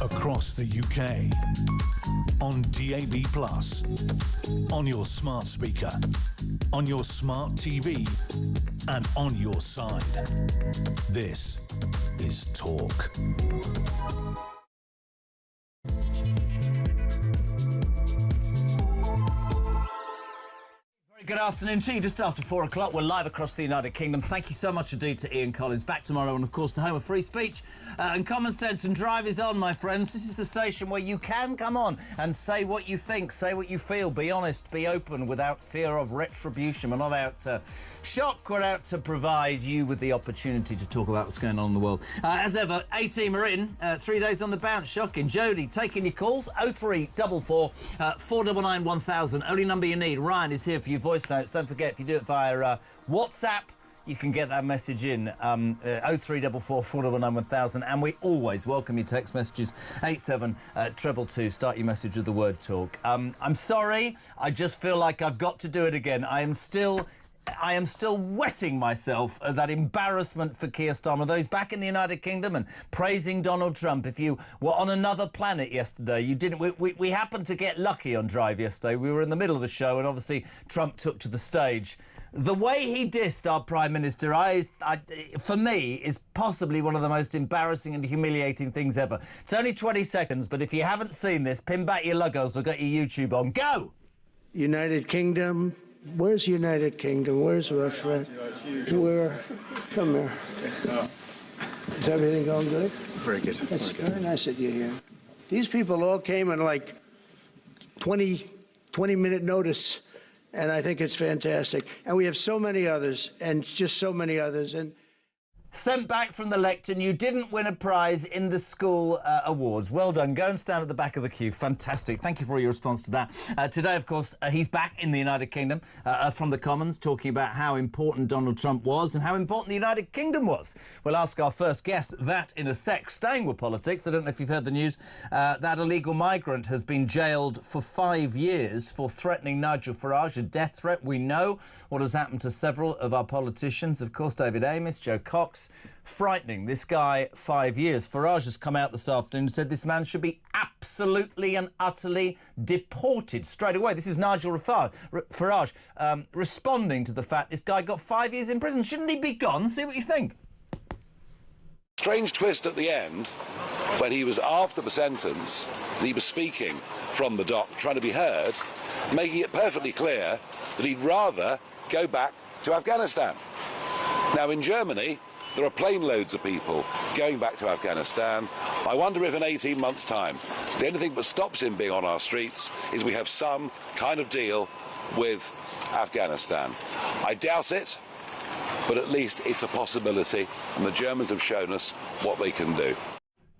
across the UK, on DAB+, on your smart speaker, on your smart TV, and on your side. This is Talk. Good afternoon to you. Just after 4 o'clock, we're live across the United Kingdom. Thank you so much indeed to Ian Collins. Back tomorrow, and of course the home of free speech and common sense. And drive is on, my friends. This is the station where you can come on and say what you think, say what you feel, be honest, be open, without fear of retribution. We're not out to shock, we're out to provide you with the opportunity to talk about what's going on in the world. As ever, A-Team are in. 3 days on the bounce. Shocking. Jodie, taking your calls. 0344 499 1000. Only number you need. Ryan is here for your voice notes. Don't forget, if you do it via WhatsApp, you can get that message in 0344 499 1000, and we always welcome your text messages 87222. Start your message with the word talk. I'm sorry, I just feel like I've got to do it again. I am still wetting myself at that embarrassment for Keir Starmer. Those back in the United Kingdom and praising Donald Trump. If you were on another planet yesterday, you didn't. We happened to get lucky on Drive yesterday. We were in the middle of the show, and obviously Trump took to the stage. The way he dissed our Prime Minister, for me, is possibly one of the most embarrassing and humiliating things ever. It's only 20 seconds, but if you haven't seen this, pin back your luggos or get your YouTube on. Go! United Kingdom. Where's United Kingdom? Where's my friend? Where? Come here. Is everything going good? Very good. It's very nice that you're here. These people all came in like 20-minute notice, and I think it's fantastic. And we have so many others, and just so many others. And sent back from the lectern, you didn't win a prize in the school awards. Well done. Go and stand at the back of the queue. Fantastic. Thank you for your response to that. Today, of course, he's back in the United Kingdom from the Commons, talking about how important Donald Trump was and how important the United Kingdom was. We'll ask our first guest that in a sec. Staying with politics, I don't know if you've heard the news, that illegal migrant has been jailed for 5 years for threatening Nigel Farage, a death threat. We know what has happened to several of our politicians. Of course, David Amess, Joe Cox. Frightening. This guy, 5 years. Farage has come out this afternoon and said this man should be absolutely and utterly deported straight away. This is Nigel Farage responding to the fact this guy got 5 years in prison. Shouldn't he be gone? See what you think. Strange twist at the end, when he was after the sentence, and he was speaking from the dock, trying to be heard, making it perfectly clear that he'd rather go back to Afghanistan. Now, in Germany, there are plane loads of people going back to Afghanistan. I wonder if in 18 months' time, the only thing that stops him being on our streets is we have some kind of deal with Afghanistan. I doubt it, but at least it's a possibility, and the Germans have shown us what they can do.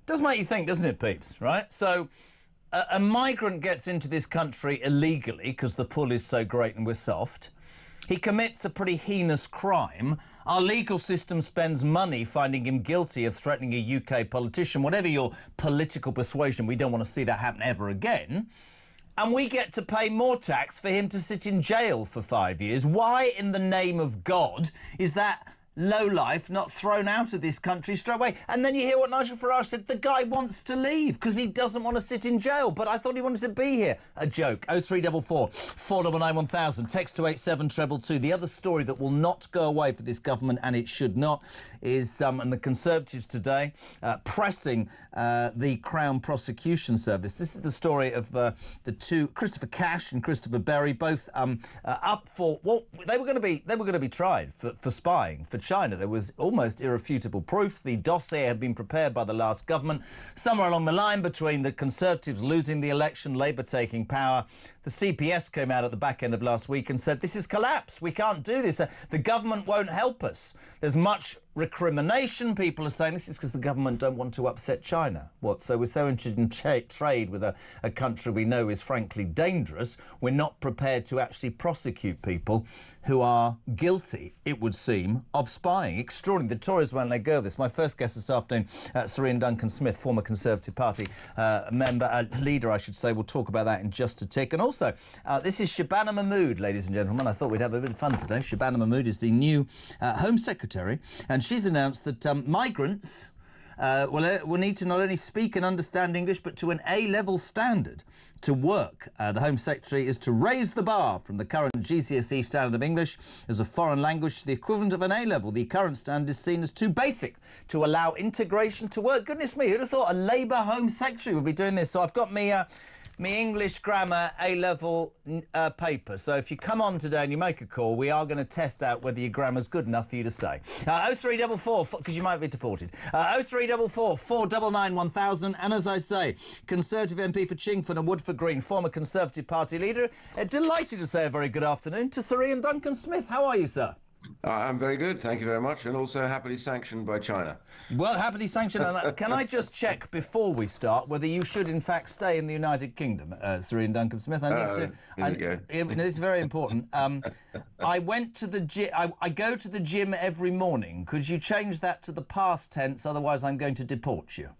Does make you think, doesn't it, peeps, right? So a migrant gets into this country illegally because the pull is so great and we're soft. He commits a pretty heinous crime. Our legal system spends money finding him guilty of threatening a UK politician. Whatever your political persuasion, we don't want to see that happen ever again. And we get to pay more tax for him to sit in jail for 5 years. Why, in the name of God, is that lowlife not thrown out of this country straight away? And then you hear what Nigel Farage said. The guy wants to leave because he doesn't want to sit in jail. But I thought he wanted to be here. A joke. 0344 499 1000. Text to 87222. The other story that will not go away for this government, and it should not, is and the Conservatives today pressing the Crown Prosecution Service. This is the story of the two, Christopher Cash and Christopher Berry, both up for, well, they were going to be tried for spying for China. There was almost irrefutable proof. The dossier had been prepared by the last government. Somewhere along the line, between the Conservatives losing the election, Labour taking power, the CPS came out at the back end of last week and said, this is collapse. We can't do this. The government won't help us. There's much recrimination. People are saying this is because the government don't want to upset China. What? So we're so interested in trade with a country we know is frankly dangerous, we're not prepared to actually prosecute people who are guilty, it would seem, of spying. Extraordinary. The Tories won't let go of this. My first guest this afternoon, Serena Duncan-Smith, former Conservative Party leader, I should say. We'll talk about that in just a tick. And also, this is Shabana Mahmood, ladies and gentlemen. I thought we'd have a bit of fun today. Shabana Mahmood is the new Home Secretary, and she's announced that migrants will need to not only speak and understand English, but to an A-level standard to work. The Home Secretary is to raise the bar from the current GCSE standard of English as a foreign language to the equivalent of an A-level. The current standard is seen as too basic to allow integration to work. Goodness me, who'd have thought a Labour Home Secretary would be doing this? So I've got me English grammar A-level paper. So if you come on today and you make a call, we are going to test out whether your grammar's good enough for you to stay. 0344, because you might be deported. 0344 499 1000. And as I say, Conservative MP for Chingford and Woodford Green, former Conservative Party leader. Delighted to say a very good afternoon to Sir Ian Duncan-Smith. How are you, sir? I'm very good, thank you very much, and also happily sanctioned by China. Well, happily sanctioned. Can I just check before we start whether you should in fact stay in the United Kingdom, Sir Ian Duncan-Smith? It's very important. I went to the gym. I go to the gym every morning. Could you change that to the past tense? Otherwise, I'm going to deport you.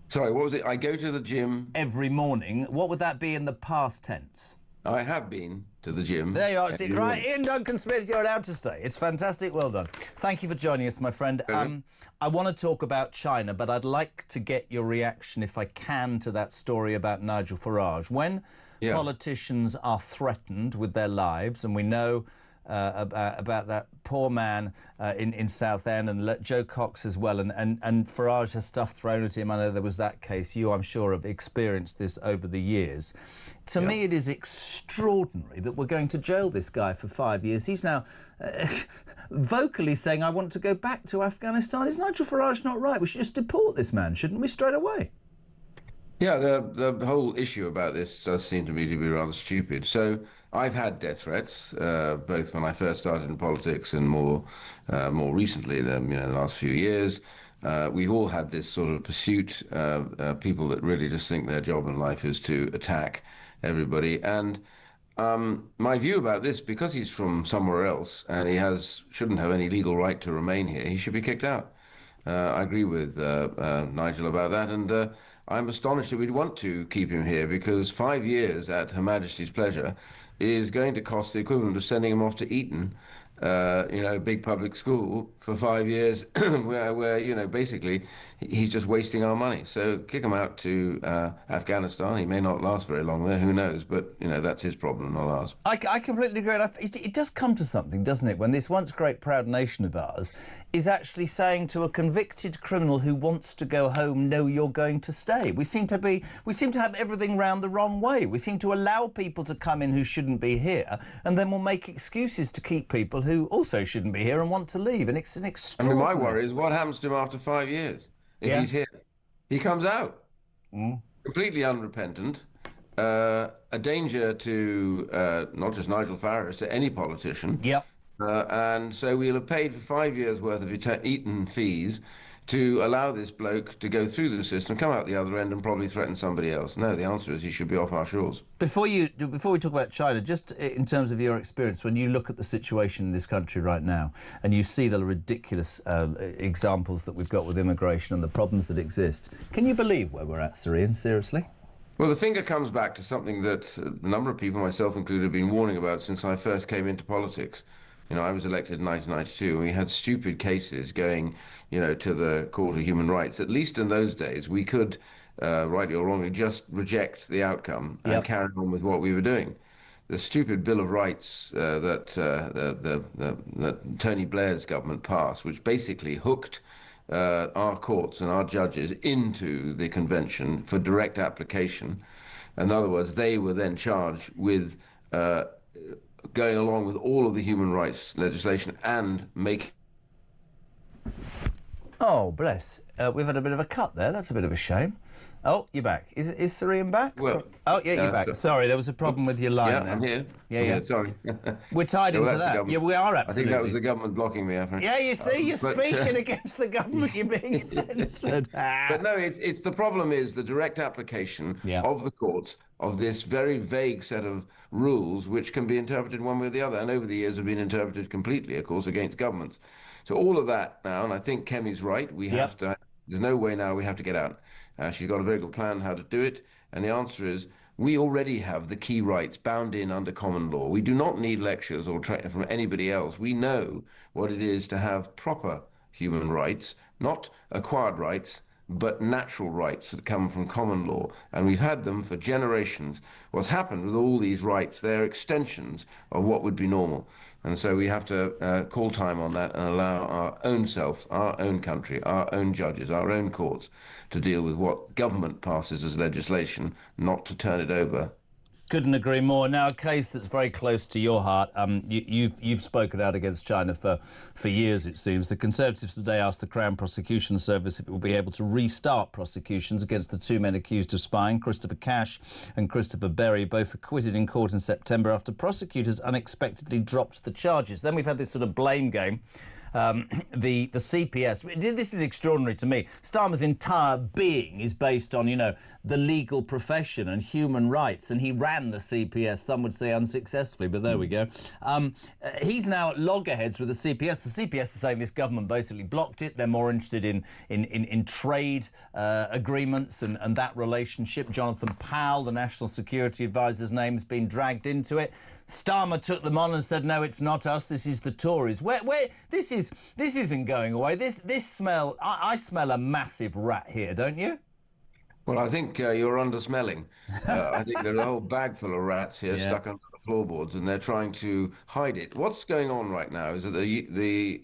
Sorry, what was it? I go to the gym every morning. What would that be in the past tense? I have been to the gym. There you are. It's right. Ian Duncan-Smith, you're allowed to stay. It's fantastic. Well done. Thank you for joining us, my friend. I want to talk about China, but I'd like to get your reaction, if I can, to that story about Nigel Farage. When politicians are threatened with their lives, and we know about that poor man in Southend, and Joe Cox as well, and Farage has stuff thrown at him. I know there was that case. You, I'm sure, have experienced this over the years. To me, it is extraordinary that we're going to jail this guy for 5 years. He's now vocally saying, I want to go back to Afghanistan. Is Nigel Farage not right? We should just deport this man, shouldn't we, straight away? Yeah, the whole issue about this does seem to me to be rather stupid. So I've had death threats, both when I first started in politics and more recently, the last few years. We've all had this sort of pursuit, people that really just think their job in life is to attack everybody. And my view about this, because he's from somewhere else and he shouldn't have any legal right to remain here, he should be kicked out. I agree with Nigel about that, and I'm astonished that we'd want to keep him here, because 5 years at Her Majesty's pleasure is going to cost the equivalent of sending him off to Eton, big public school for 5 years, where basically he's just wasting our money. So kick him out to Afghanistan. He may not last very long there, who knows? But, that's his problem, not ours. I completely agree. It does come to something, doesn't it, when this once great proud nation of ours is actually saying to a convicted criminal who wants to go home, no, you're going to stay. We seem to have everything round the wrong way. We seem to allow people to come in who shouldn't be here, and then we'll make excuses to keep people who also shouldn't be here and want to leave. And it's an extraordinary... my worry is what happens to him after 5 years. If he's here, he comes out completely unrepentant, a danger to not just Nigel Farage, to any politician. Yep. And so we'll have paid for 5 years' worth of Eton fees to allow this bloke to go through the system, come out the other end, and probably threaten somebody else. No, the answer is he should be off our shores. Before we talk about China, just in terms of your experience, when you look at the situation in this country right now and you see the ridiculous examples that we've got with immigration and the problems that exist, can you believe where we're at, Sir Ian, seriously? Well, the finger comes back to something that a number of people, myself included, have been warning about since I first came into politics. I was elected in 1992, and we had stupid cases going, to the Court of Human Rights. At least in those days, we could, rightly or wrongly, just reject the outcome and carry on with what we were doing. The stupid Bill of Rights that Tony Blair's government passed, which basically hooked our courts and our judges into the convention for direct application. In other words, they were then charged with going along with all of the human rights legislation and make... Oh, bless. We've had a bit of a cut there. That's a bit of a shame. Oh, you're back. Is Sir Ian back? Well, you're back. Sorry, there was a problem with your line there. I'm here. Yeah. Sorry. We're tied into that. Yeah, we are, absolutely. I think that was the government blocking me. Yeah, you see, you're speaking against the government. You're being censored. But no, it's the problem is the direct application of the courts of this very vague set of rules, which can be interpreted one way or the other, and over the years have been interpreted completely, of course, against governments. So all of that now, and I think Kemi's right, we have to, there's no way now we have to get out. She's got a very good plan how to do it, and the answer is we already have the key rights bound in under common law. We do not need lectures or training from anybody else. We know what it is to have proper human rights, not acquired rights, but natural rights that come from common law. And we've had them for generations. What's happened with all these rights, they're extensions of what would be normal. And so we have to call time on that and allow our own self, our own country, our own judges, our own courts to deal with what government passes as legislation, not to turn it over. Couldn't agree more. Now, a case that's very close to your heart. You've spoken out against China for years, it seems. The Conservatives today asked the Crown Prosecution Service if it will be able to restart prosecutions against the two men accused of spying, Christopher Cash and Christopher Berry, both acquitted in court in September after prosecutors unexpectedly dropped the charges. Then we've had this sort of blame game. The CPS. This is extraordinary to me. Starmer's entire being is based on, the legal profession and human rights, and he ran the CPS, some would say unsuccessfully, but there we go. He's now at loggerheads with the CPS. The CPS is saying this government basically blocked it. They're more interested in trade agreements and that relationship. Jonathan Powell, the National Security Advisor's name, has been dragged into it. Starmer took them on and said, no, it's not us, this is the Tories. Where this isn't going away. This smell, I smell a massive rat here, don't you? Well, I think you're under-smelling. I think there's a whole bag full of rats here stuck under the floorboards, and they're trying to hide it. What's going on right now is that the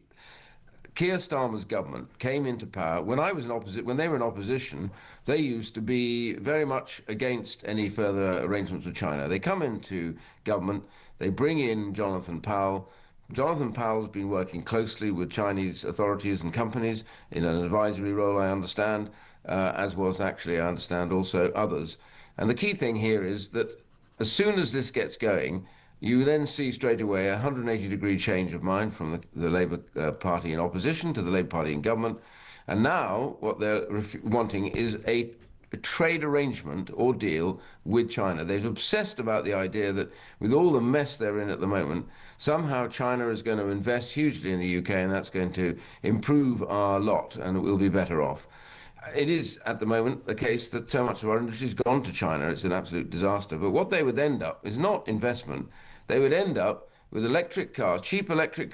Keir Starmer's government came into power when they were in opposition. They used to be very much against any further arrangements with China. They come into government, they bring in Jonathan Powell. Jonathan Powell's been working closely with Chinese authorities and companies in an advisory role, I understand, as was actually, I understand, also others. And the key thing here is that as soon as this gets going, you then see straight away a 180-degree change of mind from the Labour Party in opposition to the Labour Party in government. And now what they're wanting is a trade arrangement or deal with China. They've obsessed about the idea that with all the mess they're in at the moment, somehow China is going to invest hugely in the UK, and that's going to improve our lot and we'll be better off. It is, at the moment, the case that so much of our industry has gone to China. It's an absolute disaster. But what they would end up is not investment. They would end up with electric cars, cheap electric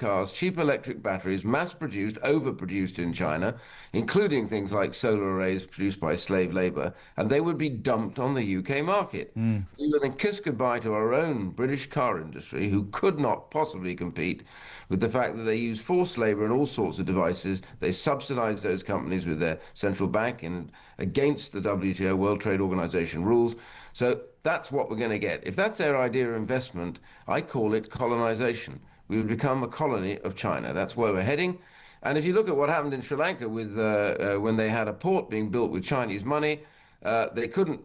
batteries, mass-produced, overproduced in China, including things like solar arrays produced by slave labour, and they would be dumped on the UK market. We would then kiss goodbye to our own British car industry, who could not possibly compete with the fact that they use forced labour and all sorts of devices. They subsidise those companies with their central bank and against the WTO, World Trade Organization rules. So that's what we're going to get. If that's their idea of investment, I call it colonization. We would become a colony of China. That's where we're heading. And if you look at what happened in Sri Lanka with when they had a port being built with Chinese money, they couldn't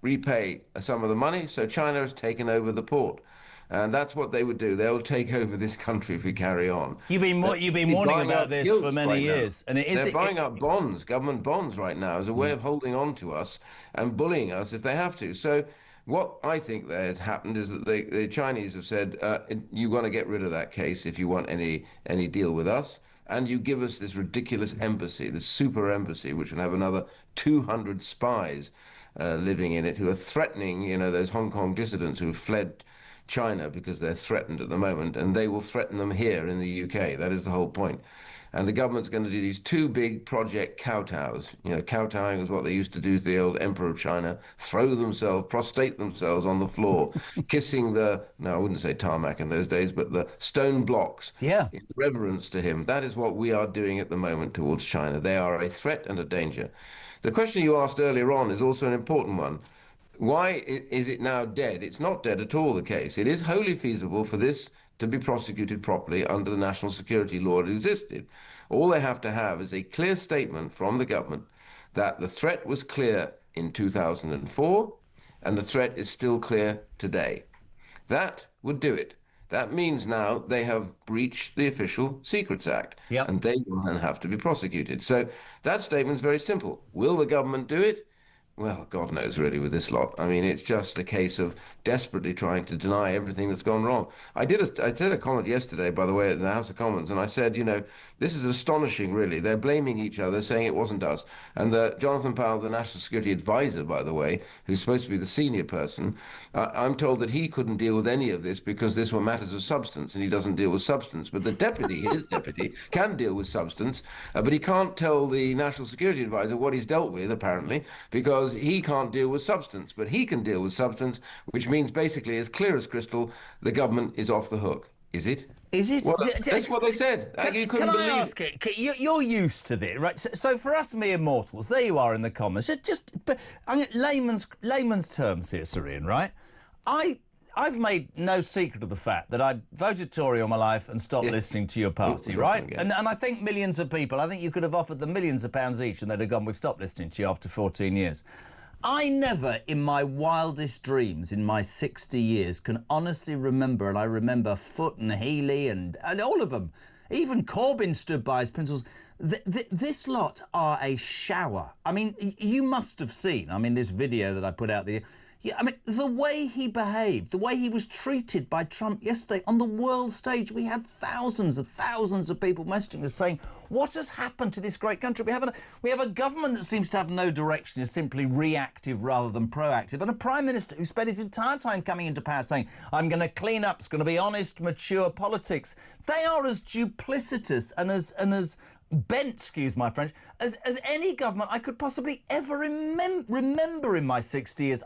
repay some of the money, so China has taken over the port. And that's what they would do. They will take over this country if we carry on. You've been warning about this for many years. And they're buying up bonds, government bonds right now, as a way of holding on to us and bullying us if they have to. So what I think that has happened is that the Chinese have said, you want to get rid of that case if you want any deal with us, and you give us this ridiculous embassy, this super embassy, which will have another 200 spies living in it who are threatening, those Hong Kong dissidents who have fled China because they're threatened at the moment, and they will threaten them here in the UK. That is the whole point. And the government's going to do these two big project kowtows. Kowtowing is what they used to do to the old Emperor of China, prostrate themselves on the floor, kissing I wouldn't say tarmac in those days, but the stone blocks in reverence to him. That is what we are doing at the moment towards China. They are a threat and a danger. The question you asked earlier on is also an important one. Why is it now dead? It's not dead at all, the case. It is wholly feasible for this to be prosecuted properly under the national security law that existed. All they have to have is a clear statement from the government that the threat was clear in 2004 and the threat is still clear today. That would do it. That means now they have breached the Official Secrets Act, and they will then have to be prosecuted. So that statement's very simple. Will the government do it? well, God knows really with this lot. I mean, it's just a case of desperately trying to deny everything that's gone wrong. I did a comment yesterday, by the way, in the House of Commons, and I said, this is astonishing, really. They're blaming each other, saying it wasn't us. And Jonathan Powell, the National Security Advisor, by the way, who's supposed to be the senior person, I'm told that he couldn't deal with any of this because this were matters of substance, and he doesn't deal with substance. But the deputy, his deputy, can deal with substance, but he can't tell the National Security Advisor what he's dealt with, apparently, because he can't deal with substance, but he can deal with substance, which means basically, as clear as crystal, the government is off the hook. Is it? Is it? Well, that's what they said. You couldn't can believe. I ask it? You're used to this, right? So for us mere mortals, there you are in the comments. But layman's terms here, Syrian, right? I've made no secret of the fact that I voted Tory all my life and stopped listening to your party, right? And I think millions of people, I think you could have offered them millions of pounds each and they'd have gone, we've stopped listening to you after 14 years. I never, in my wildest dreams, in my 60 years, can honestly remember, and I remember Foot and Healy and all of them, even Corbyn stood by his principles. This lot are a shower. I mean, you must have seen, this video that I put out there. Yeah, the way he behaved, the way he was treated by Trump yesterday on the world stage, we had thousands of people messaging us saying, what has happened to this great country? We have a government that seems to have no direction, is simply reactive rather than proactive, and a prime minister who spent his entire time coming into power saying, I'm going to clean up, it's going to be honest, mature politics. They are as duplicitous and as bent, excuse my French, as any government I could possibly ever remember in my 60 years.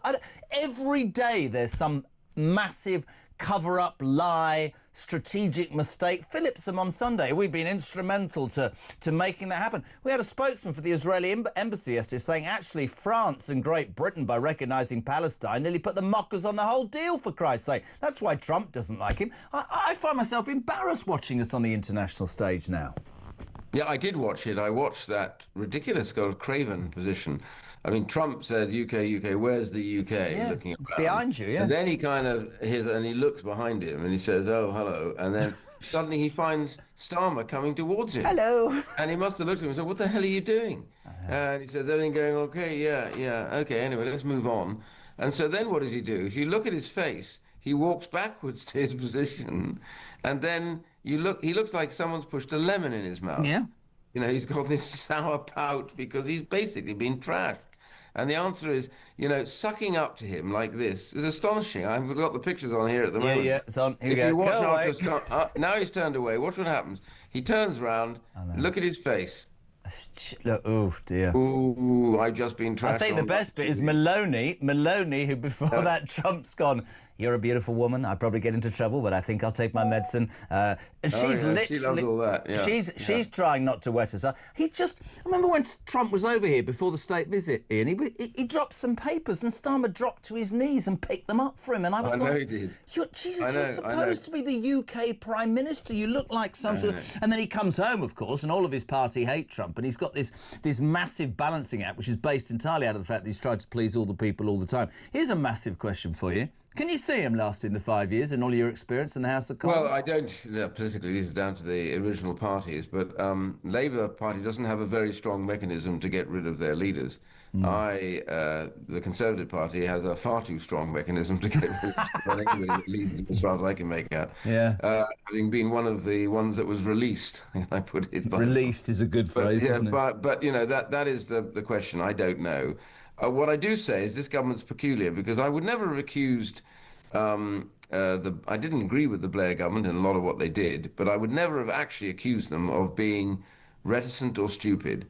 Every day there's some massive cover-up, lie, strategic mistake. Phillipson on Sunday, we've been instrumental to making that happen. We had a spokesman for the Israeli embassy yesterday saying actually France and Great Britain, by recognising Palestine, nearly put the mockers on the whole deal, for Christ's sake. That's why Trump doesn't like him. I find myself embarrassed watching us on the international stage now. Yeah, I did watch it. I watched that ridiculous kind of craven position. Trump said, UK, where's the UK? Yeah, looking it's behind you, yeah. And then he he looks behind him and he says, oh, hello. And then suddenly he finds Starmer coming towards him. Hello. And he must have looked at him and said, what the hell are you doing? And he says, everything going okay? Yeah, okay, anyway, let's move on. And so then what does he do? If you look at his face, he walks backwards to his position, and then he looks like someone's pushed a lemon in his mouth. Yeah. He's got this sour pout because he's basically been trashed. And the answer is, sucking up to him like this is astonishing. I've got the pictures on here at the moment. Yeah, it's on. Here If you watch go away. now he's turned away. Watch what happens. He turns round, look at his face. Look, oh dear. Ooh, I've just been trashed. I think the best bit is Maloney, who before that Trump's gone, you're a beautiful woman, I'd probably get into trouble, but I think I'll take my medicine. And she's literally... She loves all that, yeah. She's trying not to wet us up. I remember when Trump was over here before the state visit, Ian, he dropped some papers and Starmer dropped to his knees and picked them up for him. And I was know he did. You're supposed to be the UK Prime Minister. You look like some sort of... And then he comes home, of course, and all of his party hate Trump. And he's got this massive balancing act, which is based entirely out of the fact that he's tried to please all the people all the time. Here's a massive question for you. Can you see him lasting the 5 years in all your experience in the House of Commons? Well, I don't. Politically, this is down to the original parties, but Labour Party doesn't have a very strong mechanism to get rid of their leaders. The Conservative Party has a far too strong mechanism to get rid of anybody that leads, as far as I can make out. Yeah. Having been one of the ones that was released, I put it. Released is a good phrase, isn't it? But that is the question. I don't know. What I do say is this government's peculiar because I would never have accused. I didn't agree with the Blair government in a lot of what they did, but I would never have actually accused them of being reticent or stupid.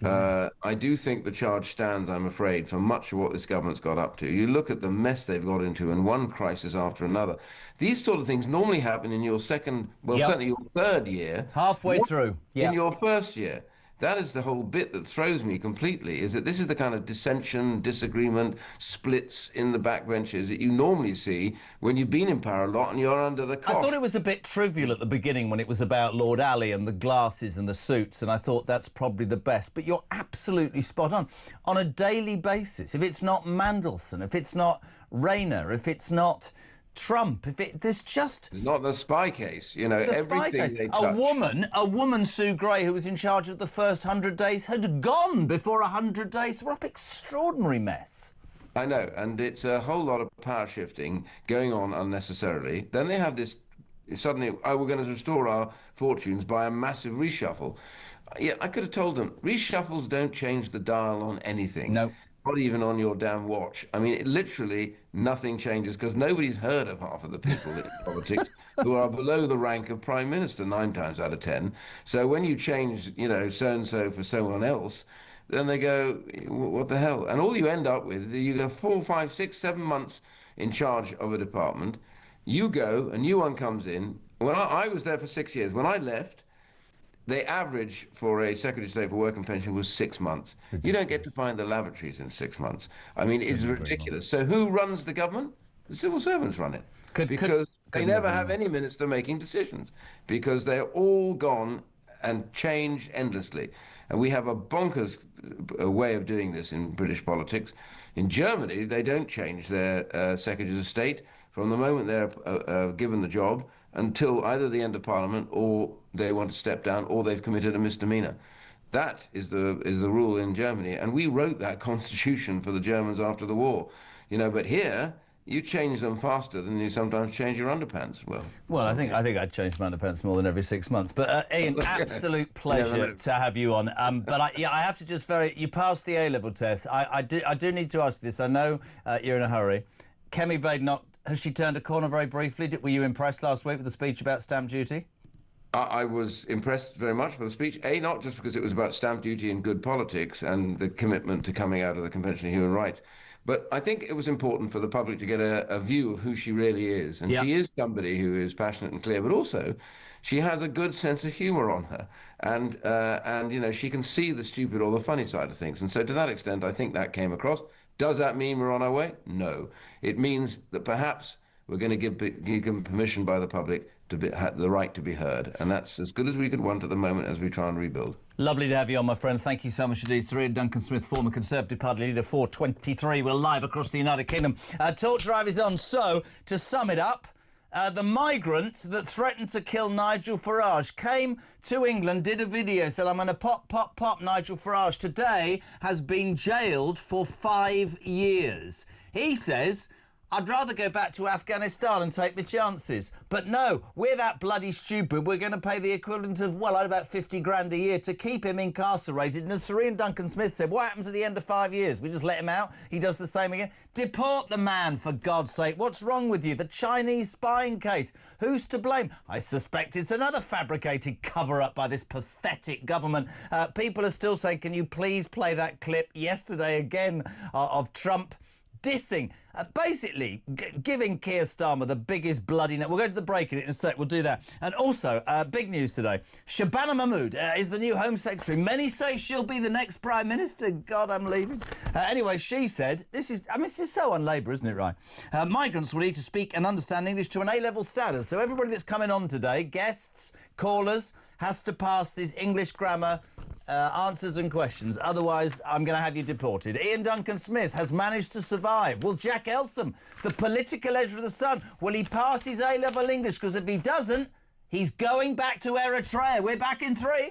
I do think the charge stands, I'm afraid, for much of what this government's got up to. You look at the mess they've got into and one crisis after another. These sort of things normally happen in your second, certainly your third year. Halfway through. In your first year. That is the whole bit that throws me completely, is that this is the kind of dissension, disagreement, splits in the backbenches that you normally see when you've been in power a lot and you're under the cosh. I thought it was a bit trivial at the beginning when it was about Lord Ali and the glasses and the suits, and I thought that's probably the best. But you're absolutely spot on. On a daily basis, if it's not Mandelson, if it's not Rayner, if it's not Trump. There's just Not the spy case, you know. the spy everything case. they A touch. woman, Sue Gray, who was in charge of the first 100 days, had gone before 100 days. We're up extraordinary mess. I know, and it's a whole lot of power shifting going on unnecessarily. Then they have this suddenly, oh, we're going to restore our fortunes by a massive reshuffle. Yeah, I could have told them, reshuffles don't change the dial on anything. No. Not even on your damn watch. I mean, literally nothing changes because nobody's heard of half of the people in politics who are below the rank of prime minister 9 times out of 10. So when you change, you know, so-and-so for someone else, then they go, what the hell? And all you end up with, you go 4, 5, 6, 7 months in charge of a department. You go, a new one comes in. When I was there for 6 years. When I left, the average for a Secretary of State for Work and Pension was 6 months. Ridiculous. You don't get to find the lavatories in 6 months. I mean, it's ridiculous. So who runs the government? The civil servants run it. Because they never have any minister making decisions because they're all gone and change endlessly. And we have a bonkers way of doing this in British politics. In Germany, they don't change their secretaries of state from the moment they're given the job until either the end of Parliament or they want to step down or they've committed a misdemeanor. That is the rule in Germany. And we wrote that constitution for the Germans after the war. You know, but here, you change them faster than you sometimes change your underpants. Well, I think I'd change my underpants more than every 6 months. But Ian, absolute pleasure to have you on. But I have to just you passed the A-level test. I do need to ask you this. I know you're in a hurry. Kemi Badenoch, has she turned a corner very briefly? Were you impressed last week with the speech about stamp duty? I was impressed very much with the speech, not just because it was about stamp duty and good politics and the commitment to coming out of the Convention of Human Rights, but I think it was important for the public to get a view of who she really is. And she is somebody who is passionate and clear, but also she has a good sense of humour on her. And you know, she can see the stupid or the funny side of things. And so to that extent, I think that came across. Does that mean we're on our way? No. It means that perhaps we're going to give them permission by the public to have the right to be heard. And that's as good as we could want at the moment as we try and rebuild. Lovely to have you on, my friend. Thank you so much indeed. Sir Ian Duncan-Smith, former Conservative Party leader for 23. We're live across the United Kingdom. Talk Drive is on. So, to sum it up, the migrant that threatened to kill Nigel Farage came to England, did a video, said, I'm going to pop Nigel Farage. Today has been jailed for 5 years. He says, I'd rather go back to Afghanistan and take my chances. But no, we're that bloody stupid. We're going to pay the equivalent of, well, about 50 grand a year to keep him incarcerated. And as Sir Ian Duncan-Smith said, what happens at the end of 5 years? We just let him out? He does the same again? Deport the man, for God's sake. What's wrong with you? The Chinese spying case. Who's to blame? I suspect it's another fabricated cover-up by this pathetic government. People are still saying, can you please play that clip yesterday again of Trump dissing, basically giving Keir Starmer the biggest bloody... We'll go to the break in a sec, we'll do that. And also, big news today. Shabana Mahmood is the new Home Secretary. Many say she'll be the next Prime Minister. God, I'm leaving. Anyway, she said, this is so un-Labour, isn't it, right? Migrants will need to speak and understand English to an A-level standard. So everybody that's coming on today, guests, callers, has to pass this English grammar answers and questions. Otherwise, I'm going to have you deported. Ian Duncan-Smith has managed to survive. Will Jack Elsom, the political editor of The Sun, will he pass his A-level English? Because if he doesn't, he's going back to Eritrea. We're back in 3.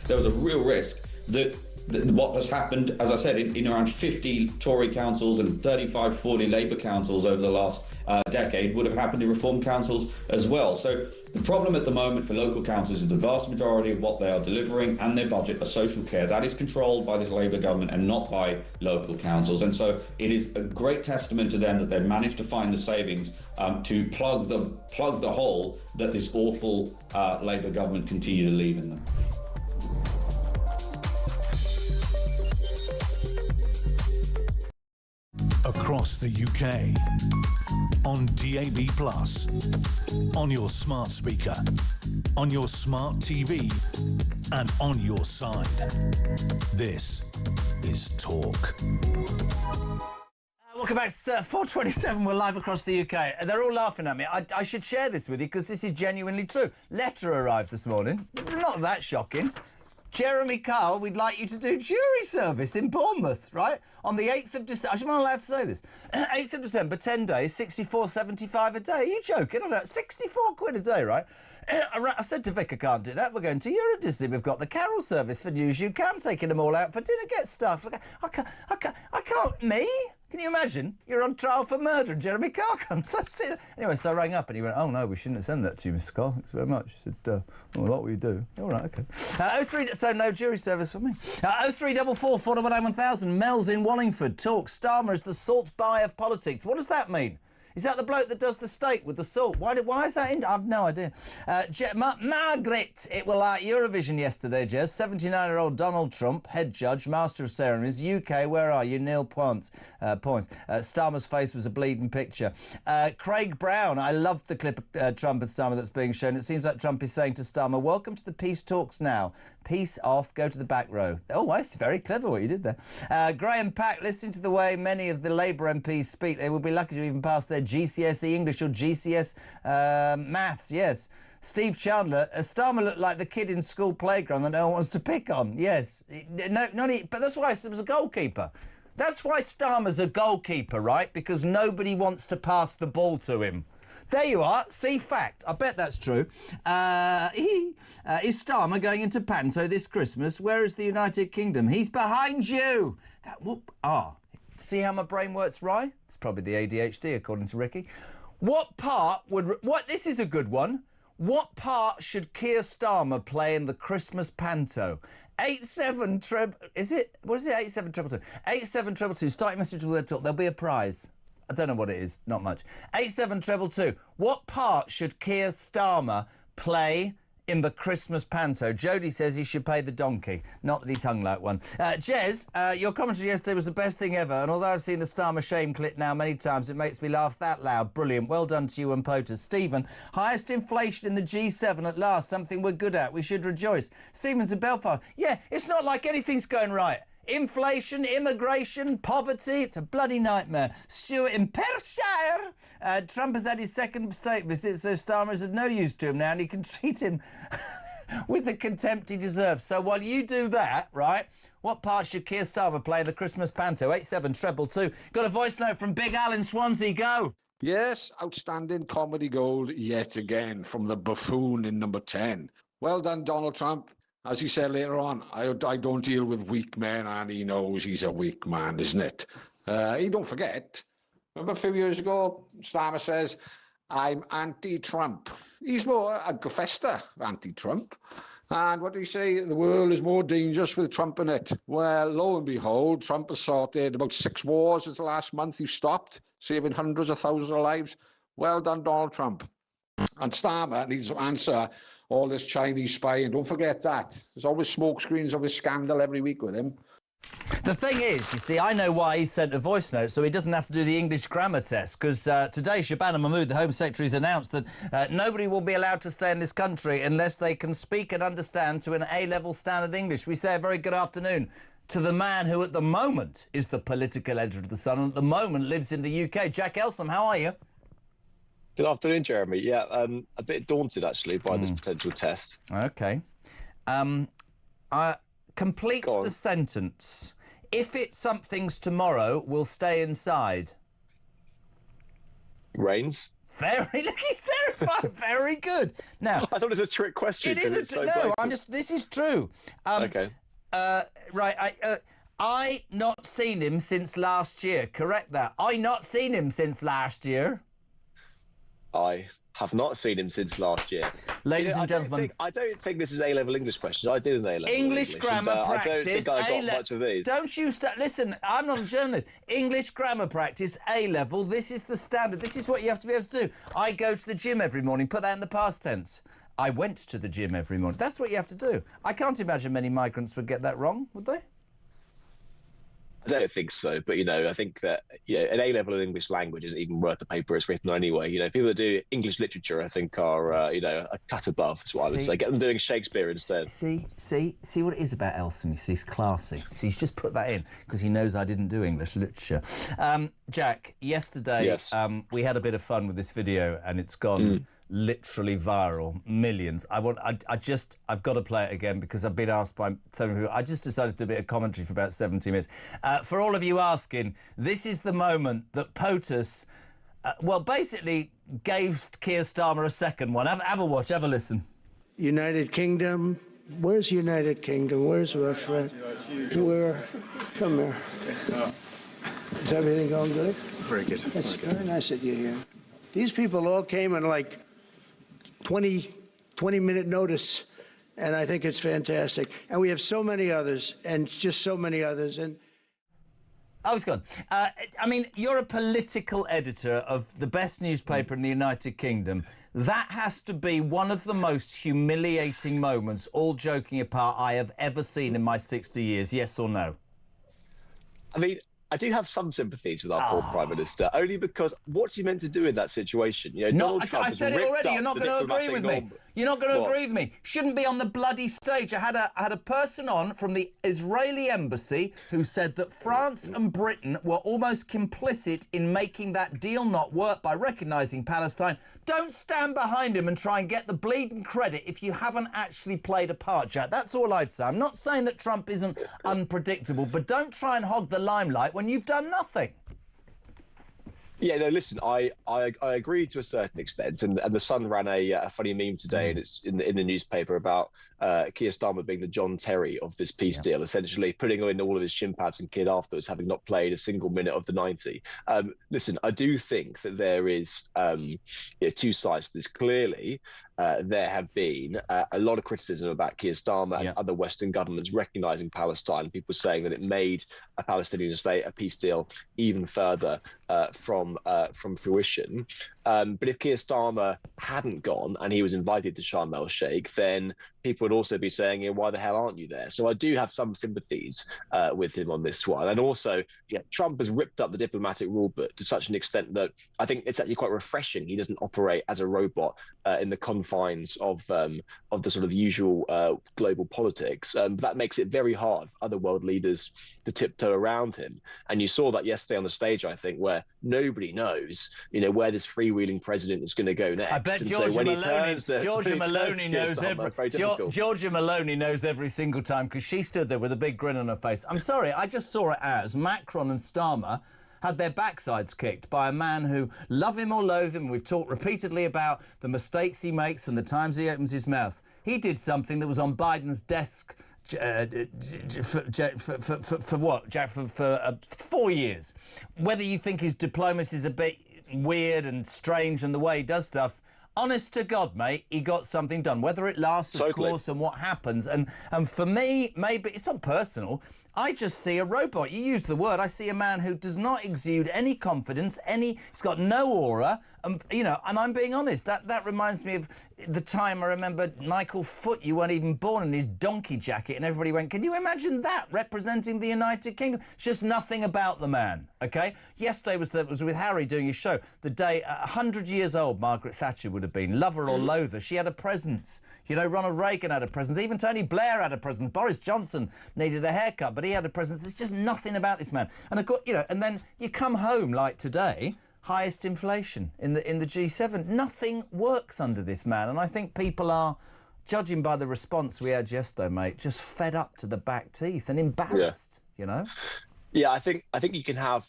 there was a real risk that what has happened, as I said, in around 50 Tory councils and 35, 40 Labour councils over the last decade would have happened in reform councils as well. So the problem at the moment for local councils is the vast majority of what they are delivering and their budget are social care. That is controlled by this Labour government and not by local councils. And so it is a great testament to them that they've managed to find the savings to plug the hole that this awful Labour government continue to leave in them. Across the UK, on DAB+, on your smart speaker, on your smart TV, and on your side. This is Talk. Welcome back. 4:27. We're live across the UK. They're all laughing at me. I should share this with you because this is genuinely true. Letter arrived this morning. Not that shocking. Jeremy Kyle, we'd like you to do jury service in Bournemouth, right? On the 8th of December. I'm not allowed to say this. 8th of December, 10 days, 64.75 a day. Are you joking? I don't know. 64 quid a day, right? I said to Vic, I can't do that. We're going to Euro Disney. We've got the Carol service for News UK. I'm taking them all out for dinner. Get stuff. I can't. Me? Can you imagine? You're on trial for murder and Jeremy Carr comes. Anyway, so I rang up and he went, oh, no, we shouldn't have sent that to you, Mr. Carr. Thanks very much. He said, what will you do? All right, OK. So no jury service for me. 0344 419 1000. Mel's in Wallingford. Talk. Starmer is the salt buy of politics. What does that mean? Is that the bloke that does the steak with the salt? Why is that in? I've no idea. Margaret, it was like Eurovision yesterday, Jez. 79-year-old Donald Trump, head judge, master of ceremonies. UK, where are you? Nil points. Starmer's face was a bleeding picture. Craig Brown, I loved the clip of Trump and Starmer that's being shown. It seems like Trump is saying to Starmer, welcome to the peace talks now. Peace off, go to the back row. Oh, that's very clever what you did there. Graham Pack, listening to the way many of the Labour MPs speak, they would be lucky to even pass their GCSE English or GCS maths, yes. Steve Chandler, Starmer looked like the kid in school playground that no one wants to pick on, yes. But that's why he was a goalkeeper. That's why Starmer's a goalkeeper, right? Because nobody wants to pass the ball to him. There you are. See, fact. I bet that's true. Is Starmer going into Panto this Christmas? Where is the United Kingdom? He's behind you. See how my brain works, right? It's probably the ADHD, according to Ricky. This is a good one. What part should Keir Starmer play in the Christmas Panto? 87 treble... Is it? What is it? 8722. 8722. Starting message with their talk. There'll be a prize. I don't know what it is. Not much. 8722. What part should Keir Starmer play in the Christmas Panto? Jody says he should pay the donkey. Not that he's hung like one. Jez, your commentary yesterday was the best thing ever, and although I've seen the Starmer shame clip now many times, it makes me laugh that loud. Brilliant. Well done to you and POTUS. Stephen, highest inflation in the G7 at last, something we're good at. We should rejoice. Stephen's in Belfast. Yeah, it's not like anything's going right. Inflation, immigration, poverty, it's a bloody nightmare. Stuart in Perthshire. Trump has had his second state visit, so Starmer is of no use to him now, and he can treat him with the contempt he deserves. So while you do that, right, what part should Keir Starmer play in the Christmas Panto? 8722. Got a voice note from Big Al in Swansea. Go. Yes, outstanding comedy gold yet again from the buffoon in number 10. Well done, Donald Trump. As he said later on, I don't deal with weak men, and he knows he's a weak man, isn't it? He don't forget. Remember a few years ago, Starmer says, I'm anti-Trump. He's more a professor of anti-Trump. And what did he say? The world is more dangerous with Trump in it. Well, lo and behold, Trump has sorted about 6 wars since the last month. He's stopped, saving hundreds of thousands of lives. Well done, Donald Trump. And Starmer needs to answer all this Chinese spying. Don't forget that. There's always smoke screens of this scandal every week with him. The thing is, you see, I know why he sent a voice note, so he doesn't have to do the English grammar test, because today Shabana Mahmood, the Home Secretary, has announced that nobody will be allowed to stay in this country unless they can speak and understand to an A-level standard English. We say a very good afternoon to the man who at the moment is the political editor of The Sun and at the moment lives in the UK. Jack Elsom, how are you? Good afternoon, Jeremy. Yeah, a bit daunted, actually, by this potential test. OK. Complete the sentence. If it's something's tomorrow, we'll stay inside. Rains. Very... Look, he's Very good. Now, I thought it was a trick question. it is so no. blatant. I'm just. This is true. Okay. Right. I not seen him since last year. Correct that. I not seen him since last year. I have not seen him since last year. Ladies and gentlemen, I don't think this is A-level English questions. I did an A-level English grammar and, practice. I don't think I got much of these. Don't you listen, I'm not a journalist. English grammar practice, A-level. This is the standard. This is what you have to be able to do. I go to the gym every morning. Put that in the past tense. I went to the gym every morning. That's what you have to do. I can't imagine many migrants would get that wrong, would they? I don't think so, but I think that an A-level in English language isn't even worth the paper it's written anyway. People that do English literature, I think, are a cut above. Is what I would say. Get them doing Shakespeare instead. See what it is about Elson. He's classy. See, he's just put that in because he knows I didn't do English literature. Jack, yesterday yes. We had a bit of fun with this video, and it's gone. Literally viral, millions. I've got to play it again because I've been asked by so many people. I just decided to do a bit of commentary for about 70 minutes. For all of you asking, this is the moment that POTUS, basically gave Keir Starmer a second one. Have a watch, have a listen. United Kingdom. Where's United Kingdom? Where's my friend? Come here. Is everything going good? Very good. It's very nice that you're here. These people all came in like 20-minute notice, and I think it's fantastic. And we have so many others, and just so many others. And it's gone. You're a political editor of the best newspaper in the United Kingdom. That has to be one of the most humiliating moments, all joking apart, I have ever seen in my 60 years. Yes or no? I do have some sympathies with our poor Prime Minister, only because what's he meant to do in that situation? I said it already. You're not going to agree with me. You're not going to agree with me. Shouldn't be on the bloody stage. I had a person on from the Israeli embassy who said that France and Britain were almost complicit in making that deal not work by recognising Palestine. Don't stand behind him and try and get the bleeding credit if you haven't actually played a part, Jack. That's all I'd say. I'm not saying that Trump isn't unpredictable, but don't try and hog the limelight when you've done nothing. Yeah, no, listen, I agree to a certain extent, and the Sun ran a funny meme today, and it's in the newspaper about Keir Starmer being the John Terry of this peace deal, essentially putting in all of his shin pads and kid afterwards, having not played a single minute of the 90. Listen, I do think that there is two sides to this. Clearly, there have been a lot of criticism about Keir Starmer and other Western governments recognising Palestine, people saying that it made a Palestinian state, a peace deal, even further from fruition. But if Keir Starmer hadn't gone and he was invited to Sharm el-Sheikh, then people would also be saying, why the hell aren't you there? So I do have some sympathies with him on this one. And also, Trump has ripped up the diplomatic rule book to such an extent that I think it's actually quite refreshing. He doesn't operate as a robot in the confines of the sort of usual global politics. But that makes it very hard for other world leaders to tiptoe around him. And you saw that yesterday on the stage, I think, where nobody knows, where this freewheeling president is going to go next. I bet Georgia Maloney knows every single time because she stood there with a big grin on her face. I'm sorry, I just saw it as Macron and Starmer had their backsides kicked by a man who, love him or loathe him, we've talked repeatedly about the mistakes he makes and the times he opens his mouth. He did something that was on Biden's desk for what, Jack? For 4 years. Whether you think his diplomacy is a bit weird and strange and the way he does stuff, honest to God, mate, he got something done. Whether it lasts, of course, and what happens. And for me, maybe it's not personal. I just see a robot. You use the word. I see a man who does not exude any confidence, he's got no aura. And I'm being honest. That reminds me of the time I remember Michael Foot, you weren't even born, in his donkey jacket, and everybody went, can you imagine that representing the United Kingdom? It's just nothing about the man, OK? Yesterday was with Harry doing his show. The day 100 years old Margaret Thatcher would have been, love her or loathe her. She had a presence. Ronald Reagan had a presence. Even Tony Blair had a presence. Boris Johnson needed a haircut, but he had a presence. There's just nothing about this man. And of course, and then you come home like today, highest inflation in the G7. Nothing works under this man, and I think people are, judging by the response we had yesterday, mate, just fed up to the back teeth and embarrassed. Yeah, I think you can have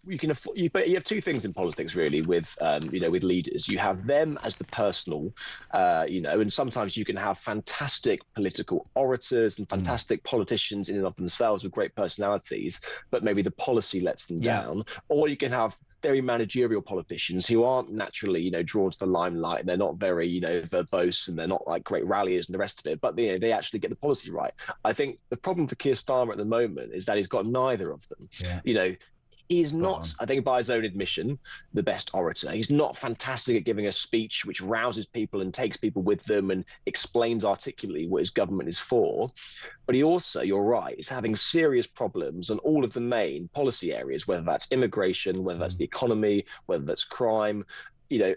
but you have two things in politics really with with leaders. You have them as the personal, and sometimes you can have fantastic political orators and fantastic politicians in and of themselves with great personalities, but maybe the policy lets them down. Or you can have very managerial politicians who aren't naturally, drawn to the limelight, and they're not very, verbose, and they're not like great ralliers and the rest of it, but they actually get the policy right. I think the problem for Keir Starmer at the moment is that he's got neither of them. He's not, I think by his own admission, the best orator. He's not fantastic at giving a speech which rouses people and takes people with them and explains articulately what his government is for. But he also, you're right, is having serious problems on all of the main policy areas, whether that's immigration, whether that's the economy, whether that's crime,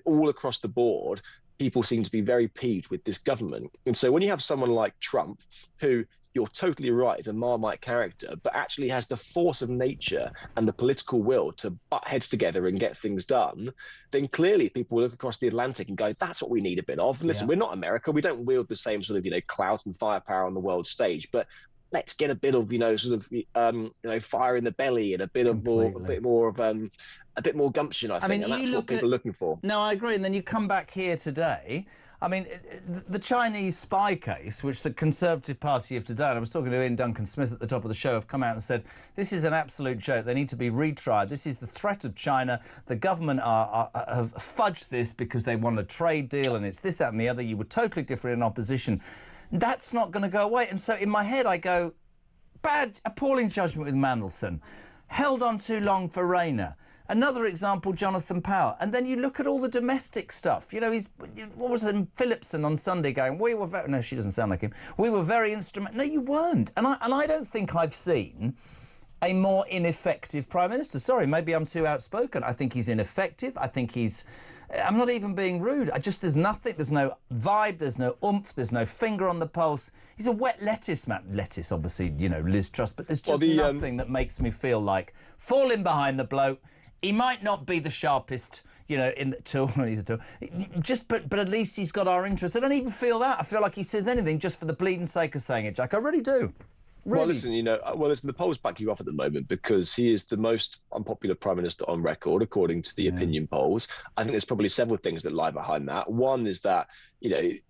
all across the board. People seem to be very peeved with this government. And so when you have someone like Trump, who you're totally right, is a Marmite character, but actually has the force of nature and the political will to butt heads together and get things done, then clearly people will look across the Atlantic and go, that's what we need a bit of. And listen, we're not America. We don't wield the same sort of, clout and firepower on the world stage, but let's get a bit of, fire in the belly and a bit more gumption, I think. And that's what people are looking for. No, I agree. And then you come back here today. I mean, the Chinese spy case, which the Conservative Party of today, and I was talking to Ian Duncan Smith at the top of the show, have come out and said, this is an absolute joke. They need to be retried. This is the threat of China. The government have fudged this because they want a trade deal, and it's this, that and the other. You were totally different in opposition. That's not going to go away. And so in my head, I go, appalling judgment with Mandelson. Held on too long for Rayner. Another example, Jonathan Powell. And then you look at all the domestic stuff. What was it, Phillipson on Sunday going, no, she doesn't sound like him. We were very instrumental. No, you weren't. And I don't think I've seen a more ineffective Prime Minister. Sorry, maybe I'm too outspoken. I think he's ineffective. I think I'm not even being rude. There's nothing, there's no vibe, there's no oomph, there's no finger on the pulse. He's a wet lettuce man. Lettuce, obviously, Liz Truss, but there's just nothing that makes me feel like falling behind the bloke. He might not be the sharpest, in the tool. He's a tool. But at least he's got our interests. I don't even feel that. I feel like he says anything just for the bleeding sake of saying it, Jack. I really do. Really? Well, listen, the polls back you up at the moment because he is the most unpopular Prime Minister on record, according to the opinion polls. I think there's probably several things that lie behind that. One is that,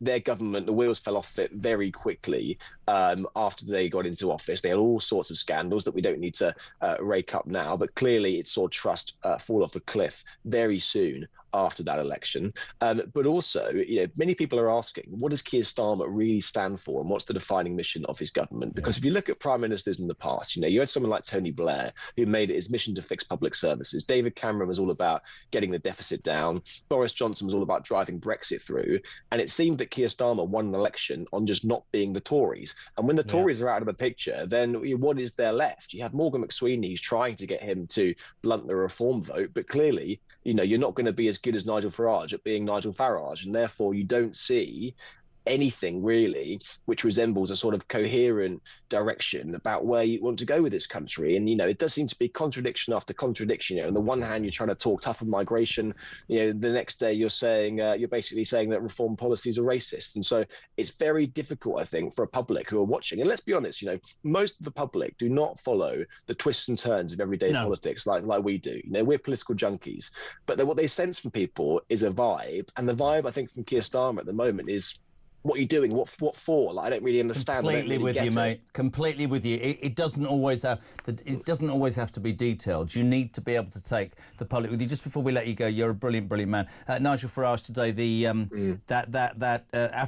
their government, the wheels fell off it very quickly after they got into office. They had all sorts of scandals that we don't need to rake up now, but clearly it saw trust fall off a cliff very soon after that election. But also, many people are asking, what does Keir Starmer really stand for and what's the defining mission of his government? Because if you look at prime ministers in the past, you had someone like Tony Blair who made it his mission to fix public services. David Cameron was all about getting the deficit down. Boris Johnson was all about driving Brexit through. And it seemed that Keir Starmer won an election on just not being the Tories. And when the Tories are out of the picture, then what is there left? You have Morgan McSweeney who's trying to get him to blunt the reform vote, but clearly, you're not going to be as good as Nigel Farage at being Nigel Farage, and therefore you don't see anything really which resembles a sort of coherent direction about where you want to go with this country. And it does seem to be contradiction after contradiction. On the one hand, you're trying to talk tough on migration, the next day you're basically saying that reform policies are racist. And so it's very difficult, I think, for a public who are watching. And let's be honest, most of the public do not follow the twists and turns of everyday politics like we do. We're political junkies, but what they sense from people is a vibe, and the vibe I think from Keir Starmer at the moment is, what are you doing? What for? I don't really understand. Completely with you, mate. Completely with you. It doesn't always have. It doesn't always have to be detailed. You need to be able to take the public with you. Just before we let you go, you're a brilliant, brilliant man. Nigel Farage today, the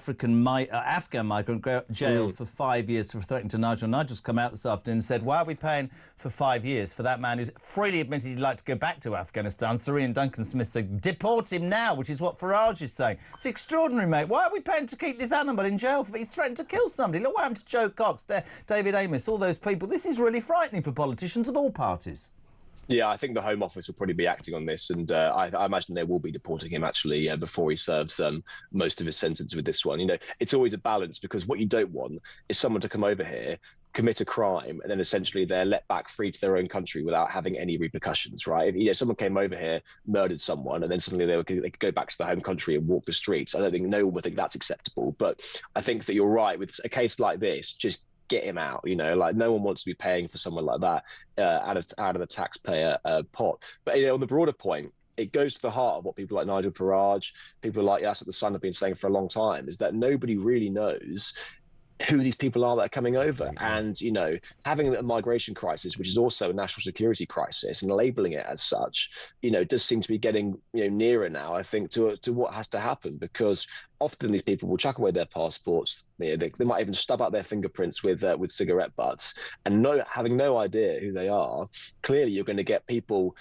Afghan migrant jailed for 5 years for threatening to Nigel. Nigel's come out this afternoon and said, "Why are we paying for 5 years for that man who's freely admitted he'd like to go back to Afghanistan?" Sir Ian Duncan Smith said, "Deport him now," which is what Farage is saying. It's extraordinary, mate. Why are we paying to keep this animal in jail for he's threatened to kill somebody? Look what happened to Joe Cox, David Amos, all those people. This is really frightening for politicians of all parties. Yeah, I think the Home Office will probably be acting on this, and I imagine they will be deporting him actually before he serves most of his sentence with this one. It's always a balance, because what you don't want is someone to come over here, commit a crime, and then essentially they're let back free to their own country without having any repercussions, right? If someone came over here, murdered someone, and then suddenly they could go back to their home country and walk the streets, I don't think no one would think that's acceptable. But I think that you're right with a case like this. Just get him out. You know, like no one wants to be paying for someone like that out of the taxpayer pot. But on the broader point, it goes to the heart of what people like Nigel Farage, people like us at the Sun have been saying for a long time, is that nobody really knows who these people are that are coming over. And, having a migration crisis, which is also a national security crisis, and labeling it as such, does seem to be getting, nearer now, I think, to what has to happen, because often these people will chuck away their passports. They might even stub out their fingerprints with cigarette butts, and having no idea who they are. Clearly, you're going to get people,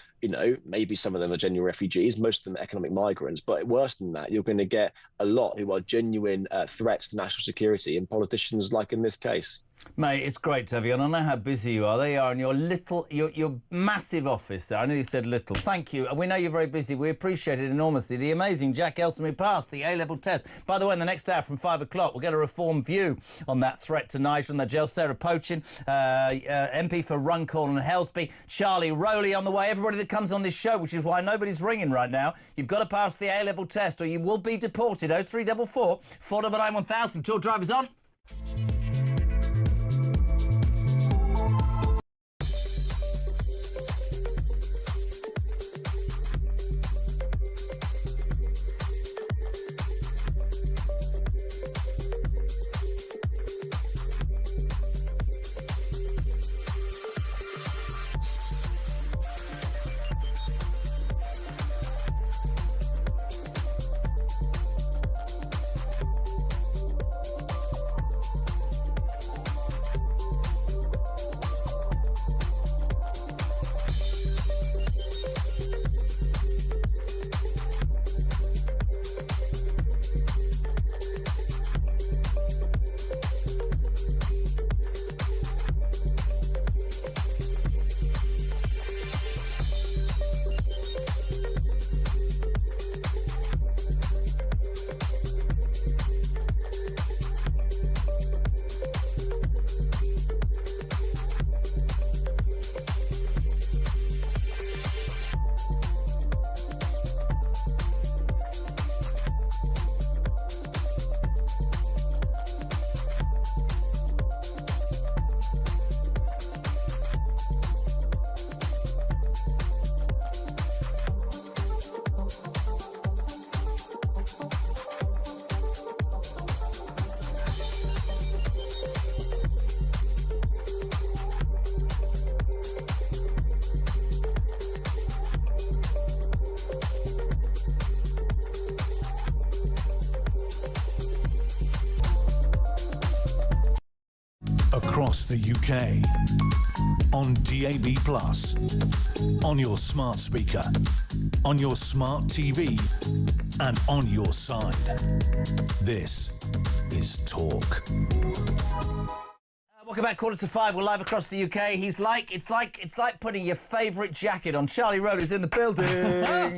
maybe some of them are genuine refugees, most of them are economic migrants, but worse than that, you're going to get a lot who are genuine threats to national security, and politicians like in this case. Mate, it's great to have you on. I know how busy you are. There you are in your massive office there. I know you said little. Thank you. And we know you're very busy. We appreciate it enormously. The amazing Jack Elson, who passed the A-level test. By the way, in the next hour from 5 o'clock, we'll get a reformed view on that threat to Nigel and the jail. Sarah Pochin, MP for Runcorn and Helsby. Charlie Rowley on the way. Everybody that comes on this show, which is why nobody's ringing right now, you've got to pass the A-level test or you will be deported. 0344 499 1000. Tour drivers on. Across the UK, on DAB+, on your smart speaker, on your smart TV, and on your side. This is Talk. Welcome back, 4:45. We're live across the UK. It's like putting your favourite jacket on. Charlie Rowley's in the building.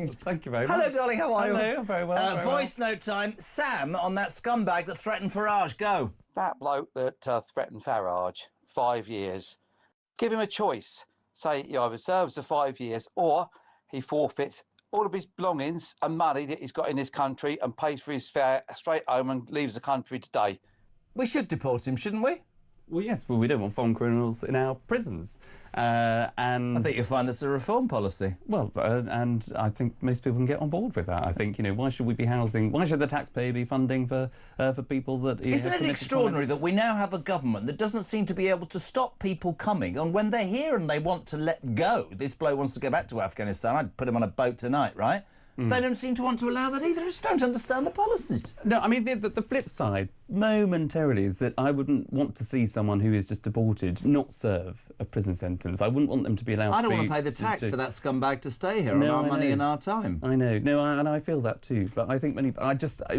Thank you very much. Hello, darling. How are you? Hello, very well. Very voice note time. Sam on that scumbag that threatened Farage. Go. That bloke that threatened Farage, 5 years. Give him a choice. Say he either serves the 5 years or he forfeits all of his belongings and money that he's got in this country and pays for his fare straight home and leaves the country today. We should deport him, shouldn't we? Well, yes, we don't want foreign criminals in our prisons. And I think you'll find that's a reform policy. Well, and I think most people can get on board with that. I think, why should we be why should the taxpayer be funding for people that... Isn't it extraordinary that we now have a government that doesn't seem to be able to stop people coming, and when they're here and they want to let go, this bloke wants to go back to Afghanistan, I'd put him on a boat tonight, right? They don't seem to want to allow that either. I just don't understand the policies. No, I mean, the flip side, momentarily, is that I wouldn't want to see someone who is just deported not serve a prison sentence. I wouldn't want them to be allowed I don't want to pay the tax for that scumbag to stay here on our money and our time. I know. No, and I feel that too. But I think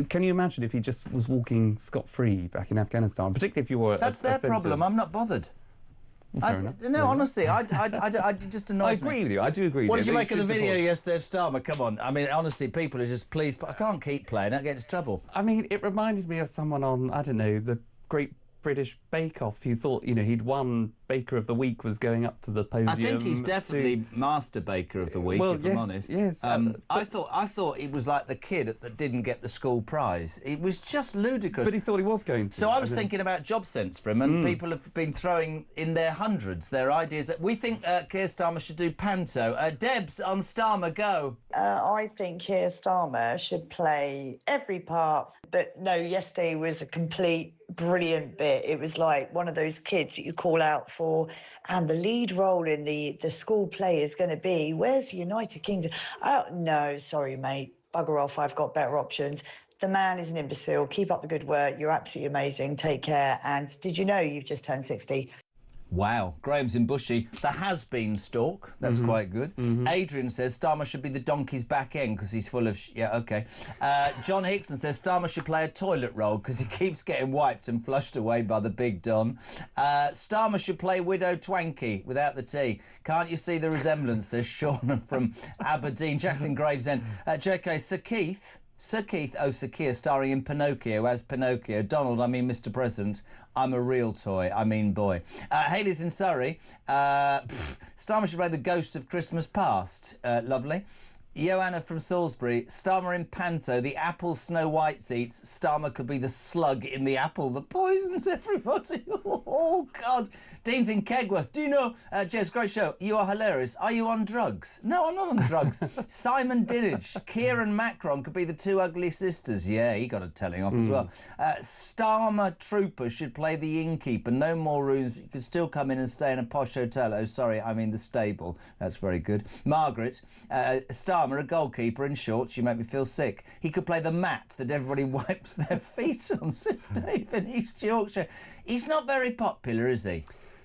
can you imagine if he just was walking scot-free back in Afghanistan, particularly if you were... That's their problem. I'm not bothered. No, honestly, I just annoys me. I agree with you. I do agree. What did you make of the video yesterday of Starmer? Come on. I mean, honestly, people are just pleased, but I can't keep playing. I get into trouble. I mean, it reminded me of someone on, I don't know, the Great British Bake Off who thought, he'd won Baker of the Week was going up to the podium. I think he's definitely Master Baker of the Week, if I'm honest. Yes, I thought he was like the kid that didn't get the school prize. It was just ludicrous. But he thought he was going to. So I was thinking about job sense for him, and people have been throwing in their hundreds their ideas. We think Keir Starmer should do panto. Debs on Starmer, go. I think Keir Starmer should play every part. But no, yesterday was a complete brilliant bit. It was like one of those kids that you call out for, and the lead role in the school play is going to be, where's the United Kingdom? Oh, no, sorry, mate. Bugger off, I've got better options. The man is an imbecile. Keep up the good work. You're absolutely amazing. Take care. And did you know you've just turned 60? Wow. Graham's in Bushy. The has-been stalk. That's quite good. Adrian says Starmer should be the donkey's back end because he's full of... Yeah, OK. John Hickson says Starmer should play a toilet role because he keeps getting wiped and flushed away by the big Don. Starmer should play Widow Twanky without the T. Can't you see the resemblance, says Sean from Aberdeen. Jackson Gravesend. JK, Sir Keir starring in Pinocchio as Pinocchio. Donald, I mean Mr. President. I'm a real toy. I mean boy. Hayley's in Surrey. Starmer should play the ghost of Christmas past. Lovely. Joanna from Salisbury. Starmer in panto. The apple Snow White eats. Starmer could be the slug in the apple that poisons everybody. Oh, God. Dean's in Kegworth. Do you know, Jez, great show. You are hilarious. Are you on drugs? No, I'm not on drugs. Simon Dinage. Kieran Macron could be the two ugly sisters. Yeah, he got a telling off as well. Starmer Trooper should play the innkeeper. No more rooms. You could still come in and stay in a posh hotel. Oh, sorry, I mean the stable. That's very good. Margaret. Starmer, a goalkeeper in shorts. You make me feel sick. He could play the mat that everybody wipes their feet on, says Dave in East Yorkshire. He's not very popular, is he?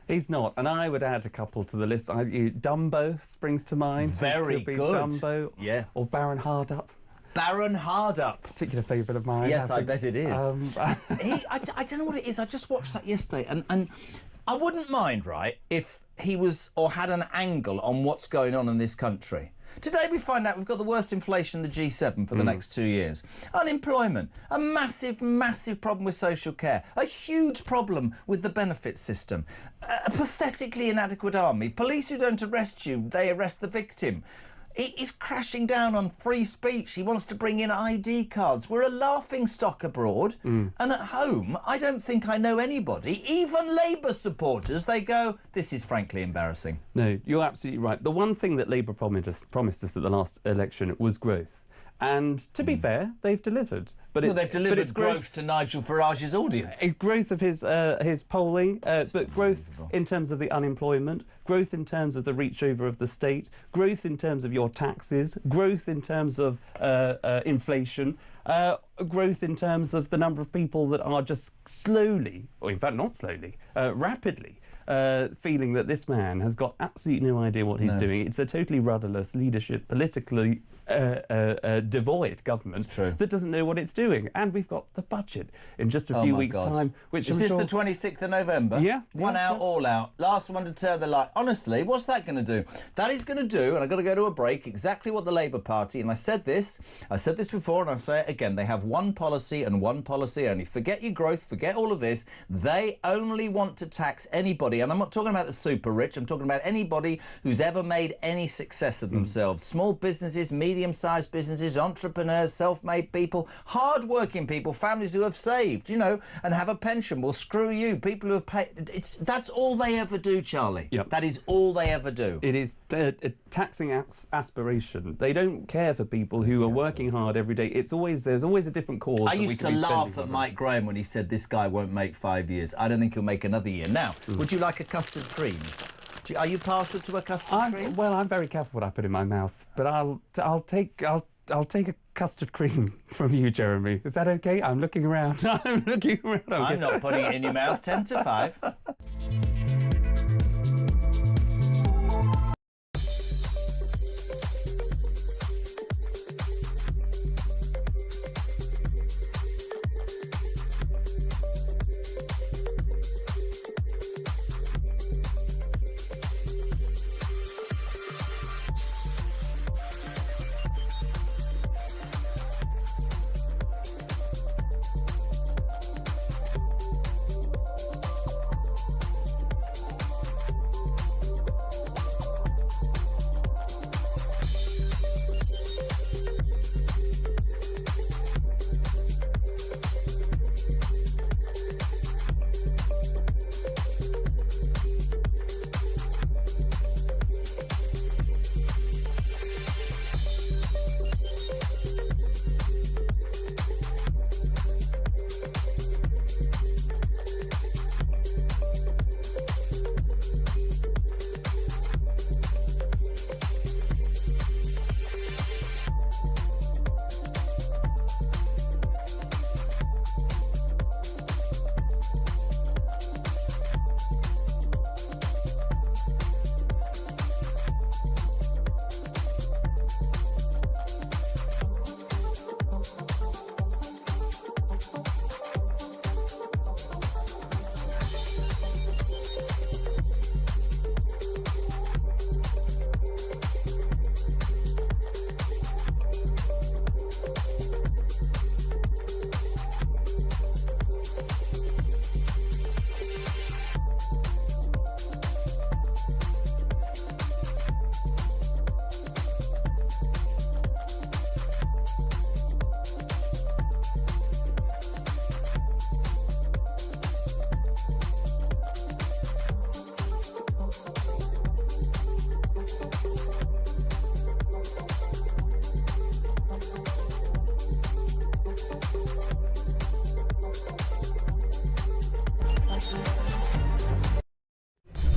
He's not, and I would add a couple to the list. Dumbo springs to mind. Very good. Dumbo, yeah, or Baron Hardup. Baron Hardup, particular favourite of mine. Yes, I bet it is. I don't know what it is. I just watched that yesterday, and I wouldn't mind, right, if he was or had an angle on what's going on in this country. Today we find out we've got the worst inflation in the G7 for the next 2 years. Unemployment, a massive, massive problem with social care, a huge problem with the benefit system, a pathetically inadequate army, police who don't arrest you, they arrest the victim. He's crashing down on free speech. He wants to bring in ID cards. We're a laughing stock abroad. And at home, I don't think I know anybody, even Labour supporters, they go, this is frankly embarrassing. No, you're absolutely right. The one thing that Labour promised us at the last election was growth. And to be fair, they've delivered. But they've delivered growth to Nigel Farage's audience. Growth of his polling, but growth in terms of the unemployment, growth in terms of the reach over of the state, growth in terms of your taxes, growth in terms of inflation, growth in terms of the number of people that are just slowly, or in fact not slowly, rapidly, feeling that this man has got absolutely no idea what he's doing. It's a totally rudderless leadership, politically devoid government that doesn't know what it's doing. And we've got the budget in just a few weeks' time. Which is this the 26th of November? Yeah. One out, all out. Last one to turn the light. Honestly, what's that going to do? That is going to do, and I've got to go to a break, exactly what the Labour Party, and I said this before and I'll say it again, they have one policy and one policy only. Forget your growth, forget all of this. They only want to tax anybody, and I'm not talking about the super rich, I'm talking about anybody who's ever made any success of themselves. Small businesses, medium-sized businesses, entrepreneurs, self-made people, hard-working people, families who have saved, and have a pension. Well, screw you. People who have paid... That's all they ever do, Charlie. Yep. That is all they ever do. It is a taxing aspiration. They don't care for people who are working hard every day. There's always a different cause. I used to laugh at Mike Graham when he said this guy won't make 5 years. I don't think he'll make another year. Now, would you like a custard cream? Are you partial to a custard cream? Well, I'm very careful what I put in my mouth, but I'll take a custard cream from you, Jeremy. Is that okay? I'm looking around. I'm not putting it in your mouth. 10 to 5.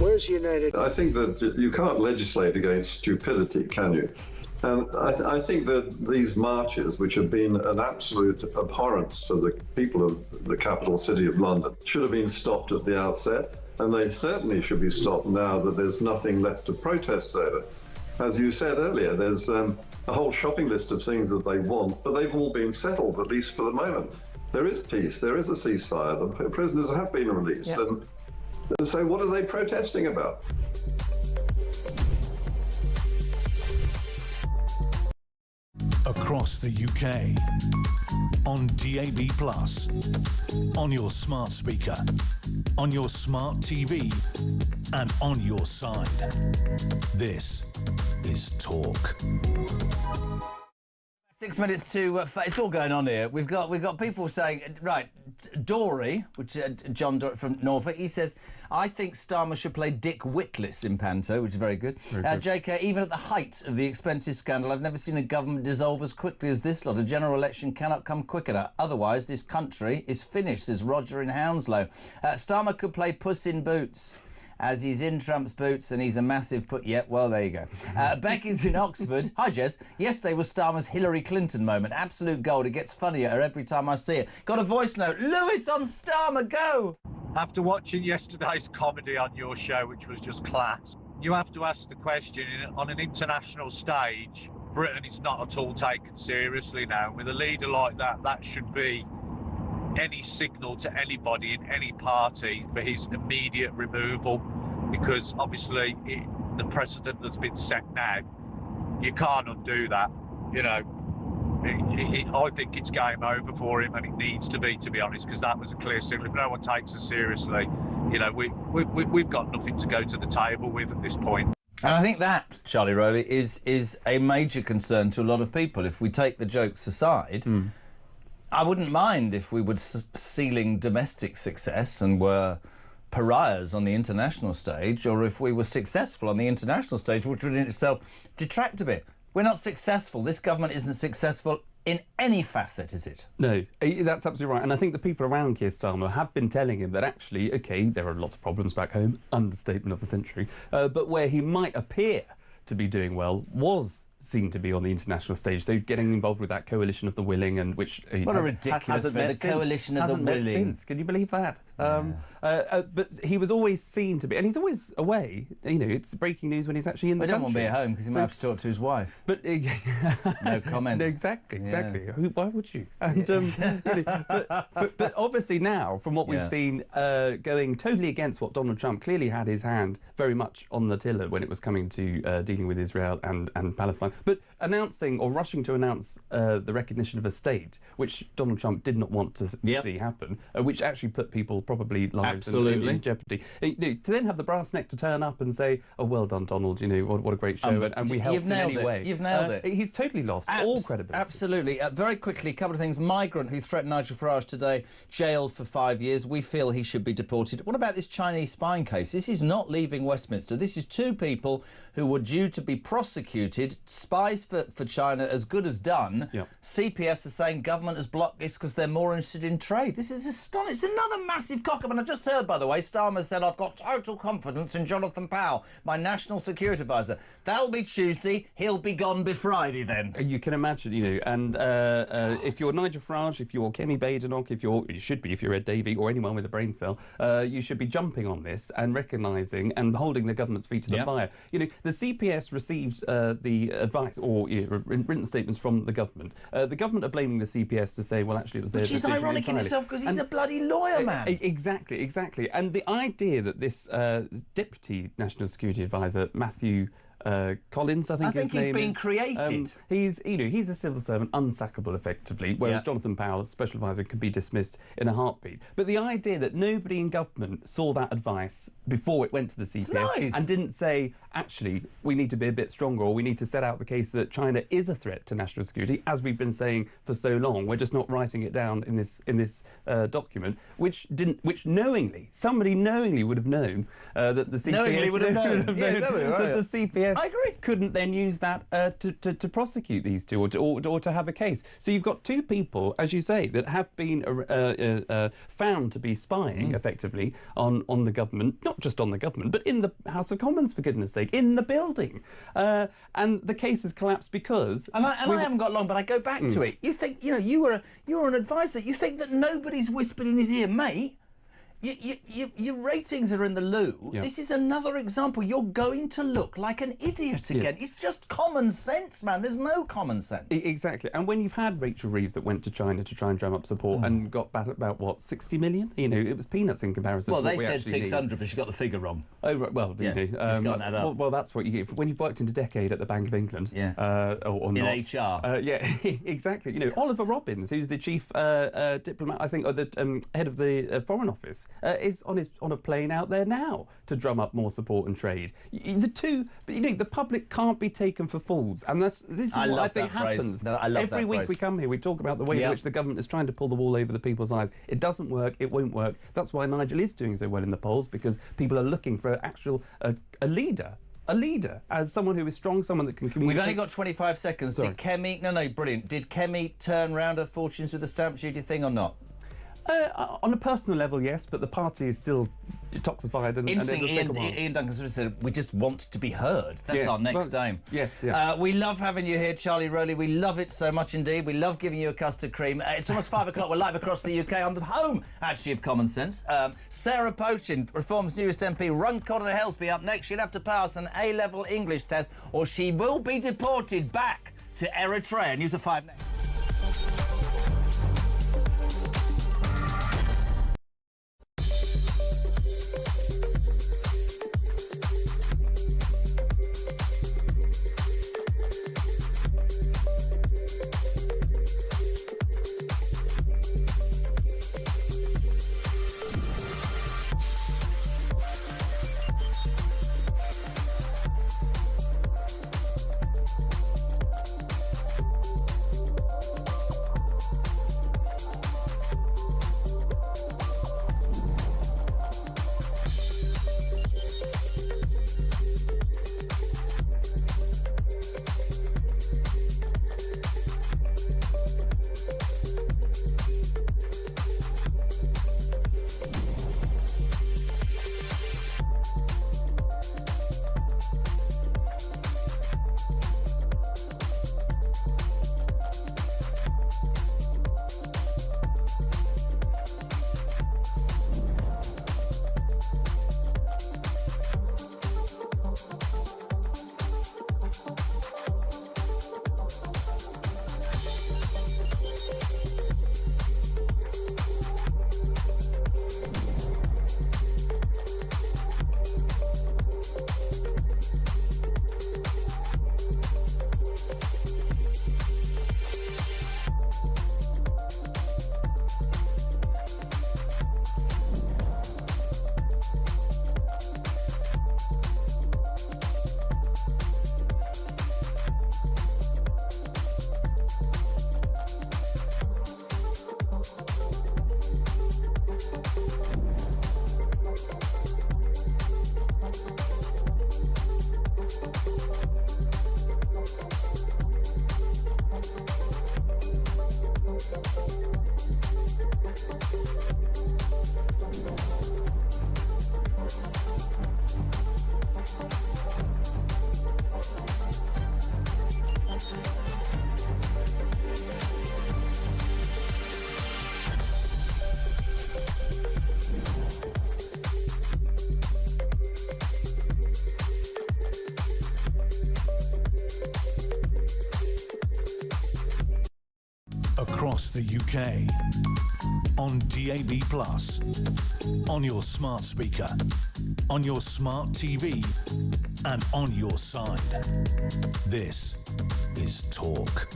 Where's United? I think that you can't legislate against stupidity, can you? And I think that these marches, which have been an absolute abhorrence to the people of the capital city of London, should have been stopped at the outset. And they certainly should be stopped now that there's nothing left to protest over. As you said earlier, there's a whole shopping list of things that they want, but they've all been settled, at least for the moment. There is peace, there is a ceasefire, the prisoners have been released. Yep. And so what are they protesting about? Across the UK, on DAB+, on your smart speaker, on your smart TV, and on your side. This is Talk. 6 minutes to it's all going on here. We've got people saying, right, Dory, which John Dory from Norfolk, he says, I think Starmer should play Dick Whitlis in Panto, which is very good. JK, even at the height of the expenses scandal, I've never seen a government dissolve as quickly as this lot. A general election cannot come quick enough. Otherwise, this country is finished, says Roger in Hounslow. Starmer could play Puss in Boots, as he's in Trump's boots and he's a massive well, there you go. Becky's in Oxford. Hi, Jess. Yesterday was Starmer's Hillary Clinton moment. Absolute gold. It gets funnier every time I see it. Got a voice note. Lewis on Starmer, go! After watching yesterday's comedy on your show, which was just class, you have to ask the question, on an international stage, Britain is not at all taken seriously now. With a leader like that, that should be any signal to anybody in any party for his immediate removal, because obviously the precedent that's been set now, you can't undo that. You know, I think it's game over for him, and it needs to be honest, because that was a clear signal. If no one takes us seriously, you know, we've got nothing to go to the table with at this point. And I think that, Charlie Rowley, is a major concern to a lot of people. If we take the jokes aside, I wouldn't mind if we were sealing domestic success and were pariahs on the international stage, or if we were successful on the international stage, which would in itself detract a bit. We're not successful. This government isn't successful in any facet, is it? No, that's absolutely right. And I think the people around Keir Starmer have been telling him that actually, OK, there are lots of problems back home, understatement of the century, but where he might appear to be doing well was seen to be on the international stage, so getting involved with that coalition of the willing, and which what a ridiculous thing, the coalition of the willing. Can you believe that? But he was always seen to be, and he's always away. You know, it's breaking news when he's actually in the country. Don't want to be at home because he might have to talk to his wife. But no comment. No, exactly. Yeah. Why would you? And but obviously now, from what we've seen, going totally against what Donald Trump clearly had his hand very much on the tiller when it was coming to dealing with Israel and Palestine. But announcing or rushing to announce the recognition of a state, which Donald Trump did not want to see happen, which actually put people probably lives in jeopardy. To then have the brass neck to turn up and say, "Oh, well done, Donald. You know what a great show," and we helped in any way. You've nailed it. He's totally lost all credibility. Absolutely. Very quickly, a couple of things. Migrant who threatened Nigel Farage today, jailed for 5 years. We feel he should be deported. What about this Chinese spying case? This is not leaving Westminster. This is two people who were due to be prosecuted. Spies for China as good as done. CPS are saying government has blocked this because they're more interested in trade. This is astonishing. It's another massive cock-up. And I just heard, by the way, Starmer said, I've got total confidence in Jonathan Powell, my national security advisor. That'll be Tuesday. He'll be gone by Friday then. You can imagine, you know, and if you're Nigel Farage, if you're Kemi Badenoch, you should be, if you're Ed Davey or anyone with a brain cell, you should be jumping on this and recognising and holding the government's feet to the fire. You know, the CPS received the advice or written statements from the government. The government are blaming the CPS to say, well, actually, it was their decision. Which is ironic in itself because he's a bloody lawyer, man. Exactly. And the idea that this Deputy National Security Advisor, Matthew Collins, I think his name is. He's been created. He's a civil servant, unsackable effectively, whereas Jonathan Powell, special advisor, could be dismissed in a heartbeat. But the idea that nobody in government saw that advice before it went to the CPS and didn't say, actually, we need to be a bit stronger, or we need to set out the case that China is a threat to national security, as we've been saying for so long. We're just not writing it down in this document, which somebody knowingly would have known that the CPS knowingly would have known. that the CPS NHS I agree. couldn't then use that to prosecute these two or to have a case. So you've got two people, as you say, that have been found to be spying effectively on the government, not just on the government, but in the House of Commons, for goodness sake, in the building. And the case has collapsed because... I haven't got long, but I go back to it. You think, you were an advisor. You think that nobody's whispered in his ear, mate? Your ratings are in the loo. Yeah. This is another example. You're going to look like an idiot again. It's just common sense, man. There's no common sense. Exactly. And when you've had Rachel Reeves that went to China to try and drum up support and got back about, what, 60 million? It was peanuts in comparison Well, to what they we said 600, but she got the figure wrong. Oh, right. Well, well, that's what you get. When you've worked in a decade at the Bank of England. Or in not. HR. Yeah, exactly. Oliver Robbins, who's the chief diplomat, I think, or the head of the Foreign Office, is on a plane out there now to drum up more support and trade. The public can't be taken for fools, and this is what I think happens. No, I love Every week we come here, we talk about the way in which the government is trying to pull the wool over the people's eyes. It doesn't work. It won't work. That's why Nigel is doing so well in the polls, because people are looking for a leader. A leader, as someone who is strong, someone that can communicate. We've only got 25 seconds. Sorry. Did Kemi... brilliant. Did Kemi turn round her fortunes with the stamp duty thing or not? On a personal level, yes, but the party is still toxified. And it'll take a while. Ian Duncan Smith said, we just want to be heard. That's our next aim. Yes, we love having you here, Charlie Rowley. We love it so much indeed. We love giving you a custard cream. It's almost 5 o'clock. We're live across the UK on the home, actually, of Common Sense. Sarah Poshin, Reform's newest MP, Runcorn and Helsby up next. She'll have to pass an A-level English test or she will be deported back to Eritrea. News at 5 next. across the UK, on DAB+, on your smart speaker, on your smart TV, and on your side. This is Talk.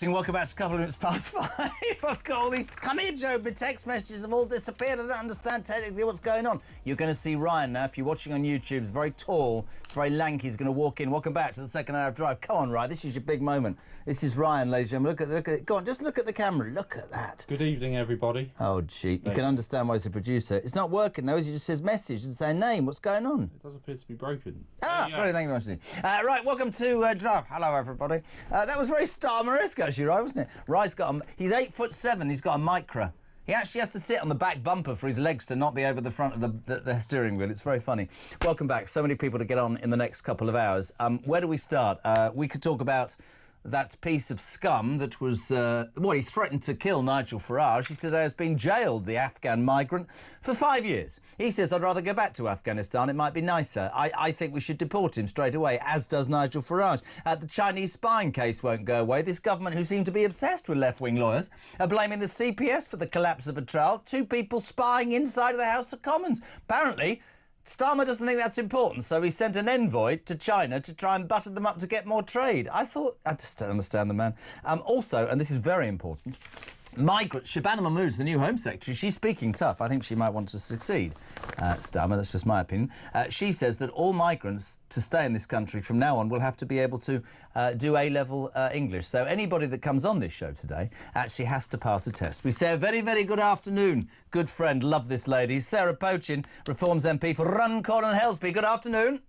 interesting. Welcome back to a couple of minutes past 5. I've got all these... Come here, Joe. The text messages have all disappeared. I don't understand technically what's going on. You're going to see Ryan now. If you're watching on YouTube, he's very tall. It's very lanky. He's going to walk in. Welcome back to the second hour of Drive. Come on, Ryan. This is your big moment. This is Ryan, ladies and gentlemen. Look at it. Go on, just look at the camera. Look at that. Good evening, everybody. Oh, gee. You can understand why he's a producer. It's not working, though, is he? Just says message and say name. What's going on? It does appear to be broken. Ah, brilliant. Thank you very much. Right, welcome to Drive. Hello, everybody. That was very Starmer-esque, actually, right, wasn't it? Ryan's got he's 8'7". He's got a Micra. He actually has to sit on the back bumper for his legs to not be over the front of the steering wheel. It's very funny. Welcome back. So many people to get on in the next couple of hours. Where do we start? We could talk about that piece of scum that was... he threatened to kill Nigel Farage. He today has been jailed, the Afghan migrant, for 5 years. He says, I'd rather go back to Afghanistan. It might be nicer. I think we should deport him straight away, as does Nigel Farage. The Chinese spying case won't go away. This government, who seem to be obsessed with left-wing lawyers, are blaming the CPS for the collapse of a trial. 2 people spying inside of the House of Commons. Apparently... Starmer doesn't think that's important, so he sent an envoy to China to try and butter them up to get more trade. I just don't understand the man. Also, and this is very important, Shabana Mahmood's the new Home Secretary. She's speaking tough. I think she might want to succeed, Starmer. That's just my opinion. She says that all migrants to stay in this country from now on will have to be able to do A-level English. So anybody that comes on this show today actually has to pass a test. We say a very, very good afternoon. Good friend, love this lady. Sarah Pochin, Reforms MP for Runcorn and Helsby. Good afternoon.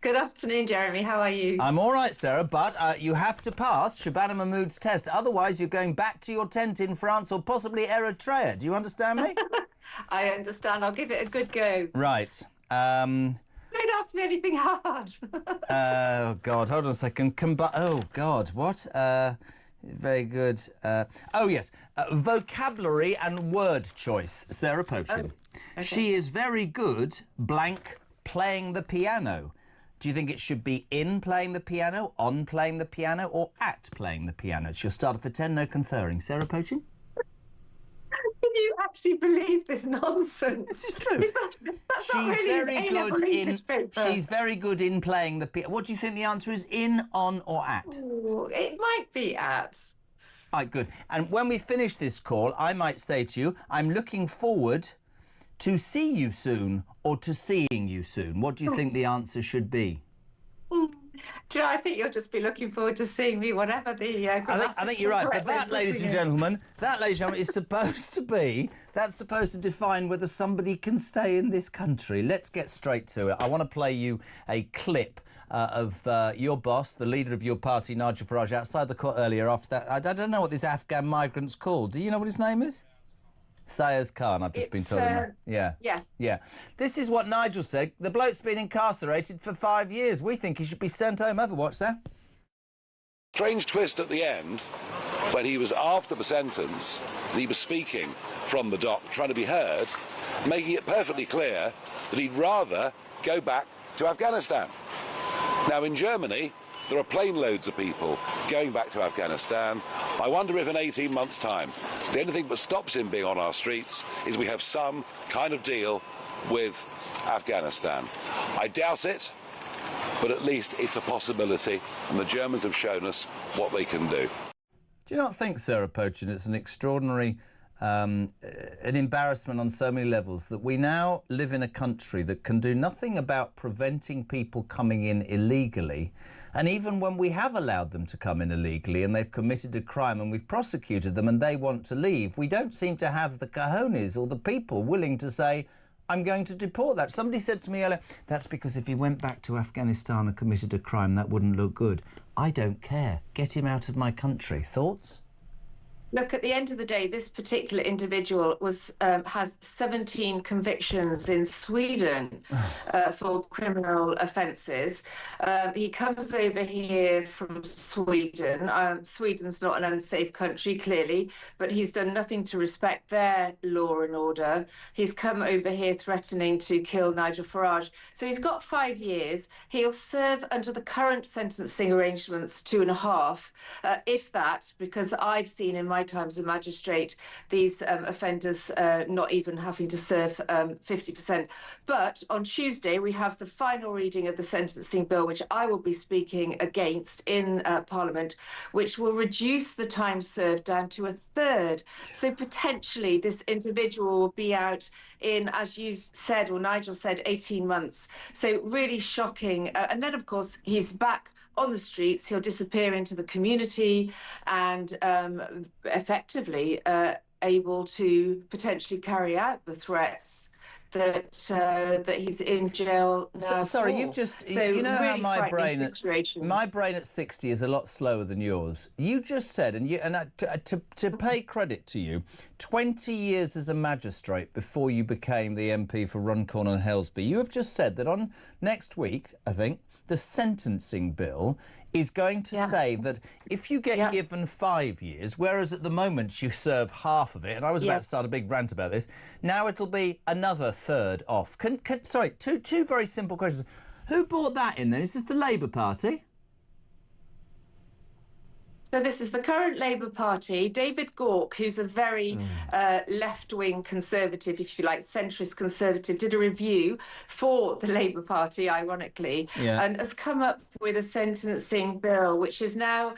Good afternoon, Jeremy. How are you? I'm all right, Sarah, but you have to pass Shabana Mahmood's test. Otherwise, you're going back to your tent in France or possibly Eritrea. Do you understand me? I understand. I'll give it a good go. Right. Don't ask me anything hard. Oh, God. Hold on a second. Oh, God. What? Very good. Oh, yes. Vocabulary and word choice. Sarah Pochin. Oh, okay. She is very good, blank, playing the piano. Do you think it should be in playing the piano, on playing the piano, or at playing the piano? It's your starter for 10, no conferring. Sarah Pochin? Can you actually believe this nonsense? This is true. That's not really an A-level English paper. She's very good in playing the piano. What do you think the answer is? In, on, or at? Ooh, it might be at. Right, good. And when we finish this call, I might say to you, I'm looking forward to see you soon or to seeing you soon. What do you think the answer should be? Do you know, I think you'll just be looking forward to seeing me, whatever the... I think you're right. But that, ladies and gentlemen, is supposed to be... That's supposed to define whether somebody can stay in this country. Let's get straight to it. I want to play you a clip of your boss, the leader of your party, Nigel Farage, outside the court earlier after that. I don't know what this Afghan migrant's called. Do you know what his name is? Sayers Khan, I've just been told. Yeah. This is what Nigel said. The bloke's been incarcerated for 5 years. We think he should be sent home. Have a watch there. Strange twist at the end, when he was after the sentence, and he was speaking from the dock, trying to be heard, making it perfectly clear that he'd rather go back to Afghanistan. Now, in Germany, there are plane loads of people going back to Afghanistan. I wonder if in 18 months' time, the only thing that stops him being on our streets is we have some kind of deal with Afghanistan. I doubt it, but at least it's a possibility, and the Germans have shown us what they can do. Do you not think, Sarah Pochin, it's an extraordinary... an embarrassment on so many levels that we now live in a country that can do nothing about preventing people coming in illegally, and even when we have allowed them to come in illegally and they've committed a crime and we've prosecuted them and they want to leave, we don't seem to have the cojones or the people willing to say, I'm going to deport that. Somebody said to me earlier, that's because if he went back to Afghanistan and committed a crime, that wouldn't look good. I don't care. Get him out of my country. Thoughts? Look, at the end of the day, this particular individual has 17 convictions in Sweden for criminal offences. He comes over here from Sweden. Sweden's not an unsafe country, clearly, but he's done nothing to respect their law and order. He's come over here threatening to kill Nigel Farage. So he's got 5 years. He'll serve under the current sentencing arrangements 2.5, if that, because I've seen in my my time as a magistrate, these offenders not even having to serve 50%. But on Tuesday, we have the final reading of the sentencing bill, which I will be speaking against in Parliament, which will reduce the time served down to a third. So potentially this individual will be out in, as you said, or Nigel said, 18 months. So really shocking. And then, of course, he's back on the streets. He'll disappear into the community and effectively able to potentially carry out the threats that he's in jail now. Sorry, for. you've just So you know really how frightening situation. my brain at 60 is a lot slower than yours. You just said, to pay credit to you, 20 years as a magistrate before you became the MP for Runcorn and Helsby, you have just said that on next week, I think, the sentencing bill is going to say that if you get given 5 years, whereas at the moment you serve half of it, and I was about to start a big rant about this, now it'll be another third off. Sorry, two very simple questions. Who brought that in then? Is this the Labour Party? So this is the current Labour Party. David Gauke, who's a very left-wing conservative, if you like, centrist conservative, did a review for the Labour Party, ironically, and has come up with a sentencing bill, which is now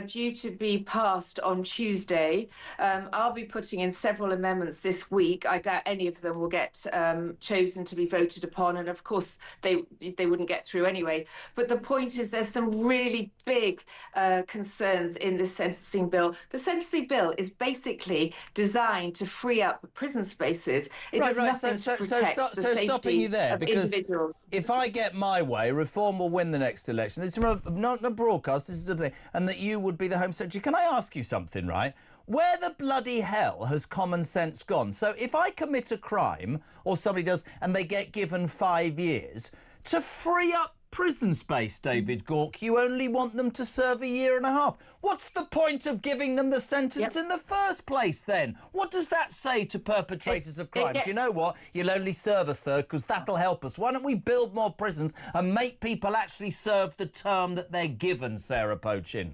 due to be passed on Tuesday. I'll be putting in several amendments this week. I doubt any of them will get chosen to be voted upon, and of course they wouldn't get through anyway. But the point is there's some really big concerns in this sentencing bill. The sentencing bill is basically designed to free up prison spaces. It does nothing to protect the safety stopping you there, of because individuals. if I get my way, Reform will win the next election. This is not a broadcast, this is a thing, and that you would be the Home Secretary. Can I ask you something, right? Where the bloody hell has common sense gone? So if I commit a crime, or somebody does, and they get given 5 years, to free up prison space, David Gauke, you only want them to serve a year and a half. What's the point of giving them the sentence in the first place then? What does that say to perpetrators of crimes? You know what? You'll only serve a third because that'll help us. Why don't we build more prisons and make people actually serve the term that they're given, Sarah Pochin?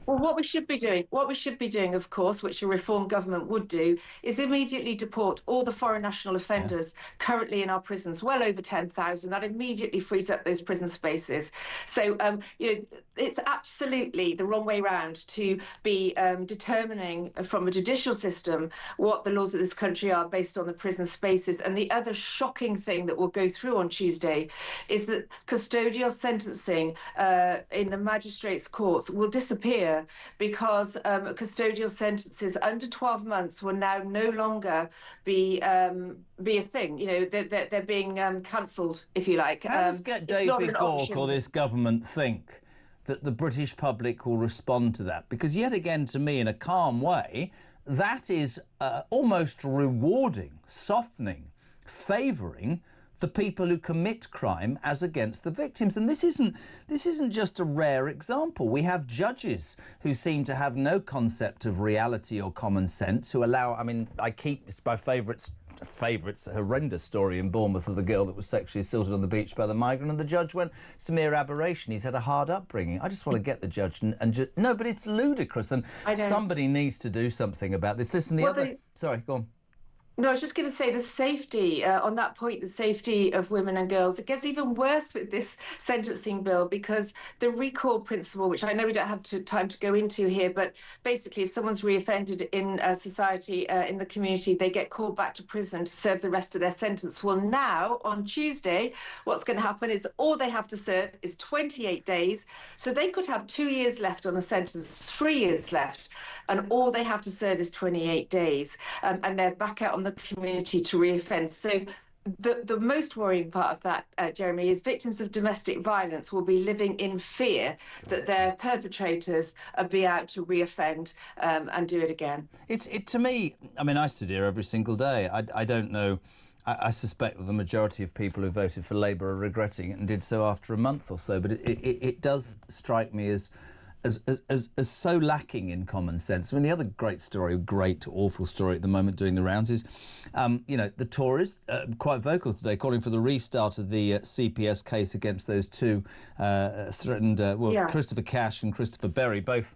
Well, what we should be doing, of course, which a reform government would do, is immediately deport all the foreign national offenders currently in our prisons, well over 10,000. That immediately frees up those prison spaces. So, it's absolutely the wrong way round to be determining from a judicial system what the laws of this country are based on the prison spaces. And the other shocking thing that will go through on Tuesday is that custodial sentencing in the magistrates' courts will disappear, because custodial sentences under 12 months will now no longer be a thing. You know, they're being cancelled, if you like. How does David Gauke or this government think that the British public will respond to that? Because yet again, to me, in a calm way, that is almost rewarding, softening, favouring the people who commit crime as against the victims. And this isn't just a rare example. We have judges who seem to have no concept of reality or common sense, who allow, I mean, it's my favourite, a horrendous story in Bournemouth of the girl that was sexually assaulted on the beach by the migrant, and the judge went, it's a mere aberration, he's had a hard upbringing. I just want to get the judge and just, no, but it's ludicrous, and somebody needs to do something about this. Listen, sorry, go on. No, I was just going to say the safety, on that point, the safety of women and girls. It gets even worse with this sentencing bill, because the recall principle, which I know we don't have time to go into here, but basically if someone's reoffended in society, in the community, they get called back to prison to serve the rest of their sentence. Well, now, on Tuesday, what's going to happen is all they have to serve is 28 days. So they could have 2 years left on a sentence, 3 years left, and all they have to serve is 28 days. And they're back out on the community to reoffend. So the most worrying part of that, Jeremy, is victims of domestic violence will be living in fear that their perpetrators will be out to reoffend and do it again. To me, I mean, I sit here every single day. I don't know. I suspect that the majority of people who voted for Labour are regretting it and did so after a month or so. But it does strike me as so lacking in common sense. I mean, the other awful story at the moment doing the rounds is, the Tories, quite vocal today, calling for the restart of the CPS case against those two threatened, Christopher Cash and Christopher Berry, both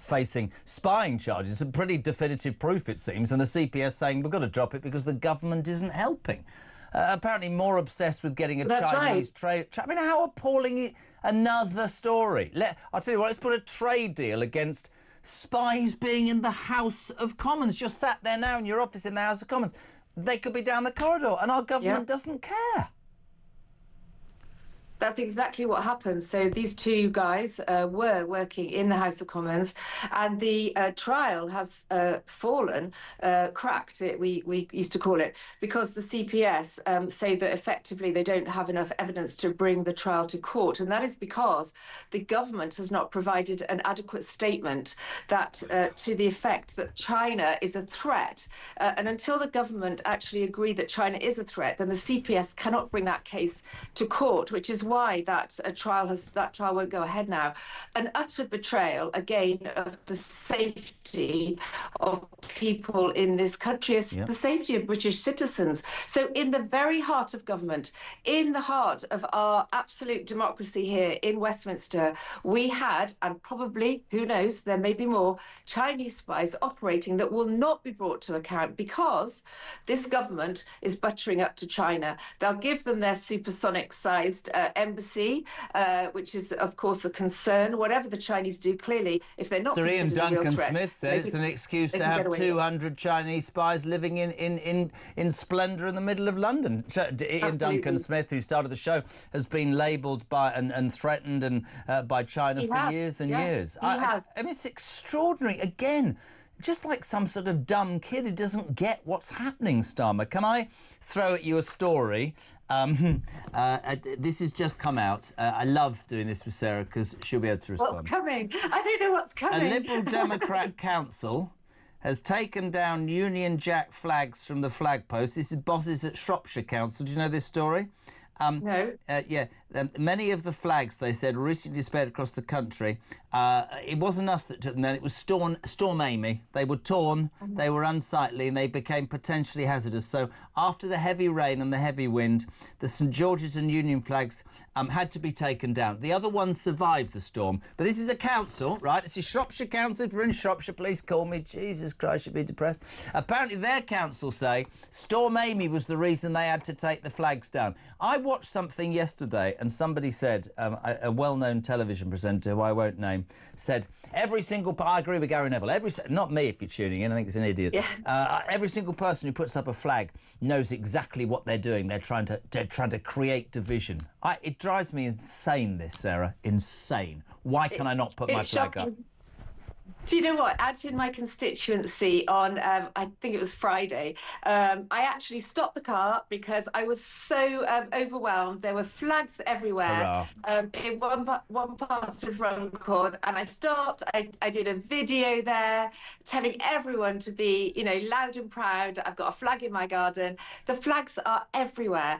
facing spying charges. Some pretty definitive proof, it seems, and the CPS saying we've got to drop it because the government isn't helping. Apparently more obsessed with getting a Chinese trade... I mean, how appalling... Another story. I'll tell you what, let's put a trade deal against spies being in the House of Commons. You're sat there now in your office in the House of Commons. They could be down the corridor and our government doesn't care. That's exactly what happened. So these two guys were working in the House of Commons, and the trial has fallen, cracked, we used to call it, because the CPS say that effectively they don't have enough evidence to bring the trial to court. And that is because the government has not provided an adequate statement that to the effect that China is a threat. And until the government actually agree that China is a threat, then the CPS cannot bring that case to court, which is why that trial won't go ahead now. An utter betrayal, again, of the safety of people in this country, the safety of British citizens. So in the very heart of government, in the heart of our absolute democracy here in Westminster, we had, and probably, who knows, there may be more, Chinese spies operating that will not be brought to account because this government is buttering up to China. They'll give them their supersonic-sized embassy, which is, of course, a concern. Whatever the Chinese do, clearly, if they're not... Sir Ian Duncan threat, Smith said it's an excuse to have 200 Chinese spies living in splendour in the middle of London. Ian Duncan Smith, who started the show, has been labelled by and threatened and by China for years and years. I mean, it's extraordinary. Again, just like some sort of dumb kid who doesn't get what's happening, Starmer. Can I throw at you a story? This has just come out. I love doing this with Sarah because she'll be able to respond. What's coming? I don't know what's coming. A Liberal Democrat council has taken down Union Jack flags from the flag post. This is bosses at Shropshire Council. Do you know this story? No. Many of the flags, they said, were recently displayed across the country. It wasn't us that took them then, it was Storm Amy. They were torn, they were unsightly, and they became potentially hazardous. So after the heavy rain and the heavy wind, the St George's and Union flags had to be taken down. The other ones survived the storm. But this is a council, right? This is Shropshire Council. If you're in Shropshire, please call me. Jesus Christ, you'd be depressed. Apparently their council say Storm Amy was the reason they had to take the flags down. I watched something yesterday and somebody said, a well-known television presenter who I won't name, said, I agree with Gary Neville, not me if you're tuning in, I think it's an idiot. Yeah. Every single person who puts up a flag knows exactly what they're doing. They're trying to create division. It drives me insane, this, Sarah, insane. Why can I not put my flag up? Do you know what? Out in my constituency on, I think it was Friday, I actually stopped the car because I was so overwhelmed. There were flags everywhere in one part of Runcorn, and I stopped. I did a video there telling everyone to be, loud and proud. I've got a flag in my garden. The flags are everywhere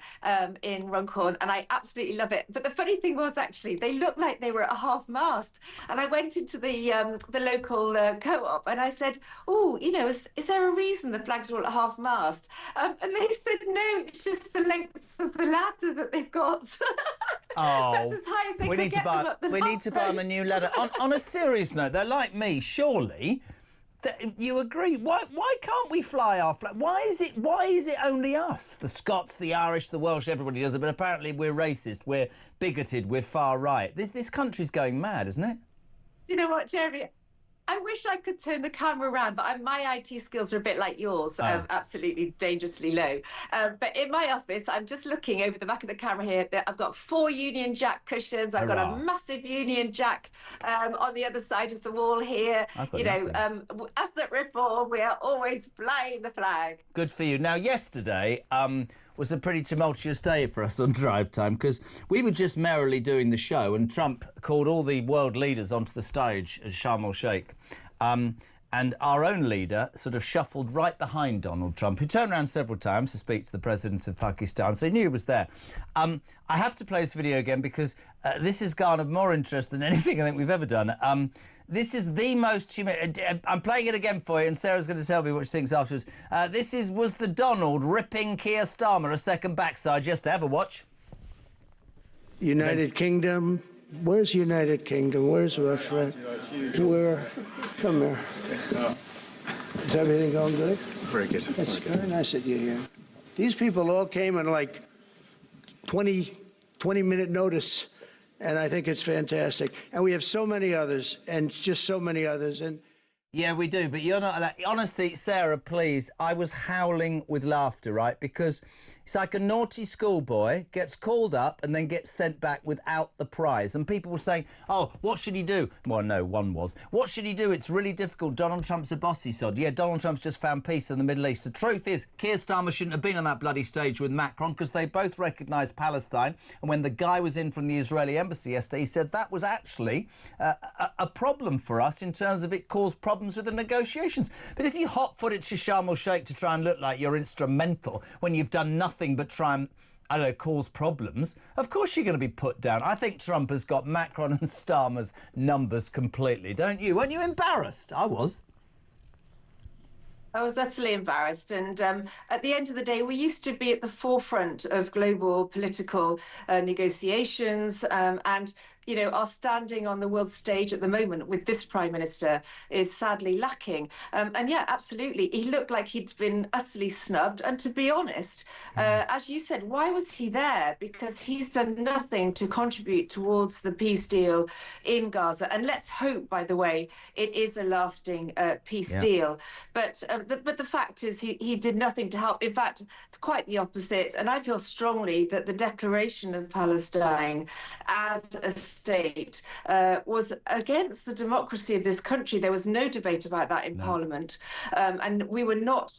in Runcorn, and I absolutely love it. But the funny thing was, actually, they looked like they were at half-mast, and I went into the local co-op and I said, is there a reason the flags are all at half-mast? And they said, no, it's just the length of the ladder that they've got. That's as high as they can get them up the We need to buy them a new ladder. On a serious note, they're like me, surely. You agree? Why can't we fly our flag? Why is it only us? The Scots, the Irish, the Welsh, everybody does it, but apparently we're racist, we're bigoted, we're far right. This country's going mad, isn't it? You know what, Jeremy? I wish I could turn the camera around, but my IT skills are a bit like yours, absolutely dangerously low. But in my office, I'm just looking over the back of the camera here. I've got 4 Union Jack cushions. I've got a massive Union Jack on the other side of the wall here. Us at Reform, we are always flying the flag. Good for you. Now, yesterday was a pretty tumultuous day for us on Drive Time because we were just merrily doing the show and Trump called all the world leaders onto the stage at Sharm el-Sheikh. And our own leader sort of shuffled right behind Donald Trump, who turned around several times to speak to the president of Pakistan, so he knew he was there. I have to play this video again because this has garnered more interest than anything I think we've ever done. This is the most I'm playing it again for you, and Sarah's going to tell me what she thinks afterwards. Was the Donald ripping Keir Starmer a second backside. Just to have a watch. United Kingdom, Where's United Kingdom? Where's our friend? Where? Come here. Is everything going good? Very good. It's very nice that you're here. These people all came in like 20-minute notice, and I think it's fantastic. And we have so many others, and just so many others. And yeah, we do, but you're not allowed. Honestly, Sarah, please, I was howling with laughter, right? Because it's like a naughty schoolboy gets called up and then gets sent back without the prize. And people were saying, oh, what should he do? Well, no, one was. What should he do? It's really difficult. Donald Trump's a bossy sod. Yeah, Donald Trump's just found peace in the Middle East. The truth is, Keir Starmer shouldn't have been on that bloody stage with Macron because they both recognised Palestine. And when the guy was in from the Israeli embassy yesterday, he said that was actually a problem for us in terms of it caused problems with the negotiations. But if you hot-foot it to Sharm el-Sheikh to try and look like you're instrumental when you've done nothing but try and, I don't know, cause problems, of course you're going to be put down. I think Trump has got Macron and Starmer's numbers completely, don't you? Weren't you embarrassed? I was. I was utterly embarrassed. And at the end of the day, we used to be at the forefront of global political negotiations. And, you know, our standing on the world stage at the moment with this Prime Minister is sadly lacking. And yeah, absolutely. He looked like he'd been utterly snubbed. And to be honest, as you said, why was he there? Because he's done nothing to contribute towards the peace deal in Gaza. And let's hope, by the way, it is a lasting peace deal. But the fact is he did nothing to help. In fact, quite the opposite. And I feel strongly that the declaration of Palestine as a state was against the democracy of this country. There was no debate about that in Parliament. And we were not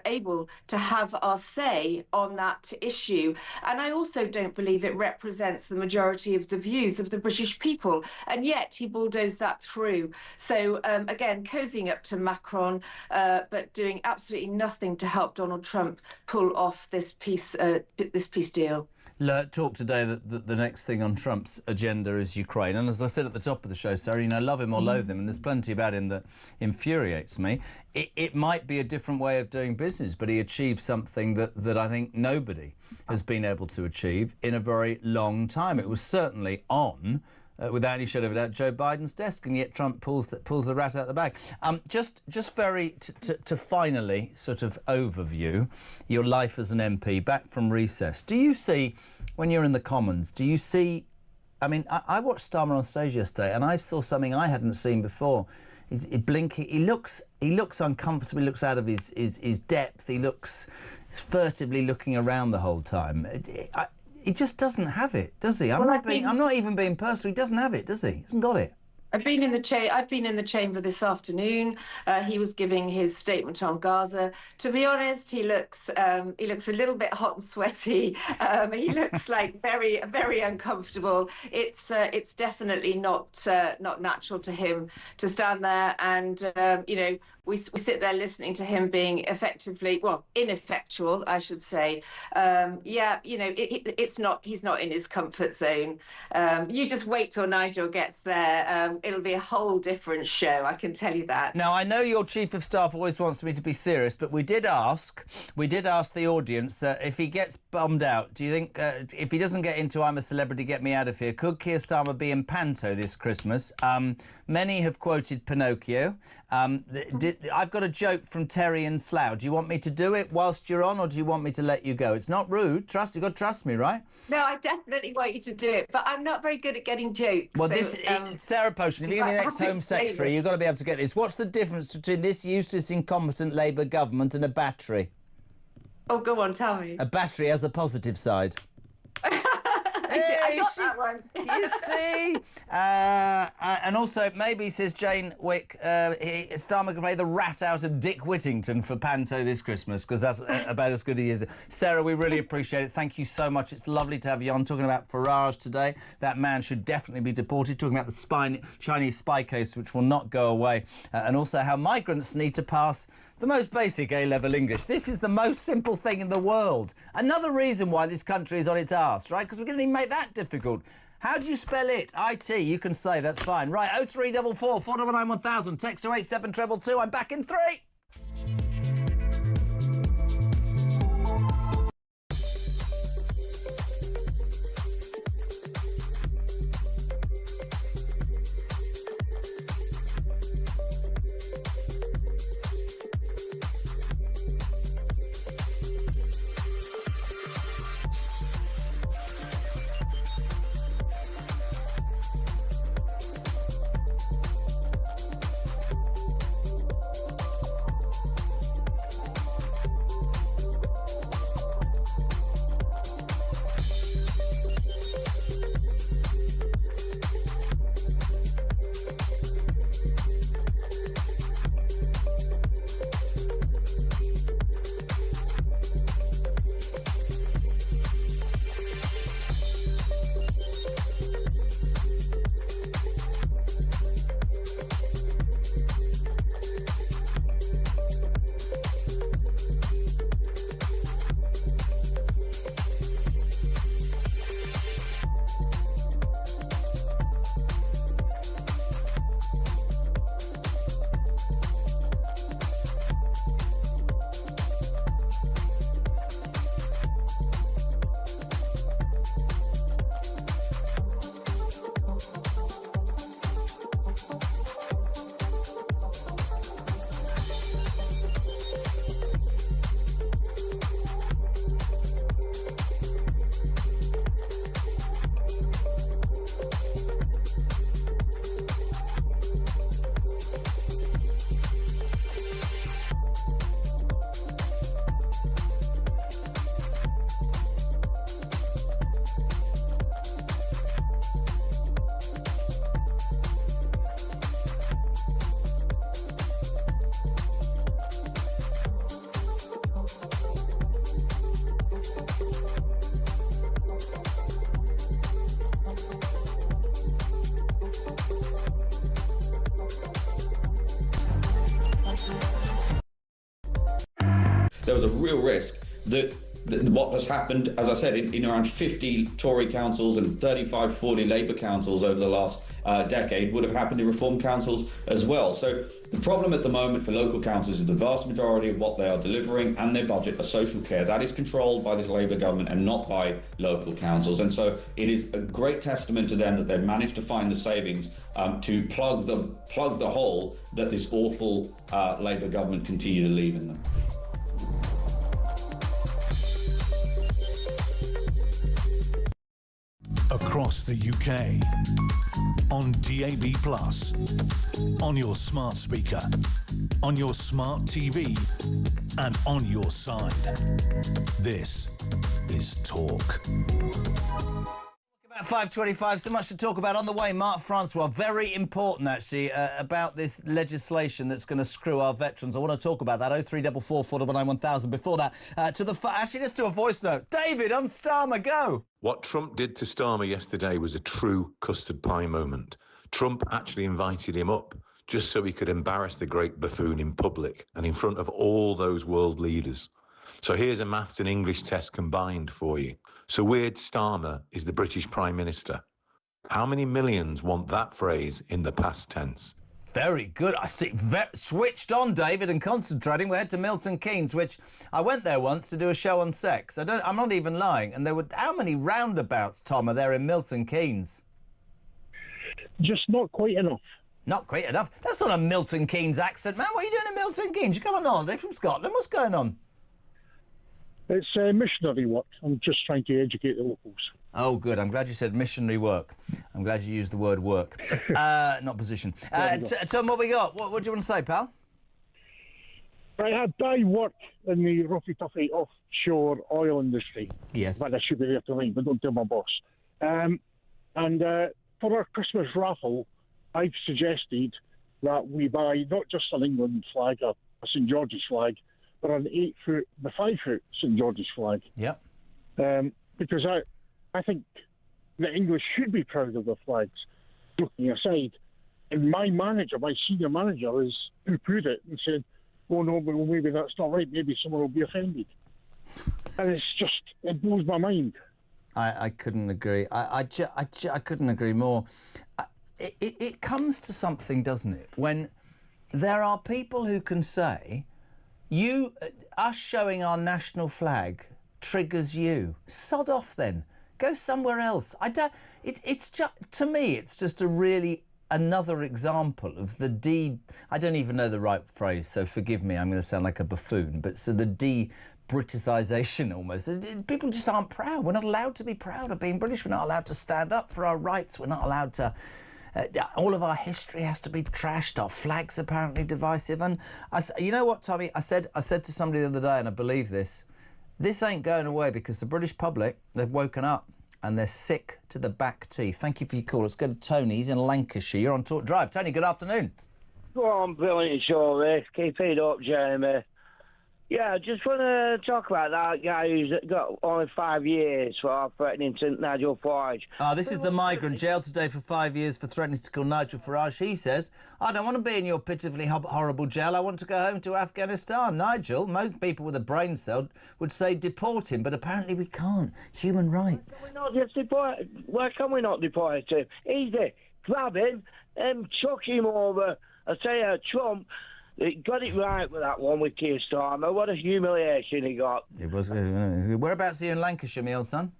able to have our say on that issue. And I also don't believe it represents the majority of the views of the British people. And yet he bulldozed that through. So again, cozying up to Macron, but doing absolutely nothing to help Donald Trump pull off this peace deal. Talk today that the next thing on Trump's agenda is Ukraine. And as I said at the top of the show, Sarah, you know, love him or loathe him, and there's plenty about him that infuriates me. It might be a different way of doing business, but he achieved something that I think nobody has been able to achieve in a very long time. It was certainly on, without any shadow of a doubt, Joe Biden's desk, and yet Trump pulls the rat out the bag. Just very to finally sort of overview your life as an MP back from recess. Do you see, when you're in the Commons, do you see? I mean, I watched Starmer on stage yesterday, and I saw something I hadn't seen before. He's blinking. He looks uncomfortable. He looks out of his depth. He looks furtively looking around the whole time. He just doesn't have it, does he? I'm not even being personal. He doesn't have it, does he? He hasn't got it. I've been in the chamber this afternoon. He was giving his statement on Gaza. To be honest, he looks a little bit hot and sweaty. He looks like very, very uncomfortable. It's definitely not natural to him to stand there and you know. We sit there listening to him being ineffectual, I should say. Yeah, you know, he's not in his comfort zone. You just wait till Nigel gets there. It'll be a whole different show, I can tell you that. Now, I know your Chief of Staff always wants me to be serious, but we did ask the audience that if he gets bummed out, do you think, if he doesn't get into I'm a Celebrity, Get Me Out of Here, could Keir Starmer be in Panto this Christmas? Many have quoted Pinocchio. I've got a joke from Terry and Slough. Do you want me to do it whilst you're on, or do you want me to let you go? It's not rude. You've got to trust me, right? No, I definitely want you to do it, but I'm not very good at getting jokes. Well, Sarah Potion, if you're going to be the next Home Secretary, you've got to be able to get this. What's the difference between this useless, incompetent Labour government and a battery? Oh, go on, tell me. A battery has a positive side. I got that one. You see? And also, maybe, says Jane Wick, Starmer can play the rat out of Dick Whittington for Panto this Christmas, because that's about as good as he is. Sarah, we really appreciate it. Thank you so much. It's lovely to have you on. Talking about Farage today. That man should definitely be deported. Talking about the Chinese spy case, which will not go away. And also how migrants need to pass the most basic A-level English. This is the most simple thing in the world. Another reason why this country is on its arse, right? Because we didn't even make that difficult. How do you spell it? IT, you can say, that's fine. Right, 0344 499 1000. Text to 87222. I'm back in 3. there was a real risk that what has happened, as I said, in around 50 Tory councils and 35, 40 Labour councils over the last decade would have happened in reform councils as well. So the problem at the moment for local councils is the vast majority of what they are delivering and their budget are social care. That is controlled by this Labour government and not by local councils. And so it is a great testament to them that they've managed to find the savings to plug the hole that this awful Labour government continue to leave in them. Across the UK, on DAB+, on your smart speaker, on your smart TV, and on your side. This is Talk. About 5:25, so much to talk about on the way. Mark Francois, very important actually, about this legislation that's going to screw our veterans. I want to talk about that. 0344 499 1000. Before that, actually, let's do a voice note. David on Starmer, go. What Trump did to Starmer yesterday was a true custard pie moment. Trump actually invited him up just so he could embarrass the great buffoon in public and in front of all those world leaders. So here's a maths and English test combined for you. So Weird Starmer is the British Prime Minister. How many millions want that phrase in the past tense? Very good. I see. Switched on, David, and concentrating. We head to Milton Keynes, which I went there once to do a show on sex. I'm not even lying. And there were how many roundabouts, Tom, are there in Milton Keynes? Just not quite enough. Not quite enough. That's not a Milton Keynes accent, man. What are you doing in Milton Keynes? You come on holiday from Scotland. What's going on? It's missionary work. I'm just trying to educate the locals. Oh, good. I'm glad you said missionary work. I'm glad you used the word work, not position. Tom, what we got? What do you want to say, pal? I work in the roughy-toughy offshore oil industry. Yes. But I should be there tonight, but don't tell my boss. And for our Christmas raffle, I've suggested that we buy not just an England flag, a St George's flag, but an 8-foot, the 5-foot St George's flag. Yep. Because I think the English should be proud of their flags. Joking aside, and my senior manager, who poohed it and said, "Oh no, well maybe that's not right. Maybe someone will be offended." And it blows my mind. I couldn't agree. I couldn't agree more. It comes to something, doesn't it? When there are people who can say, us showing our national flag triggers you. Sod off then. Go somewhere else. It's just, to me, it's just another example of I don't even know the right phrase, so forgive me, I'm going to sound like a buffoon, but so the de-Britisation almost. People just aren't proud. We're not allowed to be proud of being British. We're not allowed to stand up for our rights. We're not allowed to... all of our history has to be trashed. Our flag's apparently divisive. And you know what, Tommy? I said to somebody the other day, and I believe this ain't going away because the British public, they've woken up and they're sick to the back teeth. Thank you for your call. Let's go to Tony. He's in Lancashire. You're on Talk Drive. Tony, good afternoon. Go on, brilliant show, this. Keep it up, Jeremy. Yeah, I just want to talk about that guy who's got only 5 years for threatening to Nigel Farage. This is the migrant jailed today for 5 years for threatening to kill Nigel Farage. He says, I don't want to be in your pitifully horrible jail. I want to go home to Afghanistan. Nigel, most people with a brain cell would say deport him, but apparently we can't. Human rights. Why can we not deport him? Easy. Grab him and chuck him over. I say, Trump... He got it right with that one with Keir Starmer. What a humiliation he got. It was. Whereabouts are you in Lancashire, my old son?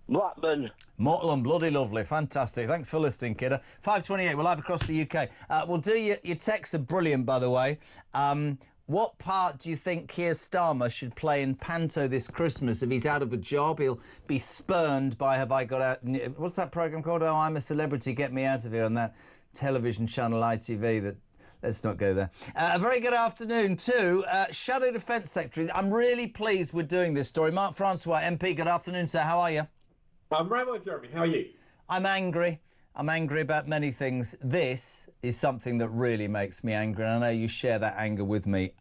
Blackburn. Mortal and bloody lovely. Fantastic. Thanks for listening, kiddo. 5:28. We're live across the UK. We'll do your texts are brilliant, by the way. What part do you think Keir Starmer should play in Panto this Christmas? If he's out of a job, he'll be spurned by Have I Got Out... What's that programme called? Oh, I'm a Celebrity, Get Me Out of Here, on that television channel ITV that... Let's not go there. A very good afternoon to Shadow Defence Secretary. I'm really pleased we're doing this story. Mark Francois, MP, good afternoon, sir. How are you? I'm very well, Jeremy. How are you? I'm angry. I'm angry about many things. This is something that really makes me angry, and I know you share that anger with me.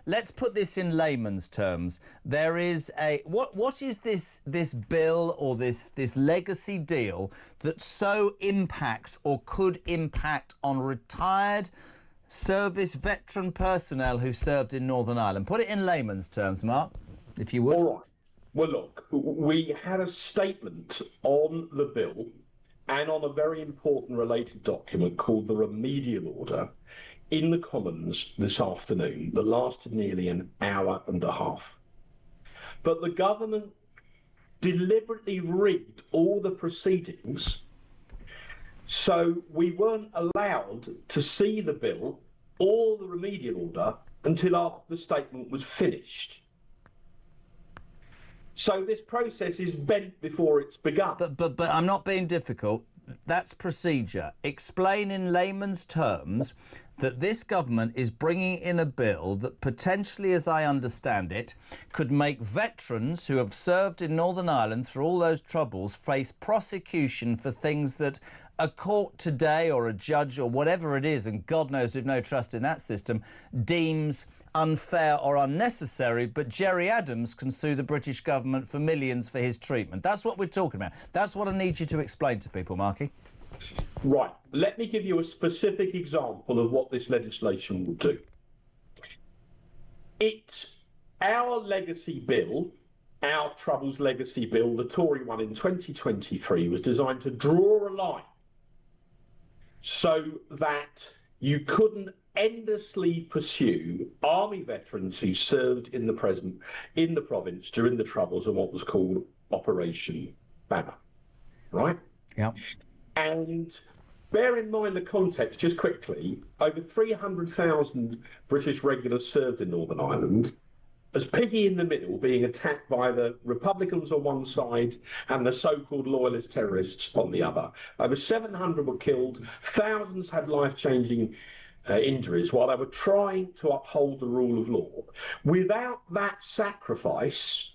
Let's put this in layman's terms. There is a... What is this bill or this legacy deal that so impacts or could impact on retired service veteran personnel who served in Northern Ireland? Put it in layman's terms, Mark, if you would. All right. Well, look, we had a statement on the bill and on a very important related document called the Remedial Order in the Commons this afternoon that lasted nearly an hour and a half. But the government deliberately rigged all the proceedings, so we weren't allowed to see the bill or the Remedial Order until after the statement was finished. So this process is bent before it's begun. But I'm not being difficult. That's procedure. Explain in layman's terms that this government is bringing in a bill that potentially, as I understand it, could make veterans who have served in Northern Ireland through all those troubles face prosecution for things that a court today or a judge or whatever it is, and God knows we've no trust in that system, deems unfair or unnecessary, but Jerry Adams can sue the British government for millions for his treatment. That's what we're talking about. That's what I need you to explain to people, Marky. Right. Let me give you a specific example of what this legislation will do. It's our legacy bill, our Troubles legacy bill, the Tory one in 2023, was designed to draw a line so that you couldn't endlessly pursue army veterans who served in the province during the Troubles and what was called Operation Banner, right? Yeah. And bear in mind the context, just quickly, over 300,000 British regulars served in Northern Ireland, as piggy in the middle, being attacked by the Republicans on one side and the so-called loyalist terrorists on the other. Over 700 were killed, thousands had life-changing injuries while they were trying to uphold the rule of law. Without that sacrifice,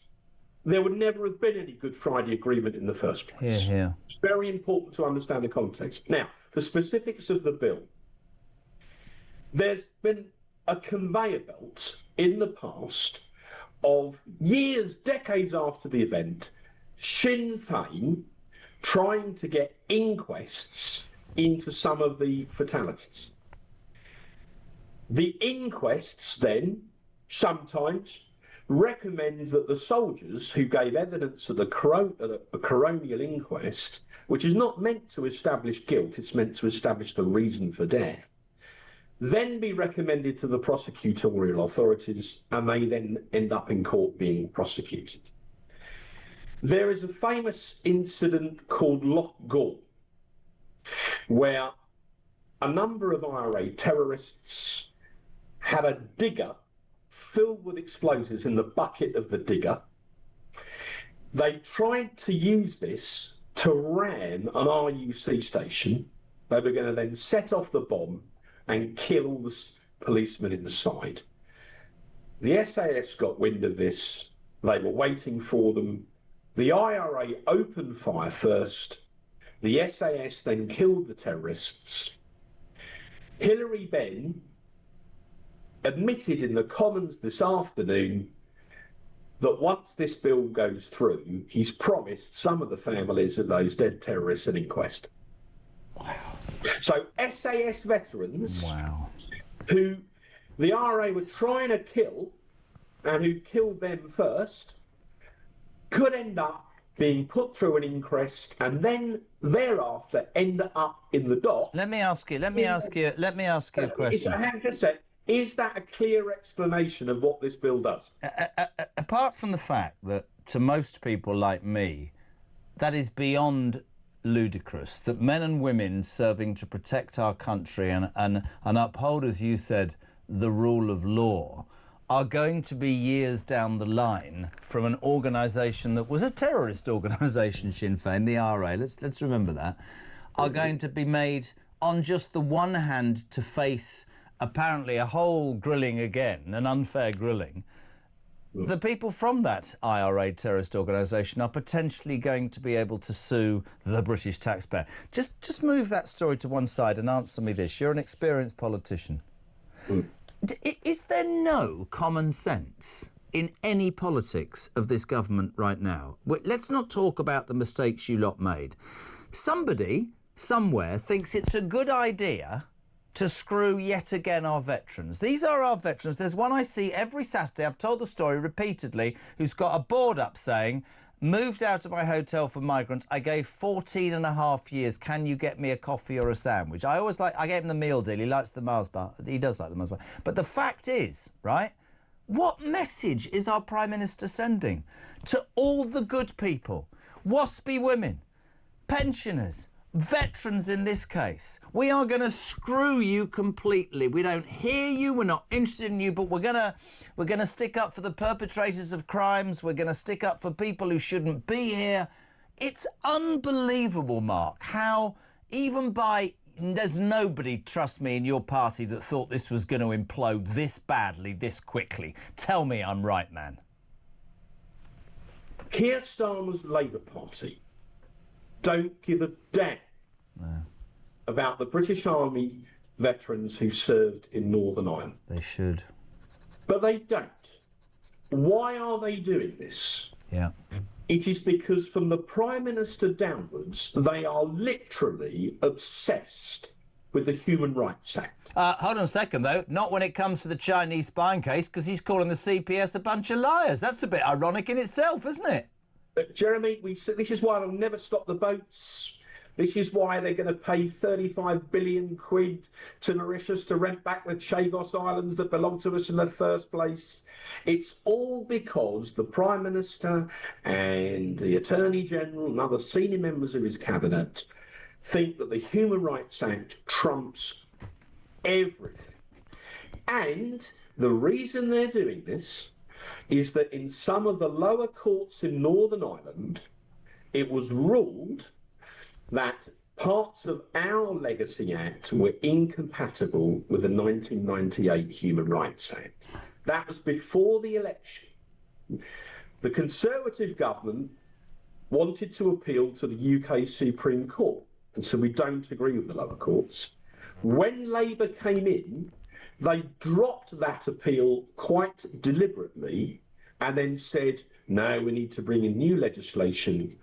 there would never have been any Good Friday Agreement in the first place. Yeah. It's very important to understand the context. Now, the specifics of the bill. There's been a conveyor belt in the past of years, decades after the event, Sinn Féin trying to get inquests into some of the fatalities. The inquests then sometimes recommend that the soldiers who gave evidence at the coronial inquest, which is not meant to establish guilt, it's meant to establish the reason for death, then be recommended to the prosecutorial authorities, and they then end up in court being prosecuted. There is a famous incident called Loch Gall, where a number of IRA terrorists had a digger filled with explosives in the bucket of the digger. They tried to use this to ram an RUC station. They were going to then set off the bomb and kill all the policemen inside. The SAS got wind of this. They were waiting for them. The IRA opened fire first. The SAS then killed the terrorists. Hilary Benn admitted in the Commons this afternoon that once this bill goes through, he's promised some of the families of those dead terrorists an inquest. Wow. So SAS veterans who the IRA were trying to kill and who killed them first could end up being put through an inquest and then thereafter end up in the dock. Let me ask you a question. Hang on a sec. Is that a clear explanation of what this bill does? Apart from the fact that to most people like me, that is beyond ludicrous, that men and women serving to protect our country and uphold, as you said, the rule of law, are going to be years down the line from an organisation that was a terrorist organisation, Sinn Féin, the IRA, let's remember that, are going to be made, on just the one hand, to face apparently a whole grilling again, an unfair grilling. The people from that IRA terrorist organisation are potentially going to be able to sue the British taxpayer. Just move that story to one side and answer me this. You're an experienced politician. Is there no common sense in any politics of this government right now? Let's not talk about the mistakes you lot made. Somebody, somewhere, thinks it's a good idea to screw yet again our veterans. These are our veterans. There's one I see every Saturday, I've told the story repeatedly, who's got a board up saying, moved out of my hotel for migrants. I gave 14 and a half years. Can you get me a coffee or a sandwich? I gave him the meal deal. He likes the Mars bar. He does like the Mars bar. But the fact is, right, what message is our Prime Minister sending to all the good people, waspy women, pensioners, veterans in this case? We are going to screw you completely. We don't hear you. We're not interested in you, but we're going to stick up for the perpetrators of crimes. We're going to stick up for people who shouldn't be here. It's unbelievable, Mark, how even there's nobody, trust me, in your party that thought this was going to implode this badly, this quickly. Tell me I'm right, man. Keir Starmer's Labour Party don't give a damn about the British Army veterans who served in Northern Ireland. They should. But they don't. Why are they doing this? Yeah. It is because from the Prime Minister downwards, they are literally obsessed with the Human Rights Act. Hold on a second, though. Not when it comes to the Chinese spying case, because he's calling the CPS a bunch of liars. That's a bit ironic in itself, isn't it? Jeremy, this is why they'll never stop the boats. This is why they're going to pay 35 billion quid to Mauritius to rent back the Chagos Islands that belonged to us in the first place. It's all because the Prime Minister and the Attorney General and other senior members of his cabinet think that the Human Rights Act trumps everything. And the reason they're doing this is that in some of the lower courts in Northern Ireland, it was ruled that parts of our Legacy Act were incompatible with the 1998 Human Rights Act. That was before the election. The Conservative government wanted to appeal to the UK Supreme Court, and so we don't agree with the lower courts. When Labour came in, they dropped that appeal quite deliberately and then said, no, we need to bring in new legislation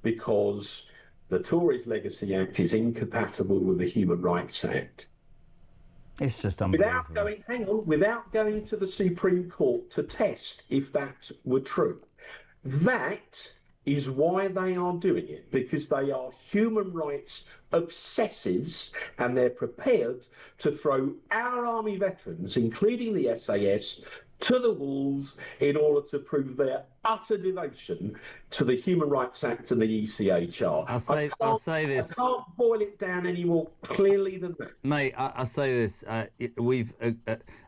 because the Tories' Legacy Act is incompatible with the Human Rights Act. It's just unbelievable. Without going to the Supreme Court to test if that were true. That is why they are doing it, because they are human rights obsessives and they're prepared to throw our army veterans, including the SAS, to the wolves in order to prove their utter devotion to the Human Rights Act and the ECHR. I'll say this. I can't boil it down any more clearly than that. Mate, I'll say this. We've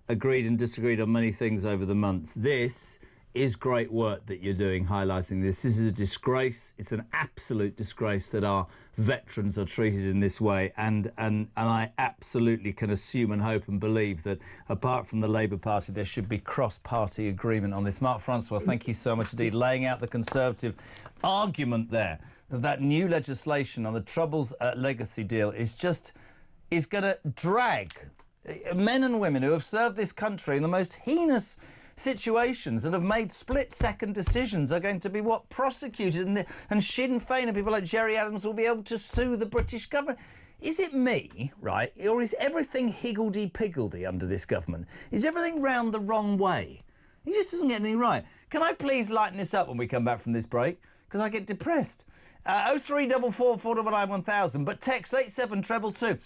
agreed and disagreed on many things over the months. This is great work that you're doing, highlighting this. This is a disgrace. It's an absolute disgrace that our veterans are treated in this way. And I absolutely can assume and hope and believe that apart from the Labour Party, there should be cross-party agreement on this. Mark Francois, thank you so much indeed, laying out the Conservative argument there that new legislation on the Troubles legacy deal is going to drag men and women who have served this country in the most heinous situations and have made split-second decisions are going to be prosecuted, and Sinn Féin and people like Jerry Adams will be able to sue the British government. Is it me, right, or is everything higgledy-piggledy under this government? Is everything round the wrong way? He just doesn't get anything right. Can I please lighten this up when we come back from this break? Because I get depressed. 0344 499 1000, but text 87222.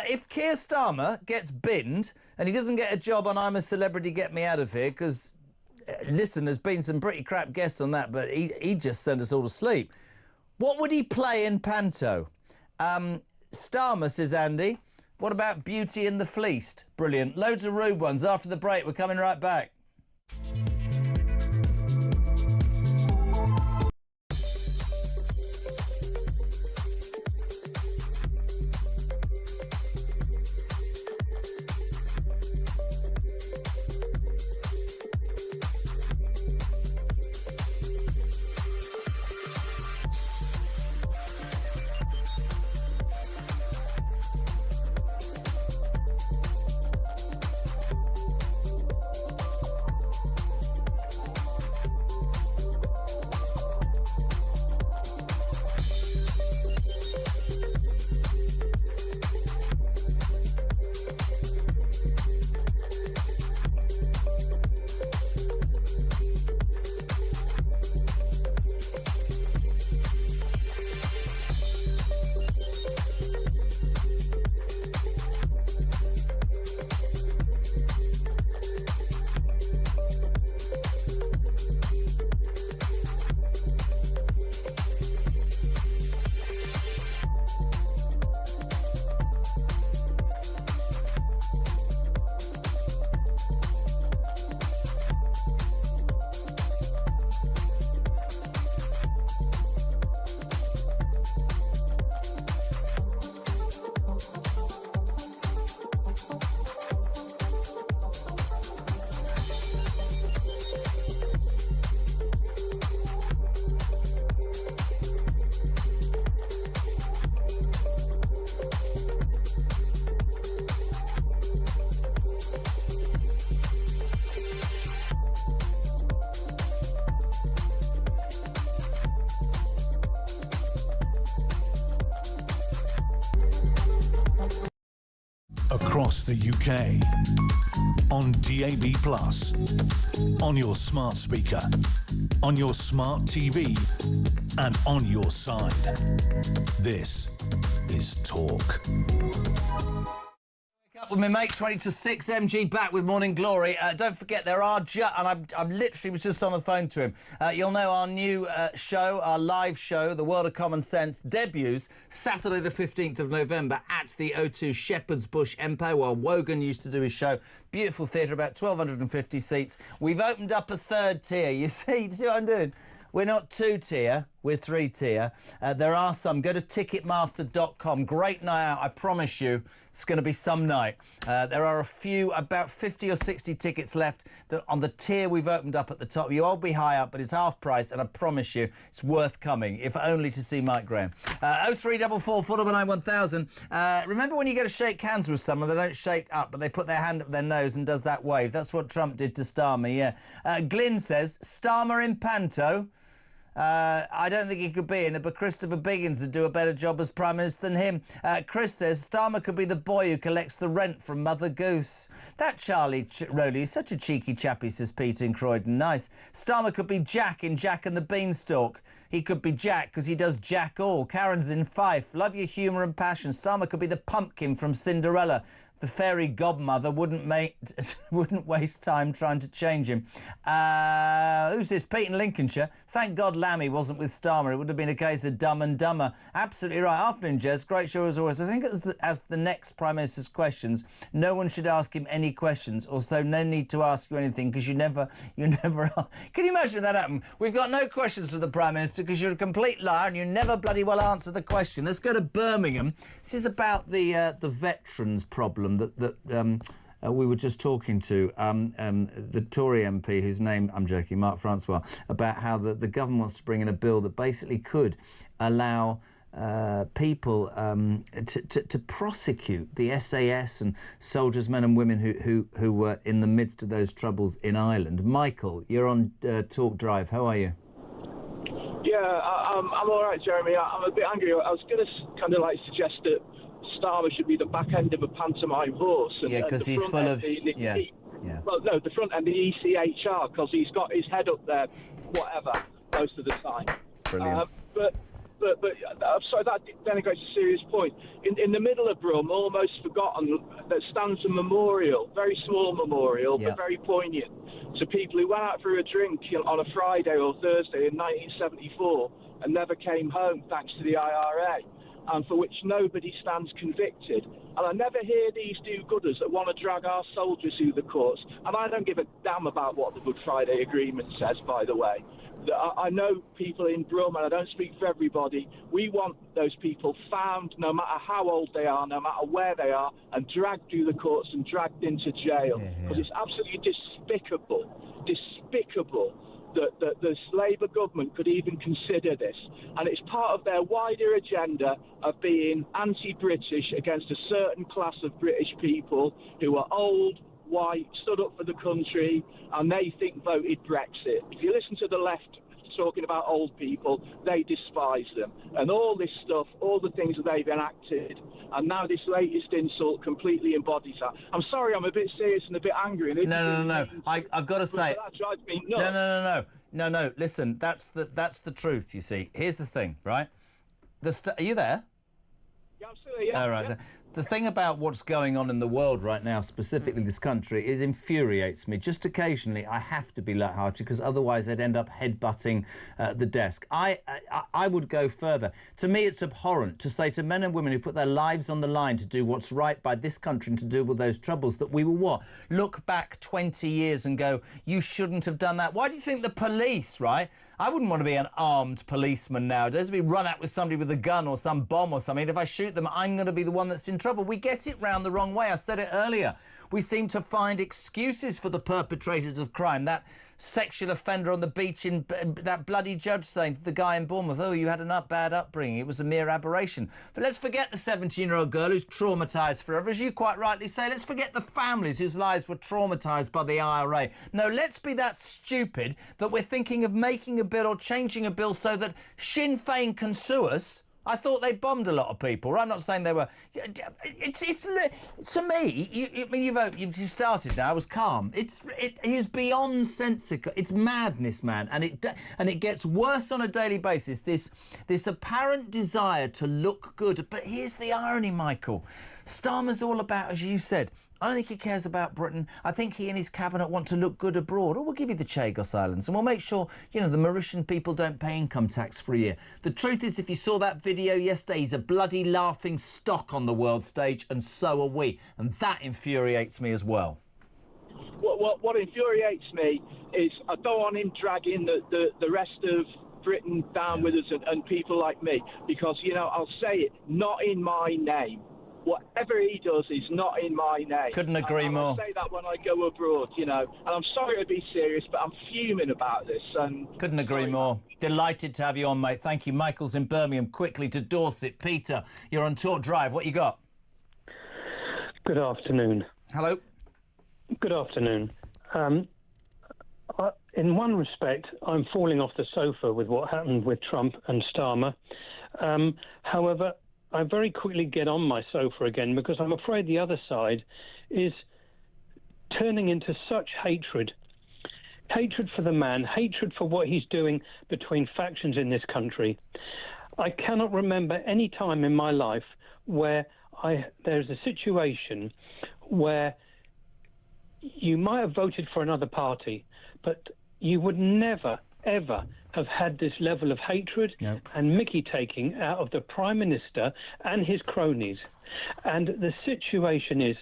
If Keir Starmer gets binned and he doesn't get a job on I'm a Celebrity, Get Me Out of Here, because, listen, there's been some pretty crap guests on that, but he just sent us all to sleep. What would he play in Panto? Starmer, says Andy. What about Beauty and the Fleeced? Brilliant. Loads of rude ones. After the break, we're coming right back. across the UK. On DAB+, on your smart speaker, on your smart TV, and on your side. This is Talk. Up with my mate, 20 to 6, MG back with Morning Glory. Don't forget, there are and I literally was just on the phone to him. You'll know our new show, our live show, The World of Common Sense, debuts Saturday the 15th of November at the O2 Shepherd's Bush Empire, where Wogan used to do his show. Beautiful theatre, about 1,250 seats. We've opened up a third tier. You see what I'm doing? We're not 2-tier, we're 3-tier. There are some. Go to ticketmaster.com. Great night out, I promise you. It's going to be some night. There are a few, about 50 or 60 tickets left that on the tier we've opened up at the top. You'll all be high up, but it's half price, and I promise you it's worth coming, if only to see Mike Graham. 0344 499 1000. Remember when you go to shake hands with someone, they don't shake up, but they put their hand up their nose and does that wave. That's what Trump did to Starmer, yeah. Glyn says, Starmer in panto. I don't think he could be in it, but Christopher Biggins would do a better job as Prime Minister than him. Chris says Starmer could be the boy who collects the rent from Mother Goose. That Charlie Rowley is such a cheeky chappy, says Peter in Croydon. Nice. Starmer could be Jack in Jack and the Beanstalk. He could be Jack because he does Jack all. Karen's in Fife. Love your humour and passion. Starmer could be the pumpkin from Cinderella. The fairy godmother wouldn't waste time trying to change him. Who's this? Pete in Lincolnshire. Thank God Lammy wasn't with Starmer. It would have been a case of Dumb and Dumber. Absolutely right. Afternoon, Jez. Great show as always. I think as the next Prime Minister's questions, no one should ask him any questions. Also, no need to ask you anything because you never. Can you imagine that happen? We've got no questions for the Prime Minister because you're a complete liar and you never bloody well answer the question. Let's go to Birmingham. This is about the veterans problem that we were just talking to the Tory MP, whose name, I'm joking, Mark Francois, about how the government wants to bring in a bill that basically could allow people to prosecute the SAS and soldiers, men and women who were in the midst of those troubles in Ireland. Michael, you're on Talk Drive. How are you? Yeah, I'm all right, Jeremy. I'm a bit angry. I was going to kind of like suggest that Starmer should be the back end of a pantomime horse. Yeah, because he's full of... Yeah. Well, no, the front end, the ECHR, because he's got his head up there, whatever, most of the time. Brilliant. But I'm sorry, that denigrates a serious point. In the middle of Brum, almost forgotten, there stands a memorial, very small memorial, but very poignant, to people who went out for a drink on a Friday or Thursday in 1974 and never came home thanks to the IRA, and for which nobody stands convicted. And I never hear these do-gooders that want to drag our soldiers through the courts. And I don't give a damn about what the Good Friday Agreement says, by the way. I know people in Brum, and I don't speak for everybody. We want those people found, no matter how old they are, no matter where they are, and dragged through the courts and dragged into jail. Because it's absolutely despicable that this Labour government could even consider this. And it's part of their wider agenda of being anti-British against a certain class of British people who are old, white, stood up for the country, and they think voted Brexit. If you listen to the left talking about old people, they despise them. And all this stuff, all the things that they've enacted, and now this latest insult completely embodies that. I'm sorry, I'm a bit serious and a bit angry. And No. I've got to say... That drives me nuts. No. Listen, that's the truth, you see. Here's the thing, right? Are you there? Yeah, I'm still here. All right. Yeah. The thing about what's going on in the world right now, specifically this country, is infuriates me. Just occasionally, I have to be lighthearted because otherwise I'd end up headbutting the desk. I would go further. To me, it's abhorrent to say to men and women who put their lives on the line to do what's right by this country and to deal with those troubles that we will what? Look back 20 years and go, you shouldn't have done that. Why do you think the police, right? I wouldn't want to be an armed policeman nowadays. Be run out with somebody with a gun or some bomb or something. If I shoot them, I'm going to be the one that's in trouble. We get it round the wrong way. I said it earlier. We seem to find excuses for the perpetrators of crime. That sexual offender on the beach, in that bloody judge saying to the guy in Bournemouth, oh, you had a bad upbringing. It was a mere aberration. But let's forget the 17-year-old girl who's traumatised forever. As you quite rightly say, let's forget the families whose lives were traumatised by the IRA. No, let's be that stupid that we're thinking of making a bill or changing a bill so that Sinn Féin can sue us. I thought they bombed a lot of people. I'm not saying they were. It's to me. You've started now. I was calm. It is beyond sensical. It's madness, man, and it gets worse on a daily basis. This apparent desire to look good. But here's the irony, Michael. Starmer's all about, as you said, I don't think he cares about Britain. I think he and his cabinet want to look good abroad. Or we'll give you the Chagos Islands and we'll make sure, the Mauritian people don't pay income tax for a year. The truth is, if you saw that video yesterday, he's a bloody laughing stock on the world stage, and so are we. And that infuriates me as well. What infuriates me is I don't want him dragging the rest of Britain down with us and people like me, because, I'll say it, not in my name. Whatever he does is not in my name. Couldn't agree more. I say that when I go abroad, and I'm sorry to be serious, but I'm fuming about this. And couldn't agree more. Delighted to have you on, mate. Thank you. Michael's in Birmingham. Quickly to Dorset. Peter, you're on Talk Drive. What you got? Good afternoon. Hello. Good afternoon. In one respect, I'm falling off the sofa with what happened with Trump and Starmer. However, I very quickly get on my sofa again, because I'm afraid the other side is turning into such hatred. Hatred for the man, hatred for what he's doing between factions in this country. I cannot remember any time in my life where there's a situation where you might have voted for another party, but you would never, ever have had this level of hatred and mickey-taking out of the Prime Minister and his cronies. And the situation is,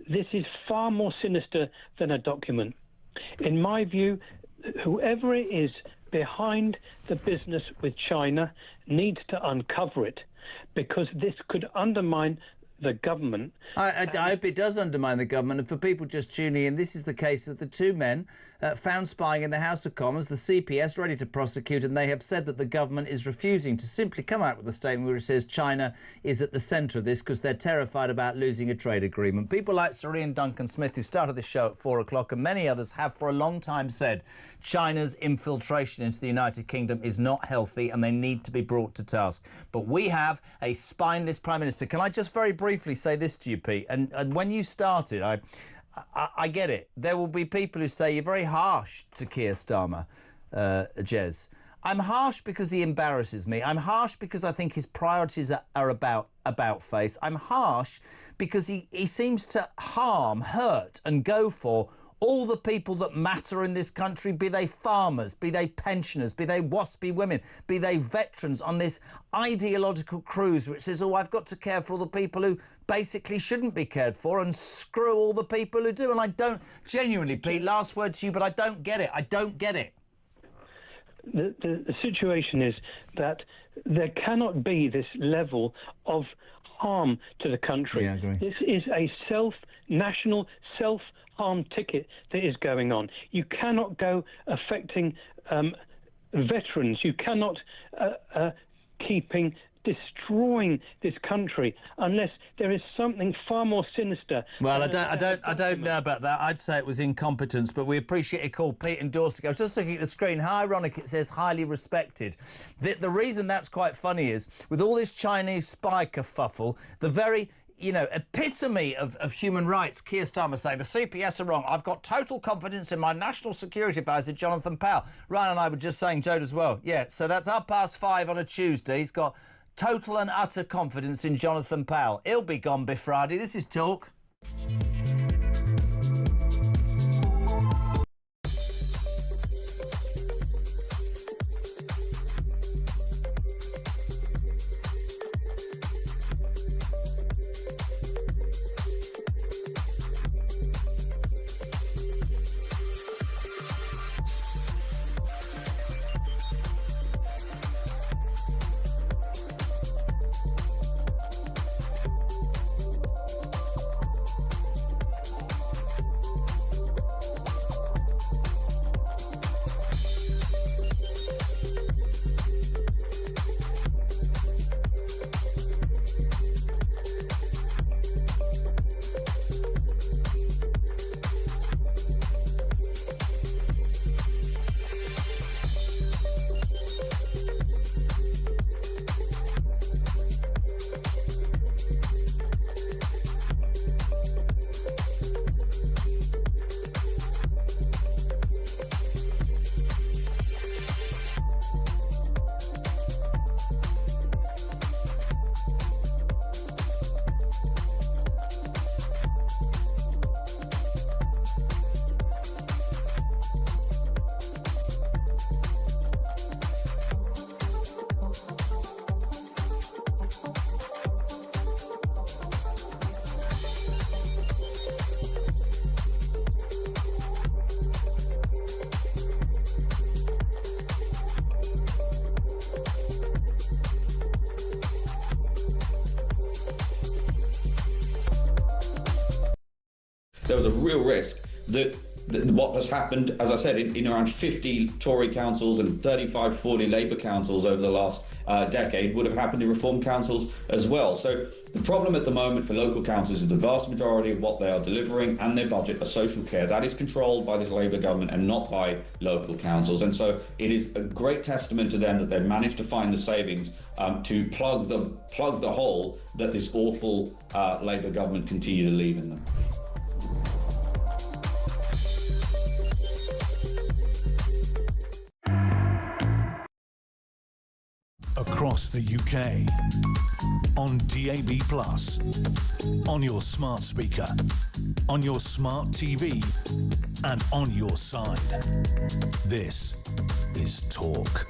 this is far more sinister than a document. In my view, whoever it is behind the business with China needs to uncover it, because this could undermine the government. I hope it does undermine the government. And for people just tuning in, this is the case of the two men found spying in the House of Commons, the CPS ready to prosecute, and they have said that the government is refusing to simply come out with a statement where it says China is at the centre of this because they're terrified about losing a trade agreement. People like Sir Ian Duncan-Smith, who started the show at 4 o'clock, and many others have for a long time said China's infiltration into the United Kingdom is not healthy and they need to be brought to task. But we have a spineless Prime Minister. Can I just very briefly say this to you, Pete? And when you started, I get it. There will be people who say you're very harsh to Keir Starmer, Jez. I'm harsh because he embarrasses me. I'm harsh because I think his priorities are about face. I'm harsh because he seems to hurt and go for all the people that matter in this country, be they farmers, be they pensioners, be they waspy women, be they veterans, on this ideological cruise which says, oh, I've got to care for all the people who basically shouldn't be cared for and screw all the people who do. And I don't, genuinely, Pete, last word to you, but I don't get it. I don't get it. The situation is that there cannot be this level of harm to the country. Yeah, I agree. This is a national self-harm ticket that is going on. You cannot go affecting veterans. You cannot destroying this country unless there is something far more sinister. Well, I don't know about that. I'd say it was incompetence, but we appreciate a call. Pete in Dorset. I was just looking at the screen. How ironic it says highly respected. The reason that's quite funny is with all this Chinese spy kerfuffle, the very epitome of human rights, Keir Starmer saying the CPS are wrong. I've got total confidence in my National Security Advisor, Jonathan Powell. Ryan and I were just saying, Joe as well. Yeah, so that's 5:30 on a Tuesday. He's got total and utter confidence in Jonathan Powell. He'll be gone by Friday. This is Talk. there was a real risk that what has happened, as I said, in around 50 Tory councils and 35, 40 Labour councils over the last decade would have happened in reform councils as well. So the problem at the moment for local councils is the vast majority of what they are delivering and their budget are social care. That is controlled by this Labour government and not by local councils. And so it is a great testament to them that they've managed to find the savings to plug the hole that this awful Labour government continue to leave in them. Across the UK, on DAB+, on your smart speaker, on your smart TV, and on your side. This is Talk.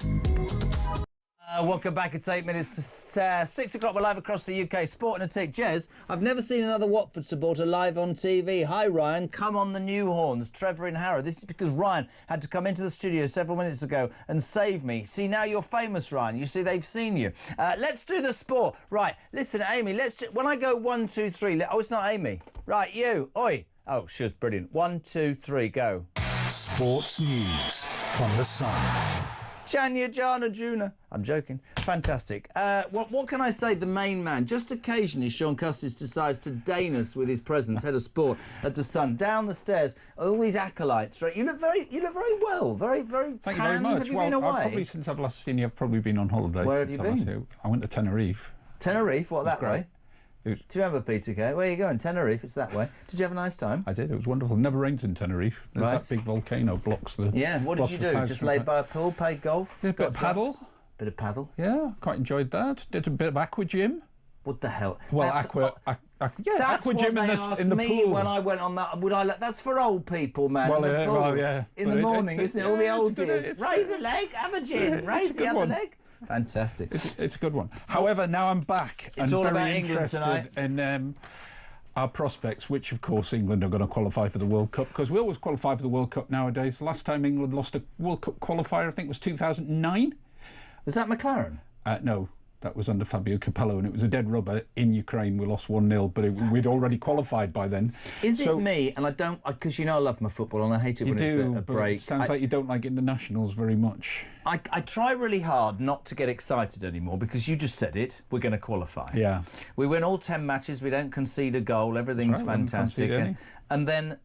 Welcome back. It's 8 minutes to 6 o'clock. We're live across the UK. Sport and a tick. Jez, I've never seen another Watford supporter live on TV. Hi, Ryan. Come on the new horns. Trevor in Harrow. This is because Ryan had to come into the studio several minutes ago and save me. See, now you're famous, Ryan. You see, they've seen you. Let's do the sport. Right. Listen, Amy, when I go 1, 2, 3... Oh, it's not Amy. Right, you. Oi. Oh, she's brilliant. 1, 2, 3, go. Sports news from The Sun. Juna. I'm joking. Fantastic. What can I say? The main man. Just occasionally, Sean Custis decides to deign us with his presence, head of sport at the Sun. Down the stairs, all these acolytes. Right? You look very well. Very tanned. Thank you very much. Have you been away? Probably since I've last seen you, I've probably been on holiday. Where have you been? I went to Tenerife. Tenerife? What, that great. way? Do you remember, Peter Kay? Where are you going? Tenerife, it's that way. Did you have a nice time? I did. It was wonderful. Never rains in Tenerife. There's that big volcano blocks the... Yeah, what did you do? Just laid by a pool, played golf? Did a bit of paddle. Bit of paddle? Yeah, quite enjoyed that. Did a bit of aqua gym. What the hell? Well, that's aqua gym in the pool. When I went on that. That's for old people, man. Well, in the pool. Well, yeah. In the morning, isn't it? All the old dears. It's Raise a leg, have a gin. Raise the other leg. Fantastic. It's a good one. However, now I'm back. It's all about England tonight. In our prospects, which of course England are going to qualify for the World Cup, because we always qualify for the World Cup nowadays. The last time England lost a World Cup qualifier, I think, was 2009. Was that McLaren? No. That was under Fabio Capello, and it was a dead rubber in Ukraine. We lost 1-0, but we'd already qualified by then. Is it me? And I don't, because you know I love my football, and I hate it when it's a break. It sounds like you don't like internationals very much. I try really hard not to get excited anymore, because you just said it. We're going to qualify. Yeah. We win all 10 matches. We don't concede a goal. Everything's fantastic. And then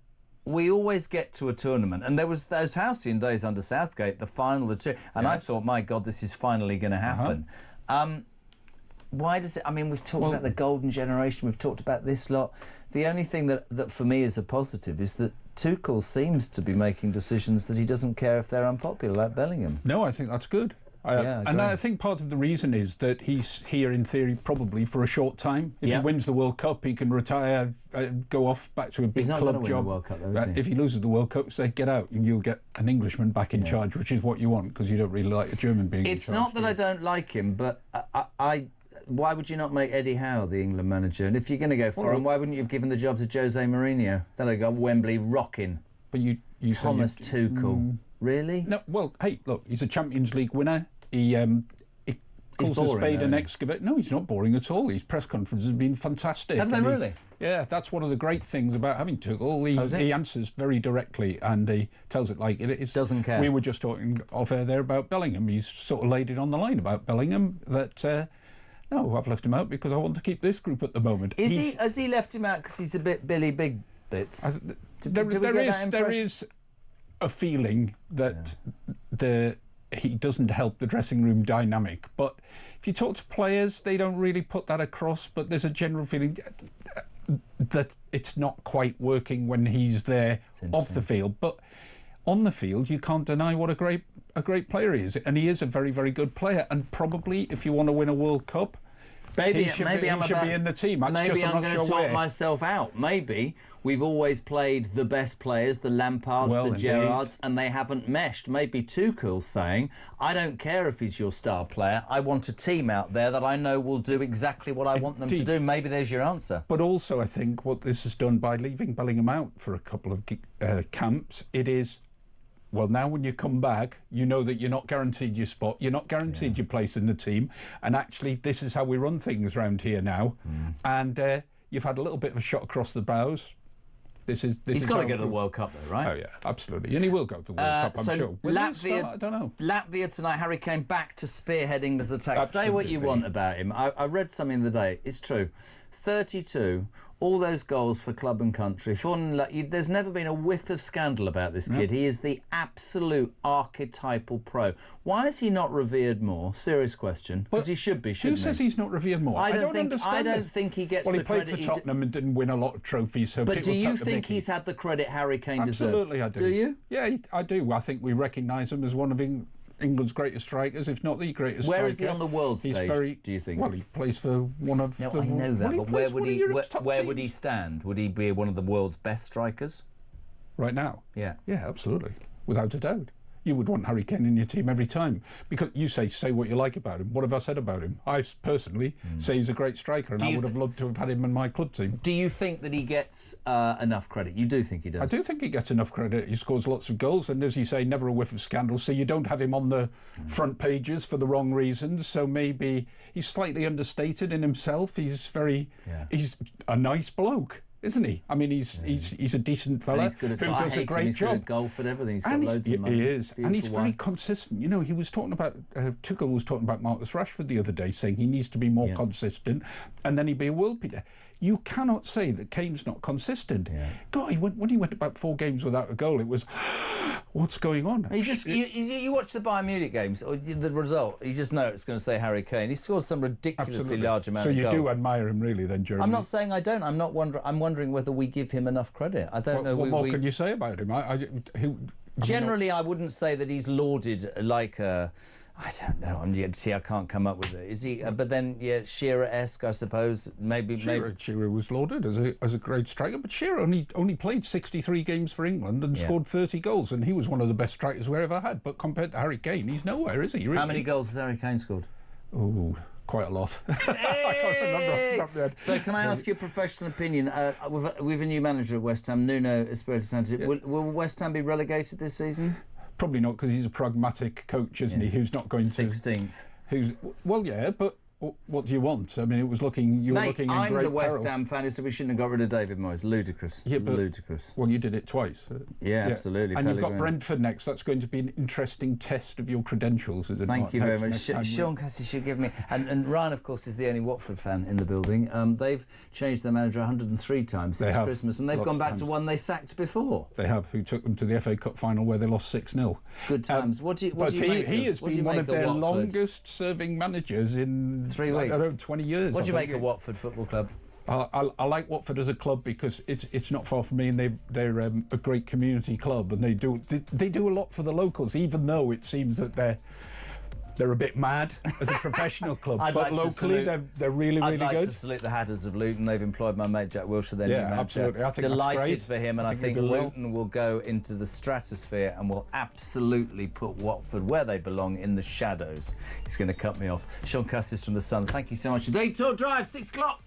we always get to a tournament, and there was those halcyon days under Southgate, the final, and I thought, my God, this is finally going to happen. Why does it? I mean, we've talked about the golden generation. We've talked about this lot. The only thing that for me is a positive is that Tuchel seems to be making decisions that he doesn't care if they're unpopular, like Bellingham. No, I think that's good. And I think part of the reason is that he's here in theory probably for a short time. If he wins the World Cup, he can retire, go off back to a big club job. He's not going to win the World Cup, though, is he? If he loses the World Cup, say get out, and you'll get an Englishman back in charge, which is what you want, because you don't really like a German being in charge. It's not that I don't like him, but why would you not make Eddie Howe the England manager? And if you're going to go for him, why wouldn't you have given the job to Jose Mourinho? Then they got Wembley rocking. But you Thomas Tuchel. Really? No. Well, hey, look, he's a Champions League winner. He calls a spade an excavator. No, he's not boring at all. His press conferences have been fantastic. Have they really? Yeah, that's one of the great things about having Tuchel. He answers very directly, and he tells it like it is. Doesn't care. We were just talking off air there about Bellingham. He's sort of laid it on the line about Bellingham that. No, I've left him out because I want to keep this group at the moment. Has he left him out because he's a bit Billy Big Bits? There is a feeling that he doesn't help the dressing room dynamic. But if you talk to players, they don't really put that across. But there's a general feeling that it's not quite working when he's there off the field. But on the field, you can't deny what a great player he is, and he is a very, very good player. And probably, if you want to win a World Cup, he should be in the team. Maybe I'm going to talk myself out. Maybe we've always played the best players, the Lampards, the Gerrards, and they haven't meshed. Maybe Tuchel's saying, I don't care if he's your star player. I want a team out there that I know will do exactly what I want them to do. Maybe there's your answer. But also, I think what this has done by leaving Bellingham out for a couple of camps, it is, well, now when you come back, you know that you're not guaranteed your spot, you're not guaranteed your place in the team, and actually this is how we run things around here now. And you've had a little bit of a shot across the bows. He's got to go to the World Cup, though, right? Oh, yeah, absolutely. And he will go to the World Cup, I'm sure. Latvia, I don't know. Latvia tonight, Harry Kane back to spearheading this attack. Absolutely. Say what you want about him. I read something the other day. It's true. 32, all those goals for club and country. There's never been a whiff of scandal about this kid. He is the absolute archetypal pro. Why is he not revered more? Serious question. Because he should be, shouldn't he? Who says he's not revered more? I don't think he gets the credit. Well, he played for Tottenham and didn't win a lot of trophies. So but do you think he's had the credit Harry Kane deserves? Absolutely, I do. Do you? Yeah, I do. I think we recognise him as one of England's greatest strikers, if not the greatest striker. Where is he on the world stage, do you think? Well, he plays for one of I know that, but where would he stand? Would he be one of the world's best strikers? Right now? Yeah. Yeah, absolutely. Without a doubt. You would want Harry Kane in your team every time. Because you say what you like about him. What have I said about him? I personally say he's a great striker, and I would have loved to have had him in my club team. Do you think that he gets enough credit? You do think he does? I do think he gets enough credit. He scores lots of goals, and as you say, never a whiff of scandal. So you don't have him on the front pages for the wrong reasons. So maybe he's slightly understated in himself. He's a nice bloke, isn't he? I mean, he's a decent fella who does a great job. Good at golf and everything. He's got loads of money. He is, and he's very consistent. You know, he was talking about Tuchel was talking about Marcus Rashford the other day, saying he needs to be more consistent, and then he'd be a world beater. You cannot say that Kane's not consistent. God, when he went about 4 games without a goal, it was, what's going on? You watch the Bayern Munich games, or the result, you just know it's going to say Harry Kane. He scored some ridiculously large amount of goals. So you do admire him, really, then, Jeremy? I'm not saying I don't. I'm wondering whether we give him enough credit. I don't know. What more can you say about him? Generally, I wouldn't say that he's lauded like a... I don't know. I can't come up with it. Is he? But then, Shearer-esque, I suppose. Maybe. Shearer was lauded as a great striker, but Shearer only played 63 games for England and scored 30 goals, and he was one of the best strikers we ever had. But compared to Harry Kane, he's nowhere, is he? Really? How many goals has Harry Kane scored? Oh, quite a lot. I can't remember off the top of my head. So, can I ask you a professional opinion? With a new manager at West Ham, Nuno Espirito Santo, will West Ham be relegated this season? Probably not, because he's a pragmatic coach, isn't he? Who's not going 16th. But what do you want? I mean, it was looking. You were looking in great peril. I'm the West Ham fan who said we shouldn't have got rid of David Moyes. Ludicrous. Yeah, ludicrous. Well, you did it twice. Yeah, absolutely. And you've got Brentford next. That's going to be an interesting test of your credentials, is it? Thank you very much. Sean Cassie should give me. And Ryan, of course, is the only Watford fan in the building. They've changed their manager 103 times since Christmas, and they've gone back to one they sacked before. They have, who took them to the FA Cup final where they lost 6-0. Good times. What do you make he has been one of their longest-serving managers in 3 weeks. I don't know, 20 years. What do you make of Watford Football Club? I like Watford as a club because it's not far from me, and they're a great community club, and they do a lot for the locals, even though it seems that they're a bit mad as a professional club. But locally, they're really, really good. I'd like to salute the Hatters of Luton. They've employed my mate Jack Wilshere, their new manager. Absolutely. I think delighted that's great. for him, and I think Luton will go into the stratosphere and will absolutely put Watford where they belong, in the shadows. He's going to cut me off. Sean Custis from The Sun, thank you so much. Today, Talk Drive, 6 o'clock.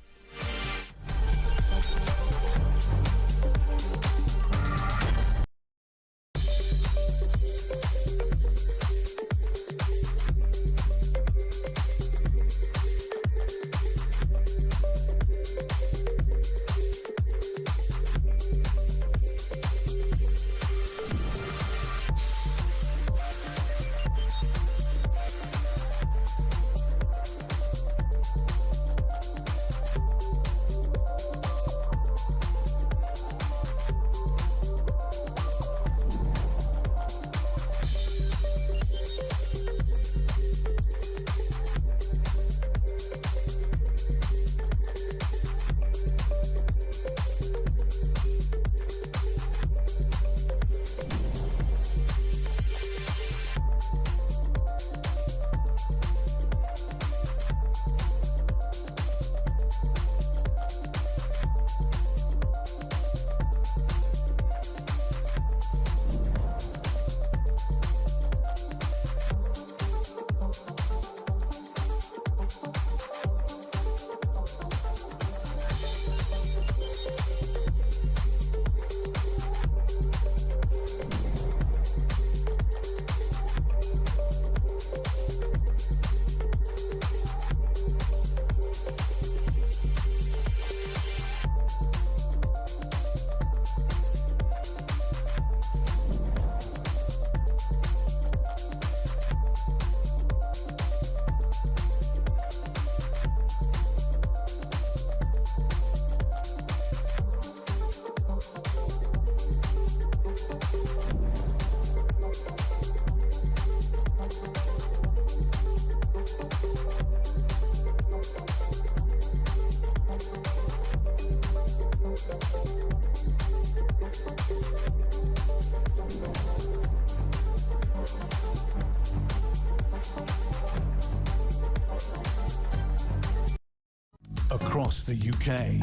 across the UK,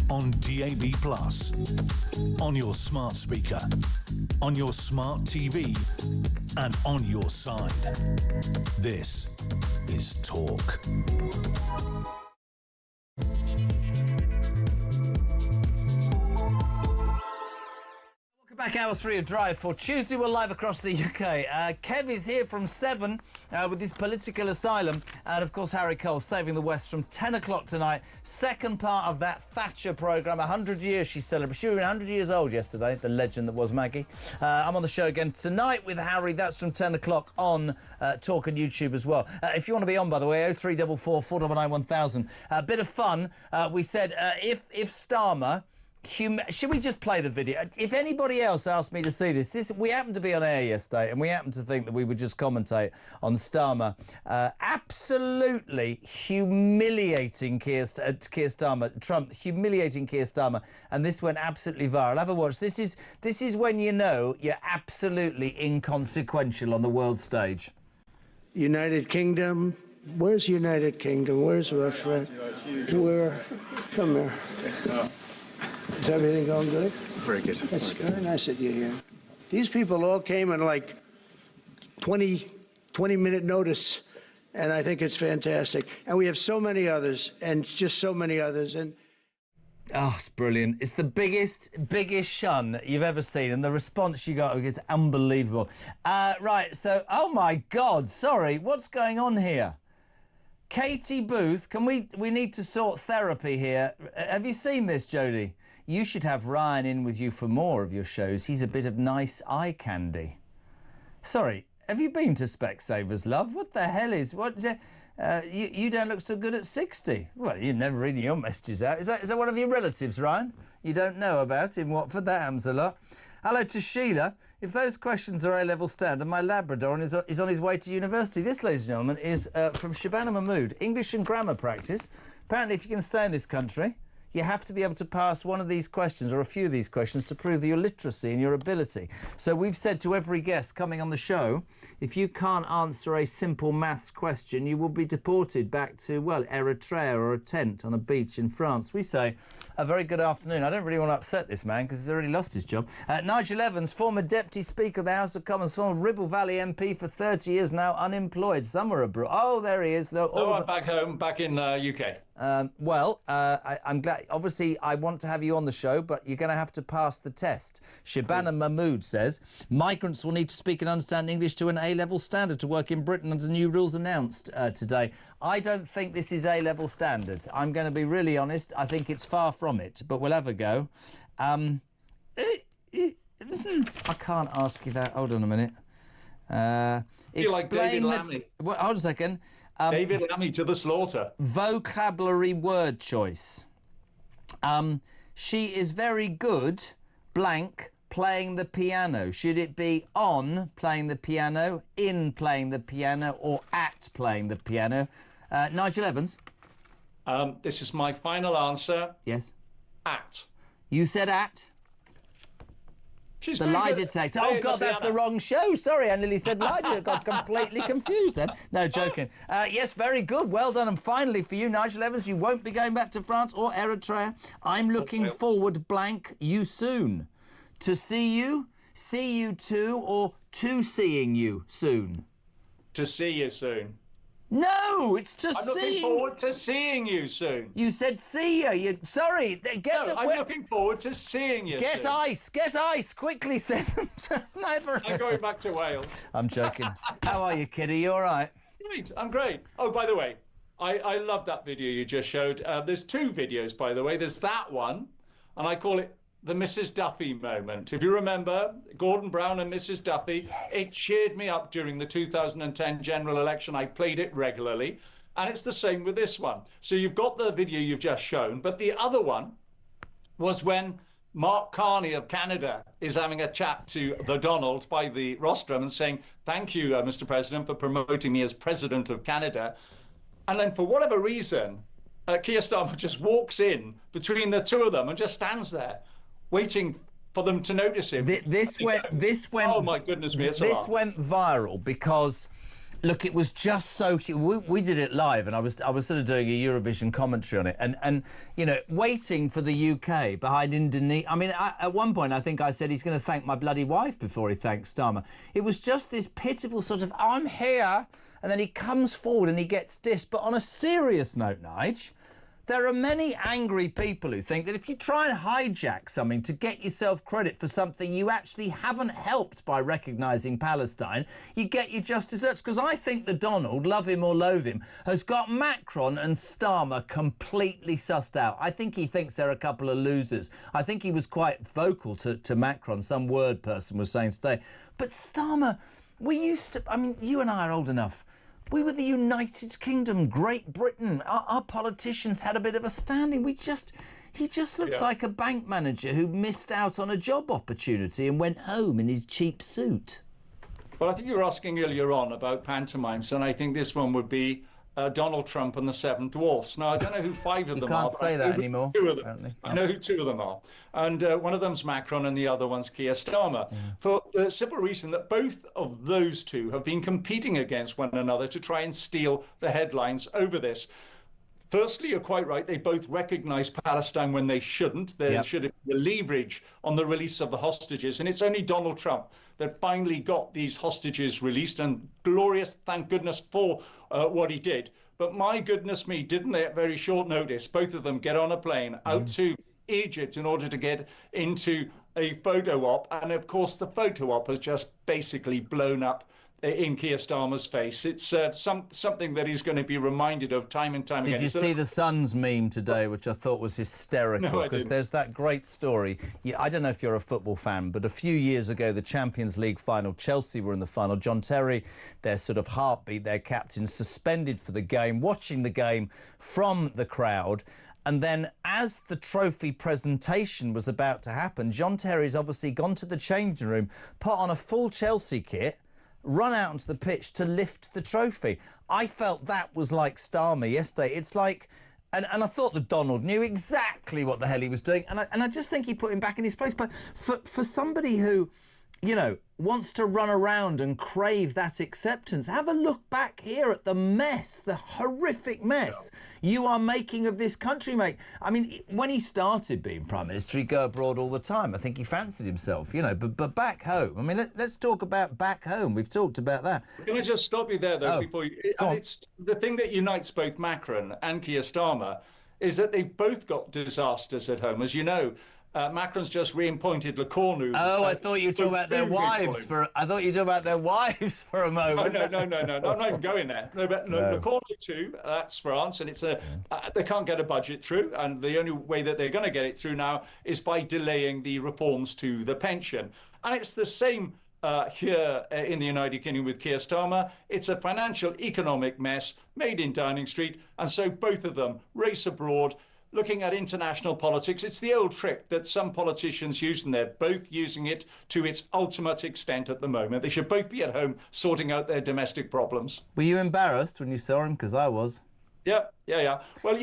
on DAB+, on your smart speaker, on your smart TV, and on your side. This is Talk. Back hour 3 of Drive for Tuesday. We're live across the UK. Kev is here from 7 with his political asylum, and of course Harry Cole saving the West from 10 o'clock tonight. Second part of that Thatcher programme. 100 years she celebrated. She was 100 years old yesterday, the legend that was Maggie. I'm on the show again tonight with Harry. That's from 10 o'clock on Talk and YouTube as well. If you want to be on, by the way, 0344 499 1000. A bit of fun. We said if Starmer... Should we just play the video? If anybody else asked me to see this, we happened to be on air yesterday and we happened to think that we would just commentate on Starmer. Absolutely humiliating Keir Starmer, Trump humiliating Keir Starmer, and this went absolutely viral. Have a watch. This is when you know you're absolutely inconsequential on the world stage. United Kingdom. Where's United Kingdom? Where's my friend? Come here. Is everything going good? Very good. It's very nice that you're here. These people all came in like 20-minute notice, and I think it's fantastic. And we have so many others, and just so many others. And oh, it's brilliant. It's the biggest shun you've ever seen, and the response you got is unbelievable. Right, so, oh my God, sorry, what's going on here? Katie Booth, we need to sort therapy here. Have you seen this, Jodie? You should have Ryan in with you for more of your shows. He's a bit of nice eye candy. Sorry, have you been to Specsavers, love? What the hell is... you don't look so good at 60. Well, you're never reading your messages out. Is that one of your relatives, Ryan? You don't know about in Watford? That happens a lot. Hello to Sheila. If those questions are A-level standard, my Labrador is on his way to university. This, ladies and gentlemen, is from Shabana Mahmood. English and grammar practice. Apparently, if you can stay in this country, you have to be able to pass one of these questions or a few of these questions to prove your literacy and your ability. So we've said to every guest coming on the show, if you can't answer a simple maths question, you will be deported back to, well, Eritrea or a tent on a beach in France. We say a very good afternoon. I don't really want to upset this man because he's already lost his job. Nigel Evans, former Deputy Speaker of the House of Commons, former Ribble Valley MP for 30 years now, unemployed. Somewhere abroad. Oh, there he is. No, I'm back home, back in UK. I'm glad. Obviously, I want to have you on the show, but you're going to have to pass the test. Shabana Mahmood says, migrants will need to speak and understand English to an A-level standard to work in Britain under new rules announced today. I don't think this is A-level standard. I'm going to be really honest. I think it's far from it, but we'll have a go. I can't ask you that. Hold on a minute. You're like David Lammy. Hold on a second. David Lammy to the slaughter. Vocabulary word choice. She is very good, blank, playing the piano. Should it be on playing the piano, in playing the piano, or at playing the piano? Nigel Evans? This is my final answer. Yes. At. You said at? The lie detector. Oh, God, that's the wrong show. Sorry, I nearly said lie detector. I got completely confused then. No, joking. Yes, very good. Well done. And finally, for you, Nigel Evans, you won't be going back to France or Eritrea. I'm looking forward, blank, you soon. To see you too, or to seeing you soon? To see you soon. No, it's to I'm see. looking forward to seeing you soon. You said see you. Sorry. I'm looking forward to seeing you Get soon. Get ice. Quickly send them to Never. I'm going back to Wales. I'm joking. How are you, kiddie? You all right? Great. I'm great. Oh, by the way, I love that video you just showed. There's two videos, by the way. There's that one, and I call it the Mrs. Duffy moment. If you remember, Gordon Brown and Mrs. Duffy, it cheered me up during the 2010 general election. I played it regularly, and it's the same with this one. So you've got the video you've just shown, but the other one was when Mark Carney of Canada is having a chat to the Donald by the rostrum and saying, thank you, Mr. President, for promoting me as President of Canada. And then for whatever reason, Keir Starmer just walks in between the two of them and just stands there, waiting for them to notice him. This went. Oh my goodness me! It's this went viral because Look, it was just so... We did it live, and I was sort of doing a Eurovision commentary on it, and you know, waiting for the UK behind Indonesia. I mean, at one point, I think I said he's going to thank my bloody wife before he thanks Starmer. It was just this pitiful sort of, I'm here, and then he comes forward and he gets dissed. But on a serious note, Nige, there are many angry people who think that if you try and hijack something to get yourself credit for something you actually haven't helped by recognising Palestine, you get your just desserts. Because I think that Donald, love him or loathe him, has got Macron and Starmer completely sussed out. I think he thinks they're a couple of losers. I think he was quite vocal to Macron. Some word person was saying today. But Starmer, we used to... I mean, you and I are old enough. We were the United Kingdom, Great Britain. Our politicians had a bit of a standing. He just looks like a bank manager who missed out on a job opportunity and went home in his cheap suit. Well, I think you were asking earlier on about pantomimes, and I think this one would be Donald Trump and the Seven Dwarfs. Now, I don't know who five of them are. You can't say that anymore. Two of them. I know who two of them are. And one of them's Macron and the other one's Keir Starmer. For the simple reason that both of those two have been competing against one another to try and steal the headlines over this. Firstly, you're quite right. They both recognise Palestine when they shouldn't. There should be leverage on the release of the hostages. And it's only Donald Trump that finally got these hostages released. And glorious, thank goodness for what he did. But my goodness me, didn't they at very short notice, both of them get on a plane out to Egypt in order to get into a photo op. And of course, the photo op has just basically blown up in Keir Starmer's face. It's something that he's going to be reminded of time and time again. Did you see the Sun's meme today, which I thought was hysterical? Because there's that great story. I don't know if you're a football fan, but a few years ago, the Champions League final, Chelsea were in the final. John Terry, their sort of heartbeat, their captain, suspended for the game, watching the game from the crowd. And then as the trophy presentation was about to happen, John Terry's obviously gone to the changing room, put on a full Chelsea kit, run out onto the pitch to lift the trophy. I felt that was like Starmer yesterday. It's like... And I thought that Donald knew exactly what the hell he was doing. And I just think he put him back in his place. But for somebody who, you know, wants to run around and crave that acceptance, have a look back here at the mess, the horrific mess you are making of this country, mate. I mean, when he started being Prime Minister, he'd go abroad all the time. I think he fancied himself, you know, but back home, I mean, let's talk about back home. We've talked about that. Can I just stop you there, though, before you... It's the thing that unites both Macron and Keir Starmer is that they've both got disasters at home. As you know, Macron's just reappointed Le Cornu. Oh, I thought you were talking about their wives for. I thought you were talking about their wives for a moment. No. I'm not even going there. No, but Le Cornu too. That's France, and it's they can't get a budget through, and the only way that they're going to get it through now is by delaying the reforms to the pension. And it's the same here in the United Kingdom with Keir Starmer. It's a financial, economic mess made in Downing Street, and so both of them race abroad. Looking at international politics, it's the old trick that some politicians use, and they're both using it to its ultimate extent at the moment. They should both be at home sorting out their domestic problems. Were you embarrassed when you saw him? Because I was. Yeah. Well,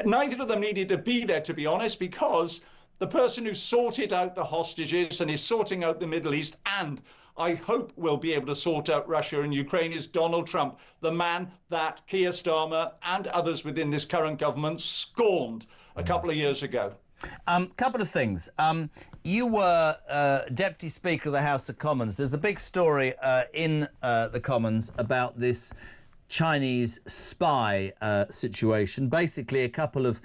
neither of them needed to be there, to be honest, because the person who sorted out the hostages and is sorting out the Middle East and I hope we'll be able to sort out Russia and Ukraine is Donald Trump, the man that Keir Starmer and others within this current government scorned a couple of years ago. Couple of things. You were Deputy Speaker of the House of Commons. There's a big story in the Commons about this Chinese spy situation. Basically, a couple of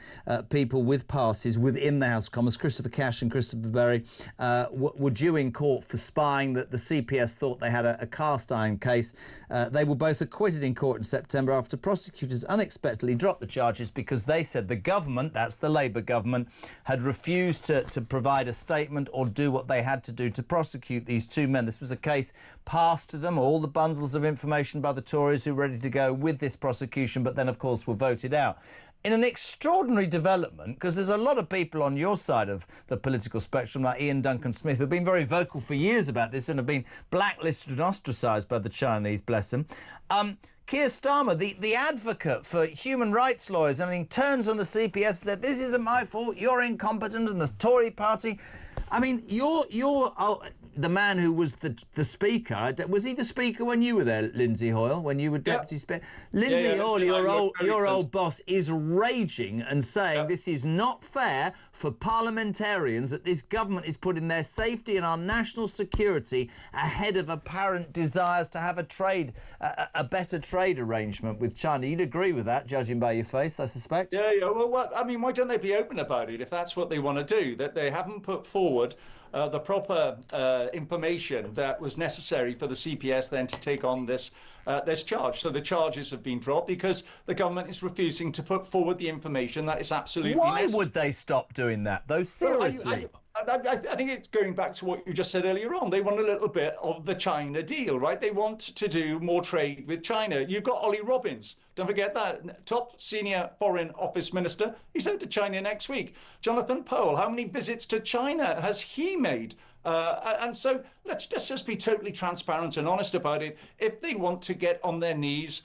people with passes within the House of Commons, Christopher Cash and Christopher Berry, were due in court for spying. That the CPS thought they had a cast iron case. They were both acquitted in court in September after prosecutors unexpectedly dropped the charges because they said the government, that's the Labour government, had refused to provide a statement or do what they had to do to prosecute these two men. This was a case passed to them, all the bundles of information by the Tories who were ready to go with this prosecution, but then, of course, were voted out. In an extraordinary development, because there's a lot of people on your side of the political spectrum, like Ian Duncan Smith, who've been very vocal for years about this and have been blacklisted and ostracised by the Chinese, bless them. Keir Starmer, the advocate for human rights lawyers and everything, turns on the CPS and said, this isn't my fault, you're incompetent, and the Tory party. I mean, the man who was the speaker, was he the speaker when you were there, Lindsay Hoyle, when you were deputy speaker? Lindsay Hoyle, your old boss, is raging and saying this is not fair for parliamentarians, that this government is putting their safety and our national security ahead of apparent desires to have a better trade arrangement with China. You'd agree with that, judging by your face, I suspect? Yeah. Well, I mean, why don't they be open about it if that's what they want to do? That they haven't put forward the proper information that was necessary for the CPS then to take on this charge. So the charges have been dropped because the government is refusing to put forward the information that is absolutely necessary. Why would they stop doing that, though? Seriously. I think it's going back to what you just said earlier on. They want a little bit of the China deal, right? They want to do more trade with China. You've got Ollie Robbins. Don't forget that. Top senior foreign office minister. He's out to China next week. Jonathan Powell, how many visits to China has he made? And so let's just be totally transparent and honest about it. If they want to get on their knees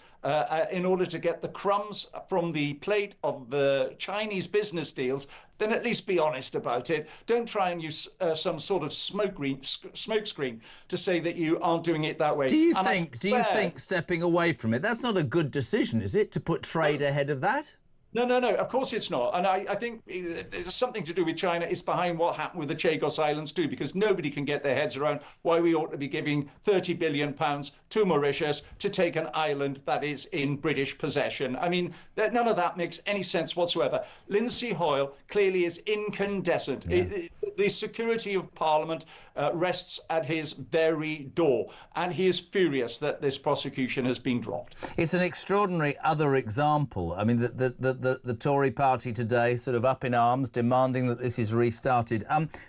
in order to get the crumbs from the plate of the Chinese business deals, then at least be honest about it. Don't try and use some sort of smokescreen to say that you aren't doing it that way. Do you think stepping away from it, that's not a good decision, is it, to put trade ahead of that? No, of course it's not. And I think something to do with China is behind what happened with the Chagos Islands too, because nobody can get their heads around why we ought to be giving £30 billion to Mauritius to take an island that is in British possession. I mean, none of that makes any sense whatsoever. Lindsay Hoyle clearly is incandescent. Yeah. The security of Parliament rests at his very door, and he is furious that this prosecution has been dropped. It's an extraordinary other example. I mean, the Tory party today sort of up in arms, demanding that this is restarted.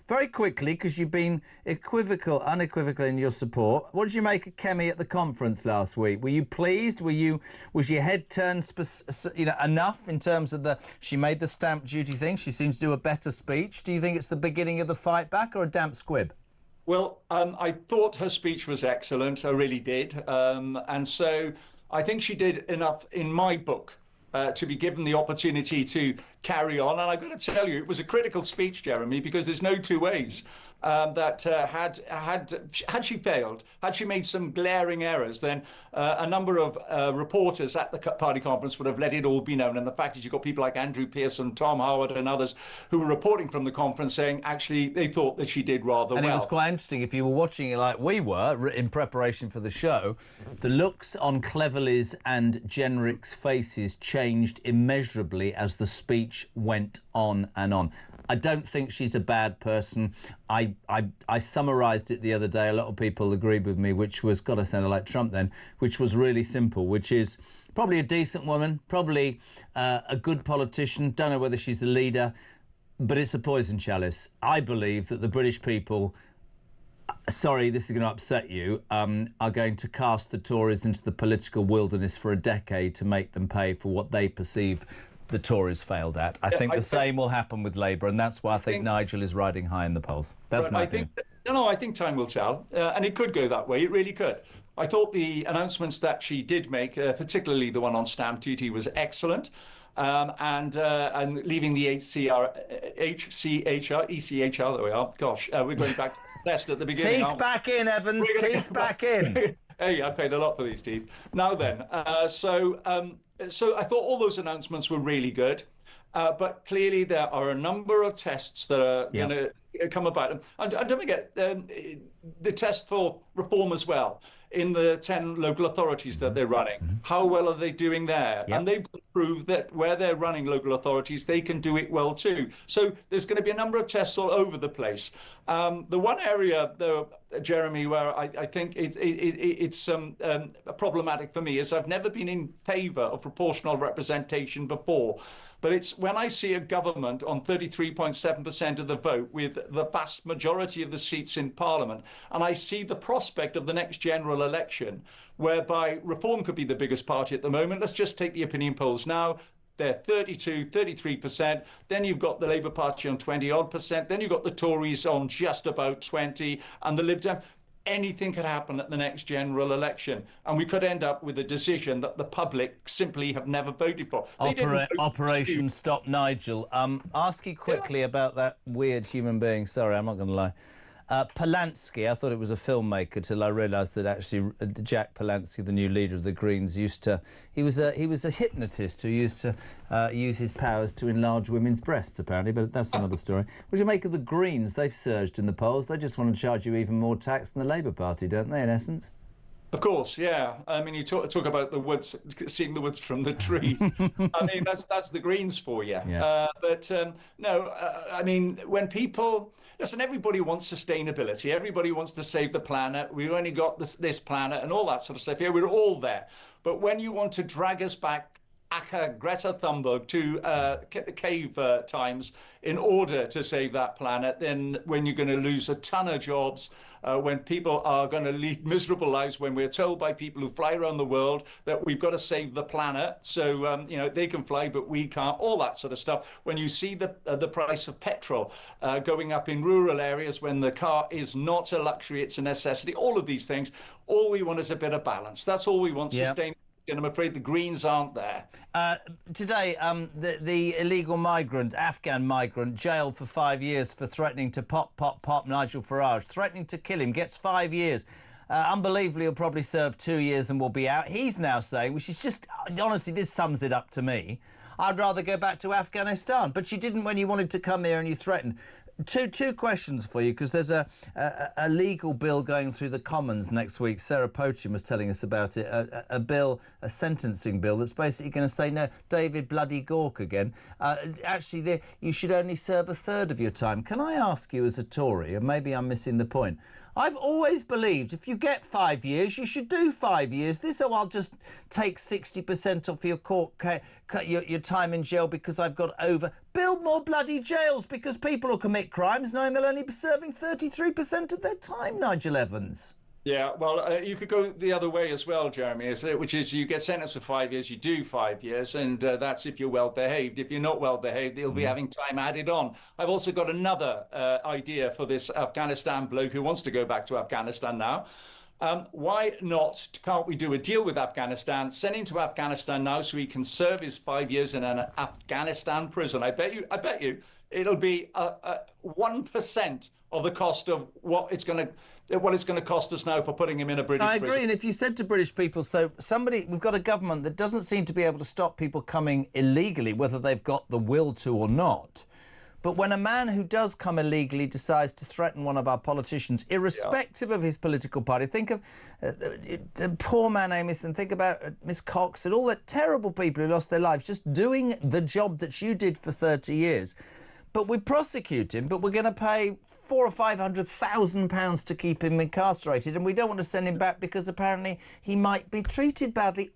Very quickly, because you've been unequivocal in your support, what did you make of Kemi at the conference last week? Were you pleased? Was your head turned enough in terms of she made the stamp duty thing? She seems to do a better speech. Do you think it's the beginning of the fight back or a damp squib? Well, I thought her speech was excellent. I really did. And so I think she did enough in my book to be given the opportunity to carry on. And I've got to tell you, it was a critical speech, Jeremy, because there's no two ways that had she failed, had she made some glaring errors, then a number of reporters at the party conference would have let it all be known. And the fact is, you've got people like Andrew Pearson, Tom Howard and others who were reporting from the conference saying actually they thought that she did rather well. And it was quite interesting, if you were watching it like we were in preparation for the show, the looks on Cleverly's and Jenrick's faces changed immeasurably as the speech went on and on. I don't think she's a bad person. I summarised it the other day. A lot of people agreed with me, which was, God, I sounded like Trump then, which was really simple, which is probably a decent woman, probably a good politician. Don't know whether she's a leader, but it's a poison chalice. I believe that the British people, sorry, this is going to upset you, are going to cast the Tories into the political wilderness for a decade to make them pay for what they perceive the Tories failed at. I think the same will happen with Labour, and that's why I think Nigel is riding high in the polls. That's my opinion. I think time will tell, and it could go that way. It really could. I thought the announcements that she did make, particularly the one on stamp duty, was excellent. And leaving the ECHR, there we are. Gosh, we're going back to the test at the beginning. Teeth back in, Evans, teeth back in. Hey, I paid a lot for these teeth. Now then, so I thought all those announcements were really good, but clearly there are a number of tests that are going to come about. And don't forget, the test for reform as well, in the 10 local authorities that they're running. How well are they doing there? And they've proved that where they're running local authorities, they can do it well too. So there's going to be a number of tests all over the place. The one area, though, Jeremy, where I think it's problematic for me is I've never been in favour of proportional representation before. But it's when I see a government on 33.7% of the vote with the vast majority of the seats in Parliament, and I see the prospect of the next general election, whereby Reform could be the biggest party at the moment. Let's just take the opinion polls now. They're 32, 33%. Then you've got the Labour Party on 20-odd%. Then you've got the Tories on just about 20%, and the Lib Dem. Anything could happen at the next general election, and we could end up with a decision that the public simply have never voted for. Operation Stop Nigel. Ask you quickly about that weird human being. Sorry, I'm not going to lie. Polanski, I thought it was a filmmaker till I realised that actually Jack Polanski, the new leader of the Greens, he was a hypnotist who used to use his powers to enlarge women's breasts, apparently, but that's another story. What do you make of the Greens? They've surged in the polls. They just want to charge you even more tax than the Labour Party, don't they, in essence? Of course, yeah. I mean, you talk about the woods, seeing the woods from the trees. I mean, that's the Greens for you. Yeah. I mean, when people listen, everybody wants sustainability. Everybody wants to save the planet. We've only got this planet and all that sort of stuff. Yeah, we're all there. But when you want to drag us back, Greta Thunberg, to cave times in order to save that planet, then when you're going to lose a ton of jobs, when people are going to lead miserable lives, when we're told by people who fly around the world that we've got to save the planet, so they can fly but we can't, all that sort of stuff. When you see the price of petrol going up in rural areas, when the car is not a luxury, it's a necessity, all of these things, all we want is a bit of balance. That's all we want. Sustainability. And I'm afraid the Greens aren't there. Today, the illegal migrant, Afghan migrant, jailed for 5 years for threatening to pop Nigel Farage, threatening to kill him, gets 5 years. Unbelievably, he'll probably serve 2 years and will be out. He's now saying, which is just, honestly, this sums it up to me, I'd rather go back to Afghanistan. But you didn't when you wanted to come here and you threatened. Two questions for you, because there's a legal bill going through the Commons next week. Sarah Pocham was telling us about it. A sentencing bill that's basically going to say, no, David bloody Gawk again. Actually, you should only serve a third of your time. Can I ask you as a Tory, and maybe I'm missing the point, I've always believed if you get 5 years, you should do 5 years. I'll just take 60% off your your time in jail because I've got over. Build more bloody jails, because people will commit crimes knowing they'll only be serving 33% of their time, Nigel Evans. Yeah, well, you could go the other way as well, Jeremy, which is you get sentenced for 5 years, you do 5 years, and that's if you're well behaved. If you're not well behaved, you'll be having time added on. I've also got another idea for this Afghanistan bloke who wants to go back to Afghanistan now. Can't we do a deal with Afghanistan, send him to Afghanistan now so he can serve his 5 years in an Afghanistan prison? I bet you it'll be 1% of the cost of what it's going to cost us now for putting him in a British prison. I agree, and if you said to British people, we've got a government that doesn't seem to be able to stop people coming illegally, whether they've got the will to or not. But when a man who does come illegally decides to threaten one of our politicians, irrespective of his political party, think of poor man Amos, and think about Miss Cox and all the terrible people who lost their lives just doing the job that you did for 30 years. But we prosecute him, but we're going to pay £400,000 or £500,000 to keep him incarcerated, and we don't want to send him back because apparently he might be treated badly.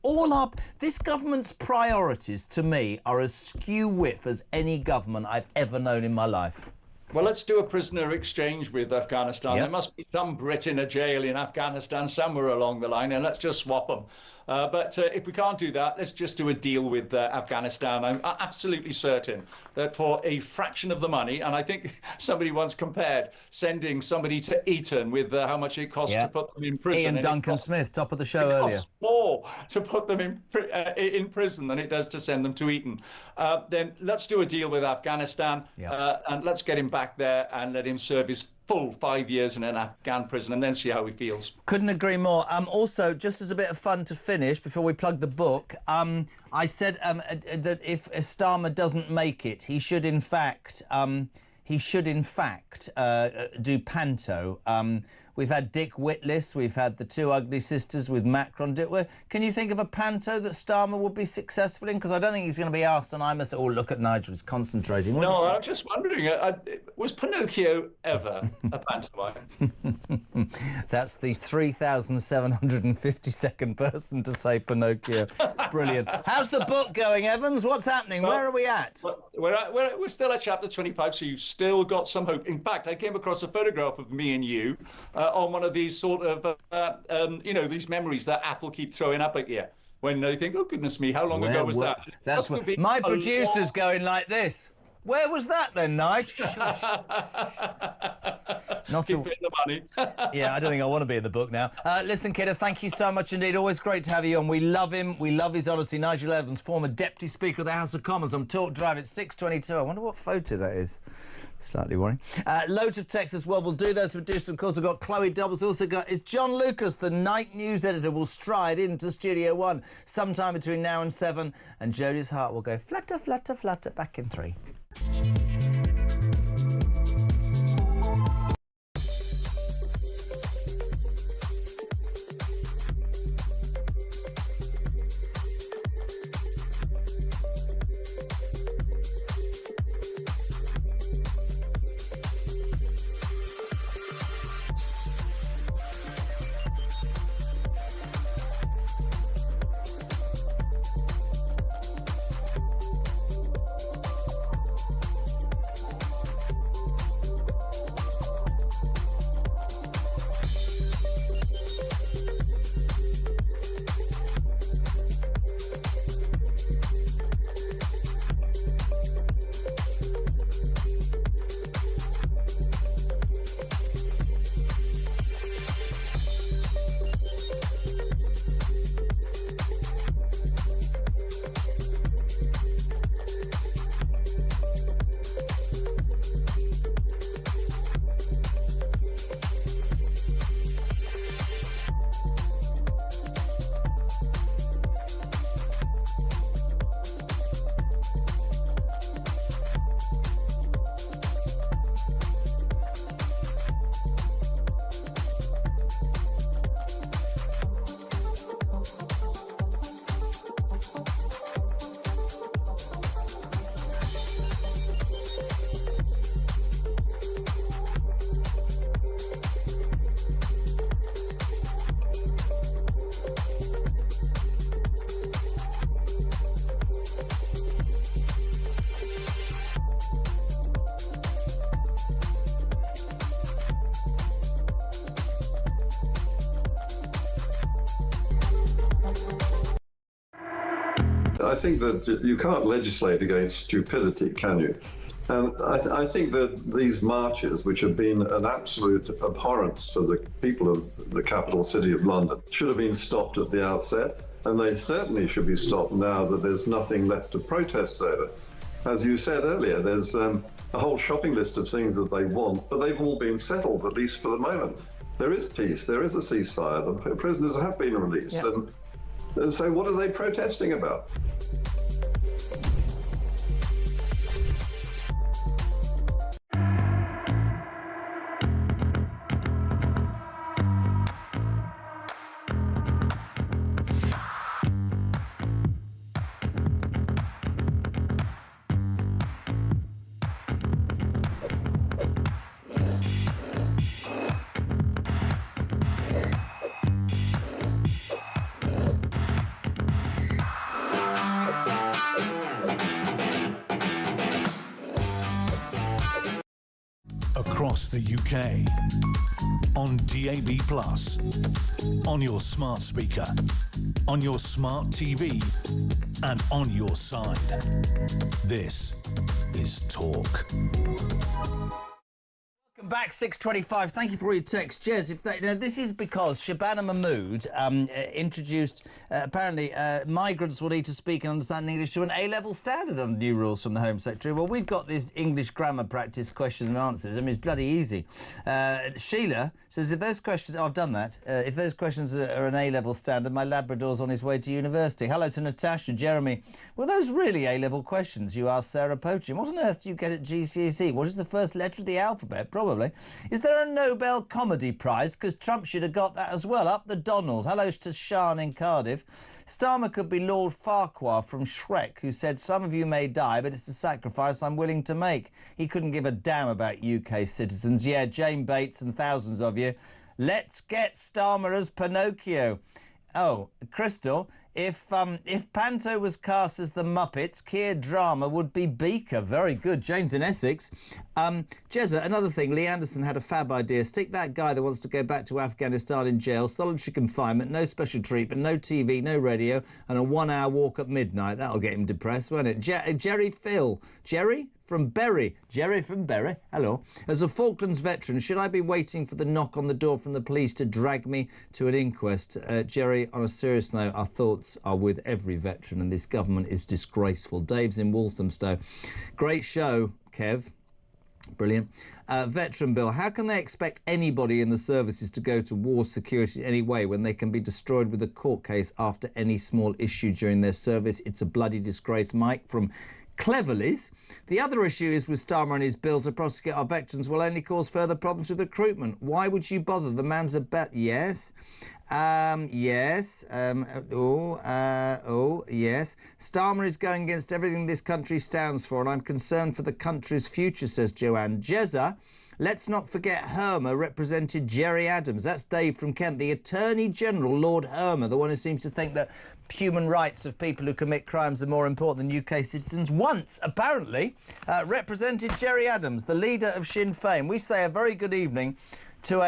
This government's priorities, to me, are as skew-whiff as any government I've ever known in my life. Well, let's do a prisoner exchange with Afghanistan. Yep. There must be some Brit in a jail in Afghanistan somewhere along the line, and let's just swap them. But if we can't do that, let's just do a deal with Afghanistan. I'm absolutely certain that for a fraction of the money, and I think somebody once compared sending somebody to Eton with how much it costs to put them in prison. Ian Duncan Smith, top of the show earlier. It costs more to put them in prison than it does to send them to Eton. Then let's do a deal with Afghanistan and let's get him back there and let him serve his full 5 years in an Afghan prison and then see how he feels. Couldn't agree more. Also, just as a bit of fun to finish, before we plug the book, I said that if Starmer doesn't make it, he should in fact do panto. We've had Dick Whitlis, we've had the Two Ugly Sisters with Macron. Can you think of a panto that Starmer would be successful in? Because I don't think he's going to be asked, and I must say, oh, look at Nigel, he's concentrating. No, I'm just wondering, was Pinocchio ever a pantomime? That's the 3,752nd person to say Pinocchio. It's brilliant. How's the book going, Evans? What's happening? Where are we at? We're still at chapter 25, so you've still got some hope. In fact, I came across a photograph of me and you on one of these sort of, these memories that Apple keep throwing up at you when they think, oh, goodness me, how long ago was that? That's what my producer's going like this. Where was that then, Nige? Not Keep it in the money. Yeah, I don't think I want to be in the book now. Listen, Kidder, thank you so much indeed. Always great to have you on. We love him. We love his honesty. Nigel Evans, former Deputy Speaker of the House of Commons on Talk Drive at 6:22. I wonder what photo that is. Slightly worrying. Loads of texts as well. We'll do those. We'll do some. Of course, we've got Chloe Dobbs. Also got is John Lucas, the night news editor, will stride into Studio 1 sometime between now and 7. And Jodie's heart will go flutter, flutter, flutter back in 3. I think that you can't legislate against stupidity, can you? And I think that these marches, which have been an absolute abhorrence to the people of the capital city of London, should have been stopped at the outset, and they certainly should be stopped now that there's nothing left to protest over. As you said earlier, there's a whole shopping list of things that they want, but they've all been settled, at least for the moment. There is peace, there is a ceasefire, the prisoners have been released, and so what are they protesting about? Across the UK, on DAB+, on your smart speaker, on your smart TV, and on your side. This is Talk. Welcome back, 6:25. Thank you for all your texts. Jez, this is because Shabana Mahmood introduced, apparently, migrants will need to speak and understand English to an A-level standard under new rules from the Home Secretary. Well, we've got this English grammar practice questions and answers. I mean, it's bloody easy. Sheila says, if those questions... Oh, I've done that. If those questions are an A-level standard, my Labrador's on his way to university. Hello to Natasha, Jeremy. Were those really A-level questions? You asked Sarah Poacham. What on earth do you get at GCSE? What is the first letter of the alphabet? Probably. Is there a Nobel Comedy Prize? Because Trump should have got that as well. Up the Donald. Hello to Sian in Cardiff. Starmer could be Lord Farquhar from Shrek, who said, some of you may die, but it's a sacrifice I'm willing to make. He couldn't give a damn about UK citizens. Yeah, Jane Bates and thousands of you. Let's get Starmer as Pinocchio. Oh, Crystal, if Panto was cast as the Muppets, Keir Drama would be Beaker. Very good. Jane's in Essex. Jezza, another thing, Lee Anderson had a fab idea. Stick that guy that wants to go back to Afghanistan in jail, solitary confinement, no special treatment, no TV, no radio, and a 1-hour walk at midnight. That'll get him depressed, won't it? Jerry Phil. Jerry? from Bury. Jerry from Bury, hello. As a Falklands veteran, should I be waiting for the knock on the door from the police to drag me to an inquest? Jerry, on a serious note, our thoughts are with every veteran, and this government is disgraceful. Dave's in Walthamstow. Great show, Kev. Brilliant. Veteran Bill, how can they expect anybody in the services to go to war security in any way when they can be destroyed with a court case after any small issue during their service? It's a bloody disgrace. Mike from Cleverleys. The other issue is with Starmer and his bill to prosecute our veterans will only cause further problems with recruitment. Why would you bother? The man's a bet. Yes. Yes. Yes. Starmer is going against everything this country stands for, and I'm concerned for the country's future, says Joanne. Jezza, let's not forget Hermer represented Jerry Adams. That's Dave from Kent. The Attorney General, Lord Hermer, the one who seems to think that human rights of people who commit crimes are more important than UK citizens, once, apparently, represented Jerry Adams, the leader of Sinn Féin. We say a very good evening to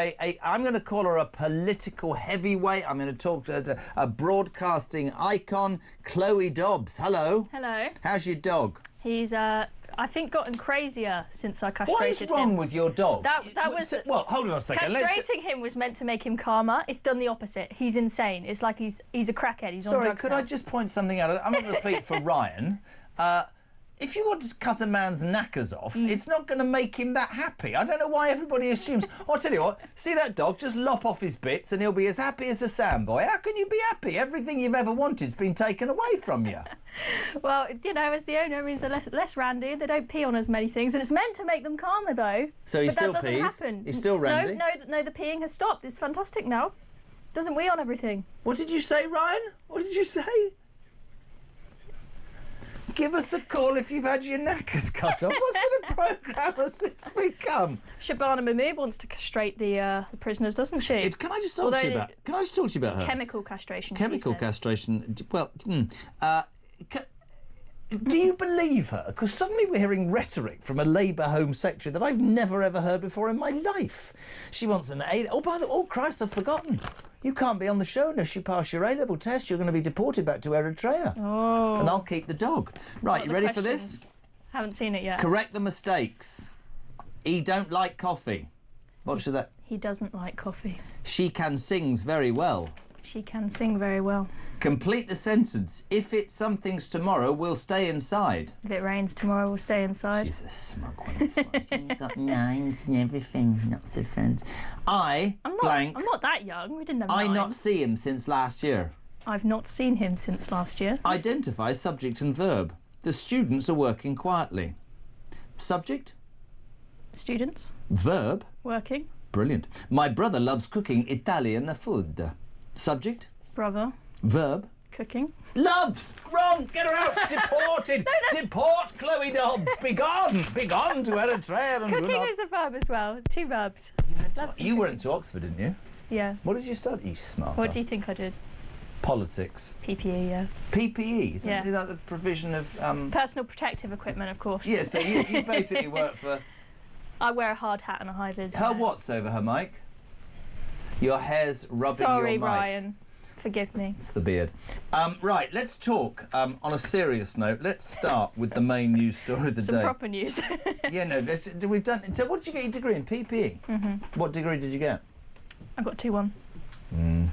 I'm going to call her a political heavyweight. I'm going to talk to a broadcasting icon, Chloe Dobbs. Hello. Hello. How's your dog? He's, I think, gotten crazier since I castrated him. What is wrong with your dog? That was... Well, hold on a second. Castrating him was meant to make him calmer. It's done the opposite. He's insane. It's like he's a crackhead. He's on drugs. Sorry, could I just point something out? I'm not going to speak for Ryan. If you want to cut a man's knackers off, it's not going to make him that happy. I don't know why everybody assumes... I'll tell you what, see that dog, just lop off his bits and he'll be as happy as a sandboy. How can you be happy? Everything you've ever wanted's been taken away from you. Well, you know, as the owner, he's less randy. They don't pee on as many things, and it's meant to make them calmer, though. So he still that doesn't pees? happen. He's still randy? No, the peeing has stopped. It's fantastic now. Doesn't wee on everything. What did you say, Ryan? What did you say? Give us a call if you've had your knackers cut off. What sort of programme has this become? Shabana Mahmood wants to castrate the prisoners, doesn't she? Can I just talk to you about? Can I just talk to you about her? Chemical castration. Chemical castration. Well, do you believe her? Because suddenly we're hearing rhetoric from a Labour Home Secretary that I've never ever heard before in my life. She wants an A. Oh Christ, I've forgotten. You can't be on the show unless you pass your A-level test. You're going to be deported back to Eritrea. Oh. And I'll keep the dog. Right, you ready for this? Haven't seen it yet. Correct the mistakes. He don't like coffee. What should that? He doesn't like coffee. She can sings very well. She can sing very well. Complete the sentence. If it's something's tomorrow, we'll stay inside. If it rains tomorrow, we'll stay inside. She's a smug one. You've got names and everything, lots of friends. I'm not that young. We didn't have I names. not see him since last year. I've not seen him since last year. Identify subject and verb. The students are working quietly. Subject? Students. Verb? Working. Brilliant. My brother loves cooking Italian food. Subject? Brother. Verb? Cooking. Loves! Wrong! Get her out! Deported! Deport Chloe Dobbs! Begone! Begone to Eritrea! And Cooking is a verb as well. 2 verbs. You went to Oxford, didn't you? Yeah. What did you study, you smart What ass? do you think I did? Politics. PPE, yeah. PPE? Yeah. Something like the provision of... Personal protective equipment, of course. Yeah, so you basically work for... I wear a hard hat and a high vis. Her what's over her mic? Your hair's rubbing your Sorry, mic. Ryan. Forgive me. It's the beard. Right, let's talk on a serious note. Let's start with the main news story of the day. Some proper news. Yeah, no, we've done... So what did you get your degree in? PPE? Mm-hmm. What degree did you get? I got 2-1.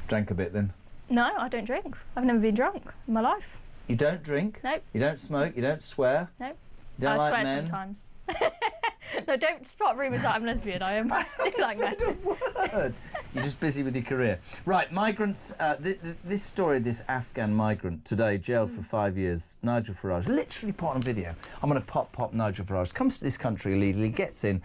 Drank a bit then? No, I don't drink. I've never been drunk in my life. You don't drink? Nope. You don't smoke? You don't swear? Nope. You don't I like swear men? sometimes. No, don't spot rumours that I'm lesbian. I am like that. Word. You're just busy with your career. Right, migrants, this story, this Afghan migrant today, jailed for 5 years, Nigel Farage, literally put on video. I'm going to pop Nigel Farage, comes to this country illegally, gets in,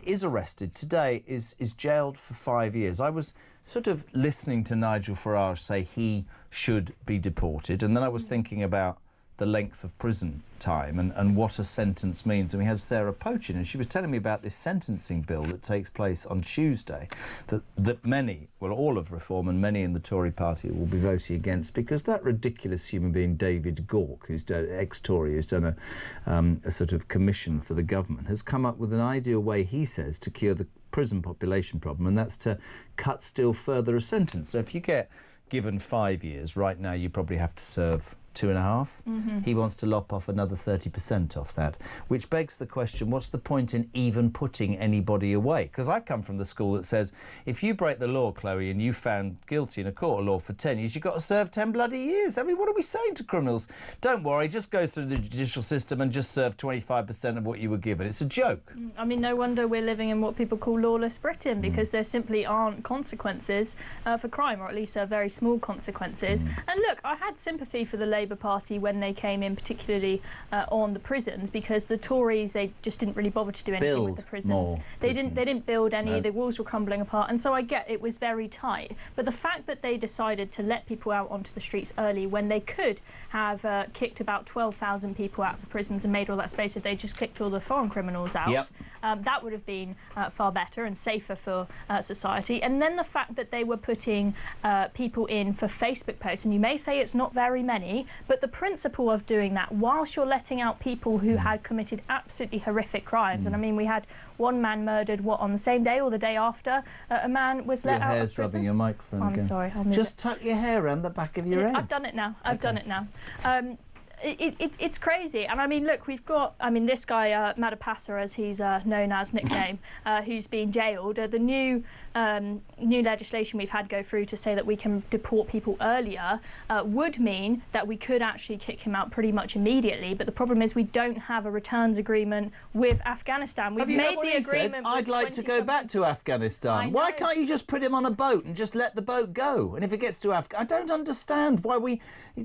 is arrested, today is jailed for 5 years. I was sort of listening to Nigel Farage say he should be deported, and then I was thinking about the length of prison time and what a sentence means. And we had Sarah Pochin, and she was telling me about this sentencing bill that takes place on Tuesday that many, well, all of Reform and many in the Tory party will be voting against, because that ridiculous human being David Gauke, who's ex-Tory, who's done a sort of commission for the government, has come up with an ideal way, he says, to cure the prison population problem, and that's to cut still further a sentence. So if you get given 5 years, right now you probably have to serve 2.5. He wants to lop off another 30% off that, which begs the question, what's the point in even putting anybody away? Because I come from the school that says, if you break the law, Chloe, and you found guilty in a court of law for 10 years, you've got to serve 10 bloody years. I mean, what are we saying to criminals? Don't worry, just go through the judicial system and just serve 25% of what you were given. It's a joke. I mean, no wonder we're living in what people call lawless Britain, because there simply aren't consequences for crime, or at least very small consequences. And look, I had sympathy for the Labour Party when they came in, particularly on the prisons, because the Tories, they just didn't really bother to do anything with the prisons. They didn't build any. No. The walls were crumbling apart, and so I get it was very tight. But the fact that they decided to let people out onto the streets early when they could have kicked about 12,000 people out of the prisons and made all that space if they just kicked all the foreign criminals out, that would have been far better and safer for society. And then the fact that they were putting people in for Facebook posts, and you may say it's not very many, but the principle of doing that whilst you're letting out people who had committed absolutely horrific crimes, and I mean, we had one man murdered, on the same day or the day after, a man was let out of prison. Your hair's rubbing your microphone again. I'm sorry. I'll move Just tuck your hair around the back of your head. I've done it now. I've done it now. It's crazy. And I mean, look, we've got, this guy, Madapasa, as he's known as nickname, who's been jailed. The new legislation we've had go through to say that we can deport people earlier would mean that we could actually kick him out pretty much immediately. But the problem is we don't have a returns agreement with Afghanistan. We've made the agreement. I'd like to go back to Afghanistan. Why can't you just put him on a boat and just let the boat go? And if it gets to Afghanistan, I don't understand why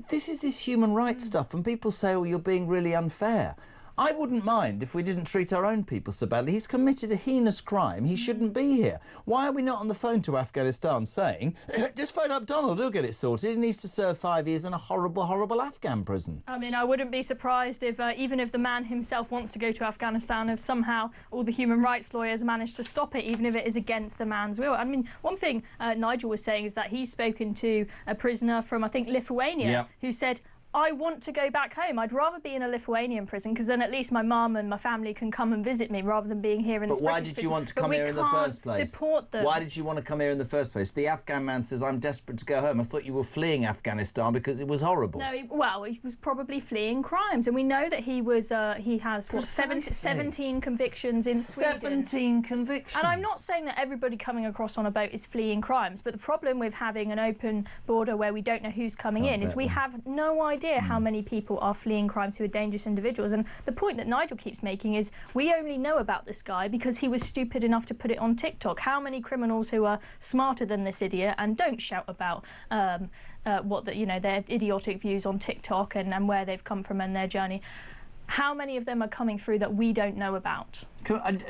this is this human rights stuff, and people say, oh, you're being really unfair. I wouldn't mind if we didn't treat our own people so badly. He's committed a heinous crime. He shouldn't be here. Why are we not on the phone to Afghanistan saying, just phone up Donald, he'll get it sorted. He needs to serve 5 years in a horrible, horrible Afghan prison. I mean, I wouldn't be surprised if, even if the man himself wants to go to Afghanistan, if somehow all the human rights lawyers manage to stop it, even if it is against the man's will. I mean, one thing Nigel was saying is that he's spoken to a prisoner from, I think, Lithuania, who said, I want to go back home. I'd rather be in a Lithuanian prison, because then at least my mum and my family can come and visit me rather than being here in this British prison. But why did you want to come here in the first place? Deport them. Why did you want to come here in the first place? The Afghan man says, I'm desperate to go home. I thought you were fleeing Afghanistan because it was horrible. No, he was probably fleeing crimes. And we know that he has 17 convictions in Sweden. 17 convictions? And I'm not saying that everybody coming across on a boat is fleeing crimes, but the problem with having an open border where we don't know who's coming in is we have no idea how many people are fleeing crimes who are dangerous individuals. And the point that Nigel keeps making is we only know about this guy because he was stupid enough to put it on TikTok. How many criminals who are smarter than this idiot and don't shout about their idiotic views on TikTok and where they've come from and their journey, how many of them are coming through that we don't know about?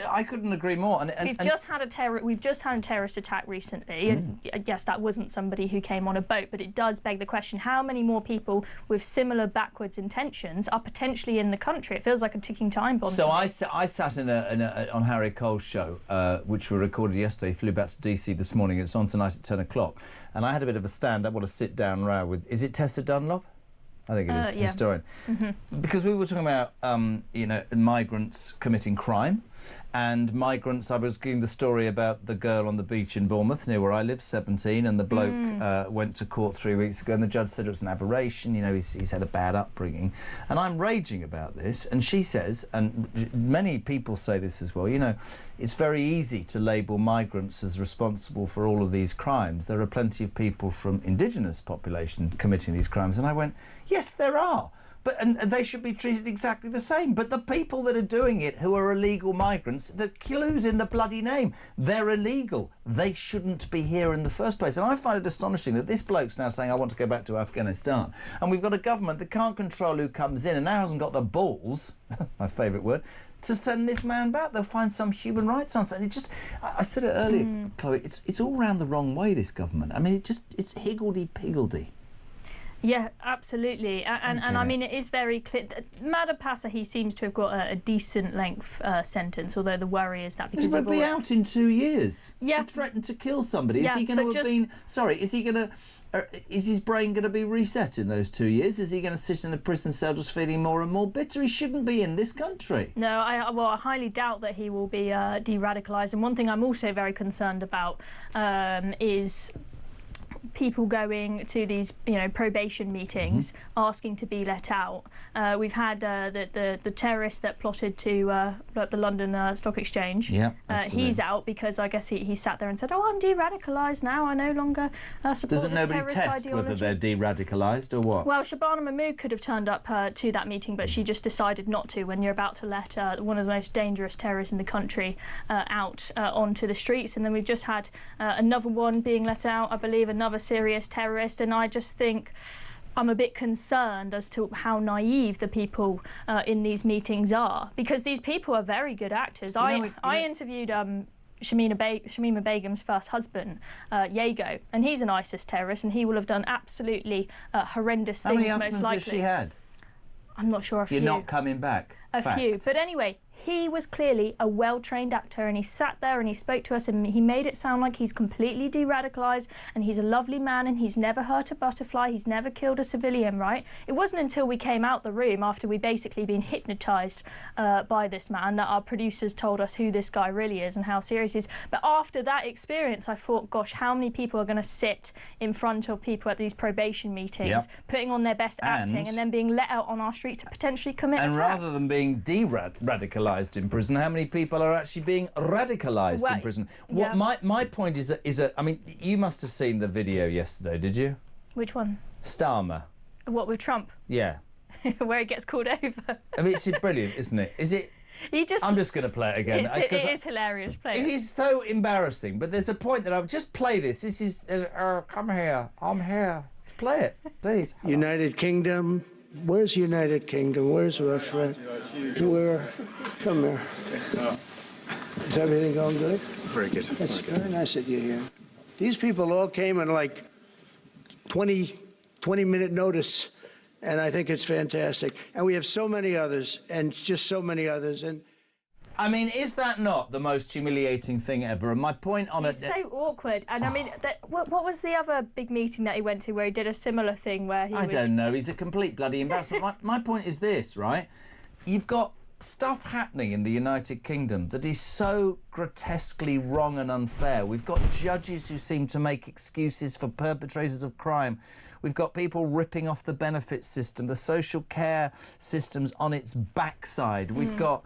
I couldn't agree more. We've just had a terrorist attack recently, and yes, that wasn't somebody who came on a boat, but it does beg the question: how many more people with similar backwards intentions are potentially in the country? It feels like a ticking time bomb. So I sat on Harry Cole's show, which we recorded yesterday. Flew back to DC this morning. It's on tonight at 10 o'clock, and I had a bit of a stand-up, a sit-down row with. Is it Tessa Dunlop? I think it is, historian. Because we were talking about, migrants committing crime. And migrants, I was giving the story about the girl on the beach in Bournemouth, near where I live, 17, and the bloke went to court 3 weeks ago, and the judge said it was an aberration, he's had a bad upbringing. And I'm raging about this, and she says, and many people say this as well, it's very easy to label migrants as responsible for all of these crimes. There are plenty of people from indigenous population committing these crimes. And I went, yes, there are. And they should be treated exactly the same. But the people that are doing it, who are illegal migrants, the clue's in the bloody name. They're illegal. They shouldn't be here in the first place. And I find it astonishing that this bloke's now saying, I want to go back to Afghanistan. And we've got a government that can't control who comes in and now hasn't got the balls, my favourite word, to send this man back. They'll find some human rights answer. And I said it earlier, Chloe, it's all round the wrong way, this government. I mean, it's higgledy-piggledy. Yeah, absolutely. And I mean, it is very clear. Madapasa, he seems to have got a decent length sentence, although the worry is that because he'll be out in 2 years. Yeah. He threatened to kill somebody. Is he going to have been... Sorry, is his brain going to be reset in those 2 years? Is he going to sit in a prison cell just feeling more and more bitter? He shouldn't be in this country. No, I highly doubt that he will be de-radicalised. And one thing I'm also very concerned about is people going to these, probation meetings asking to be let out. We've had the terrorist that plotted to the London Stock Exchange. Yeah, absolutely. He's out because I guess he sat there and said, "Oh, I'm de-radicalised now. I no longer support Doesn't this nobody terrorist test ideology." whether they're de-radicalised or what? Well, Shabana Mahmood could have turned up to that meeting, but she just decided not to when you're about to let one of the most dangerous terrorists in the country out onto the streets. And then we've just had another one being let out, I believe, another serious terrorist. And I just think I'm a bit concerned as to how naive the people in these meetings are, because these people are very good actors. I interviewed Shamima Begum's first husband, Yago, and he's an ISIS terrorist, and he will have done absolutely horrendous things. How many most husbands likely. has she had? I'm not sure. You're not coming back. A few. But anyway, he was clearly a well-trained actor, and he sat there and he spoke to us and he made it sound like he's completely de-radicalised and he's a lovely man and he's never hurt a butterfly, he's never killed a civilian, right? It wasn't until we came out the room after we'd basically been hypnotised by this man that our producers told us who this guy really is and how serious he is. But after that experience, I thought, gosh, how many people are going to sit in front of people at these probation meetings, putting on their best acting and then being let out on our streets to potentially commit attacks? And rather than being de-radicalised in prison, how many people are actually being radicalised in prison? What my point is I mean, you must have seen the video yesterday, did you? Which one? Starmer. What, with Trump? Yeah. Where he gets called over. I mean, it's brilliant, isn't it? Is it? I'm just going to play it again. It is hilarious. Play it is so embarrassing, but there's a point that I'll just play this. This is, come here, I'm here. Play it, please. United Kingdom. Where's United Kingdom? Where's our friend? Come here. Is everything going good? Very good. That's very nice that you're here. These people all came in like 20-minute notice, and I think it's fantastic. And we have so many others, and just so many others. And I mean, is that not the most humiliating thing ever? And my point on it's so awkward. And I mean, what was the other big meeting that he went to where he did a similar thing where he I don't know. He's a complete bloody embarrassment. my point is this, right? You've got stuff happening in the United Kingdom that is so grotesquely wrong and unfair. We've got judges who seem to make excuses for perpetrators of crime. We've got people ripping off the benefit system, the social care system's on its backside. We've got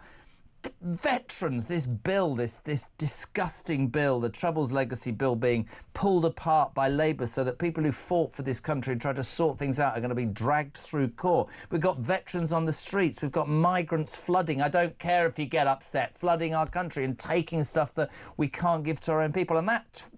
veterans, this bill, this disgusting bill, the Troubles Legacy Bill, being pulled apart by Labour so that people who fought for this country and tried to sort things out are going to be dragged through court. We've got veterans on the streets. We've got migrants flooding. I don't care if you get upset, flooding our country and taking stuff that we can't give to our own people. And that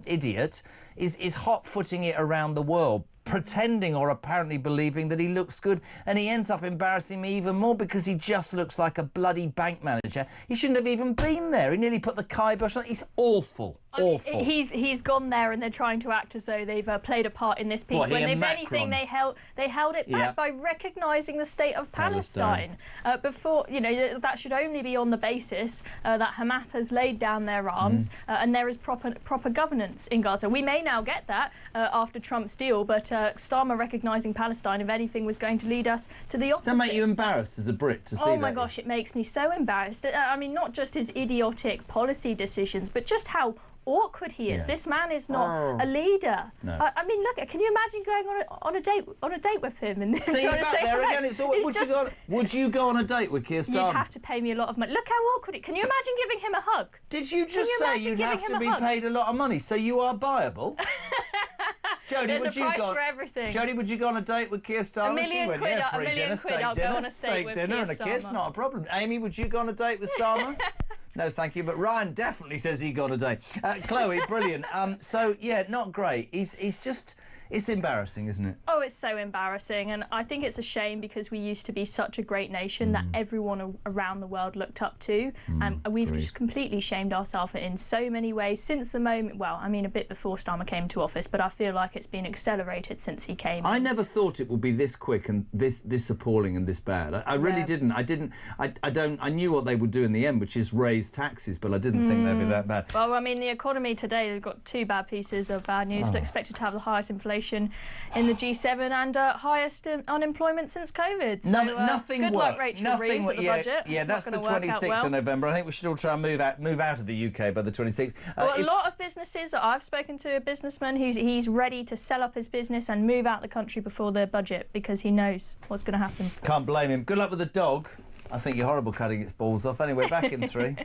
idiot is hot-footing it around the world, pretending or apparently believing that he looks good, and he ends up embarrassing me even more because he just looks like a bloody bank manager. He shouldn't have even been there. He nearly put the kibosh on. He's awful. Awful. I mean, he's gone there and they're trying to act as though they've played a part in this piece. What, when he if and anything, Macron? they held it back by recognising the state of Palestine. Before, that should only be on the basis that Hamas has laid down their arms and there is proper governance in Gaza. We may now get that after Trump's deal, but Starmer recognising Palestine, if anything, was going to lead us to the opposite. Doesn't that make you embarrassed as a Brit to see that? Oh my gosh, it makes me so embarrassed. I mean, not just his idiotic policy decisions, but just how awkward he is. This man is not a leader. No. I mean, look, can you imagine going on a date with him and See, trying to say there hi? again, would you go on a date with Keir Starmer? You'd have to pay me a lot of money. Look how awkward it. Can you imagine giving him a hug? Did you just say you'd have to be paid a lot of money, so you are buyable? Jodie, There's would a you price go? for everything. Jodie, would you go on a date with Keir Starmer? $1 million She went, quid, yeah, $1 for a million dinner, quid, steak I'll go dinner, on a steak date with dinner Keir and a kiss, Starmer. not a problem. Amy, would you go on a date with Starmer? No, thank you. But Ryan definitely says he got a date. Chloe, brilliant. So yeah, not great. He's just. It's embarrassing, isn't it? Oh, it's so embarrassing, and I think it's a shame because we used to be such a great nation that everyone around the world looked up to, and we've just completely shamed ourselves in so many ways since the moment. Well, I mean, a bit before Starmer came to office, but I feel like it's been accelerated since he came. I never thought it would be this quick and this appalling and this bad. I really didn't. I knew what they would do in the end, which is raise taxes, but I didn't think they'd be that bad. Well, I mean, the economy today, they've got two bad pieces of bad news. They're expected to have the highest inflation situation in the G7 and highest unemployment since COVID. So, nothing good worked. luck, Rachel Reeves, at the budget. Yeah, that's the Not gonna work out 26th well. of November. I think we should all try and move out of the UK by the 26th. Well, a lot of businesses that I've spoken to, a businessman he's ready to sell up his business and move out the country before the budget because he knows what's going to happen. Can't blame him. Good luck with the dog. I think you're horrible cutting its balls off. Anyway, back in 3.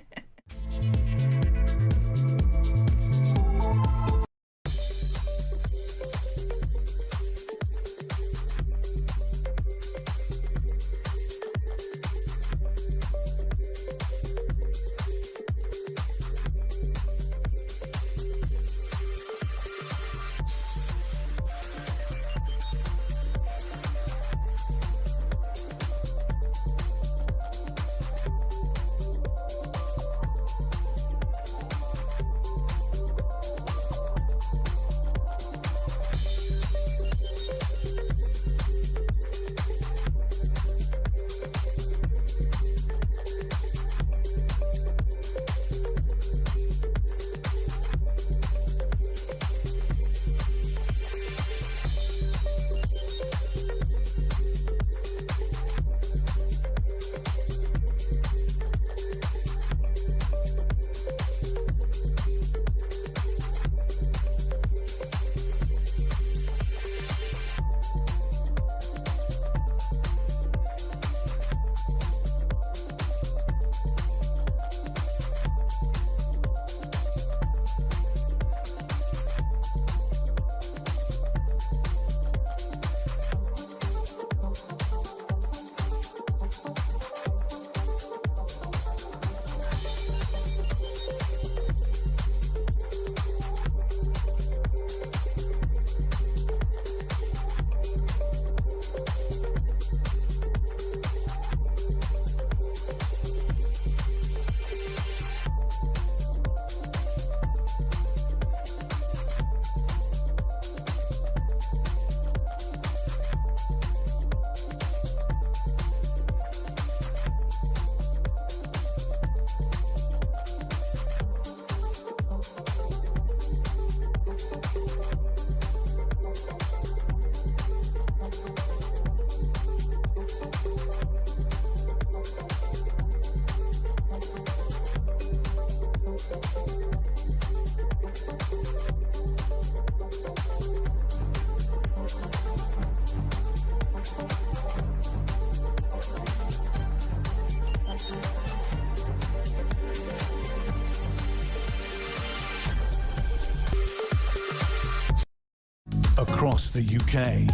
Across the UK,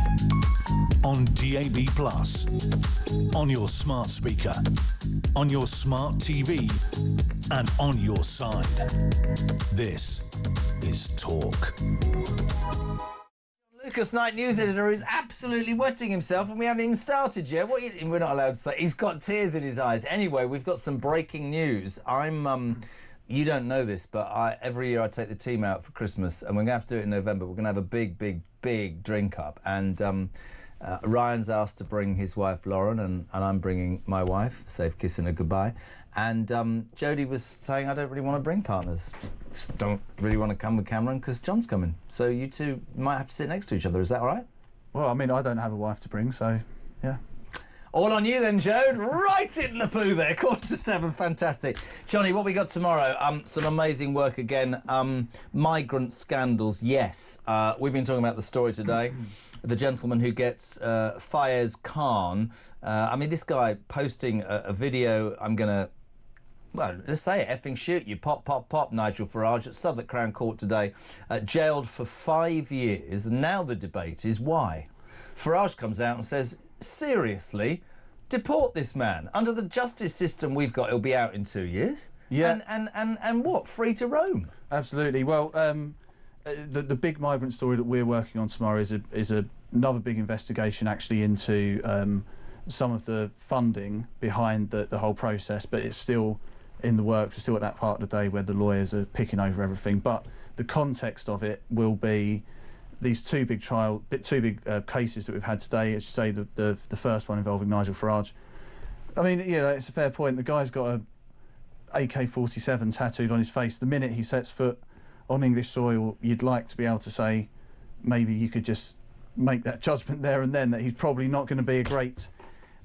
on DAB+, on your smart speaker, on your smart TV, and on your side. This is Talk. Lucas, Night News editor, is absolutely wetting himself, and we haven't even started yet. We're not allowed to say. He's got tears in his eyes. Anyway, we've got some breaking news. You don't know this, but every year I take the team out for Christmas, and we're going to have to do it in November. We're going to have a big drink up, and Ryan's asked to bring his wife Lauren, and I'm bringing my wife. Safe kiss and a goodbye. And Jodie was saying, I don't really want to bring partners. Don't really want to come with Cameron because John's coming. So you two might have to sit next to each other. Is that all right? Well, I mean, I don't have a wife to bring, so yeah. All on you then, Jode. Right in the poo there. 6:45. Fantastic. Johnny, what we got tomorrow? Some amazing work again. Migrant scandals, yes. We've been talking about the story today. The gentleman who gets Fayez Khan. I mean, this guy posting a video, I'm going to... Well, let's say it, effing shoot you, pop, pop, pop, Nigel Farage at Southwark Crown Court today, jailed for 5 years. And now the debate is why. Farage comes out and says, seriously, deport this man. Under the justice system we've got, he'll be out in 2 years. Yeah. And what, free to roam? Absolutely. Well, the big migrant story that we're working on tomorrow is another big investigation actually into some of the funding behind the whole process, but it's still in the works. We're still at that part of the day where the lawyers are picking over everything. But the context of it will be these two big cases that we've had today. As you say, the first one involving Nigel Farage. I mean, you know, it's a fair point. The guy's got a AK-47 tattooed on his face. The minute he sets foot on English soil, you'd like to be able to say maybe you could just make that judgment there and then that he's probably not going to be a great.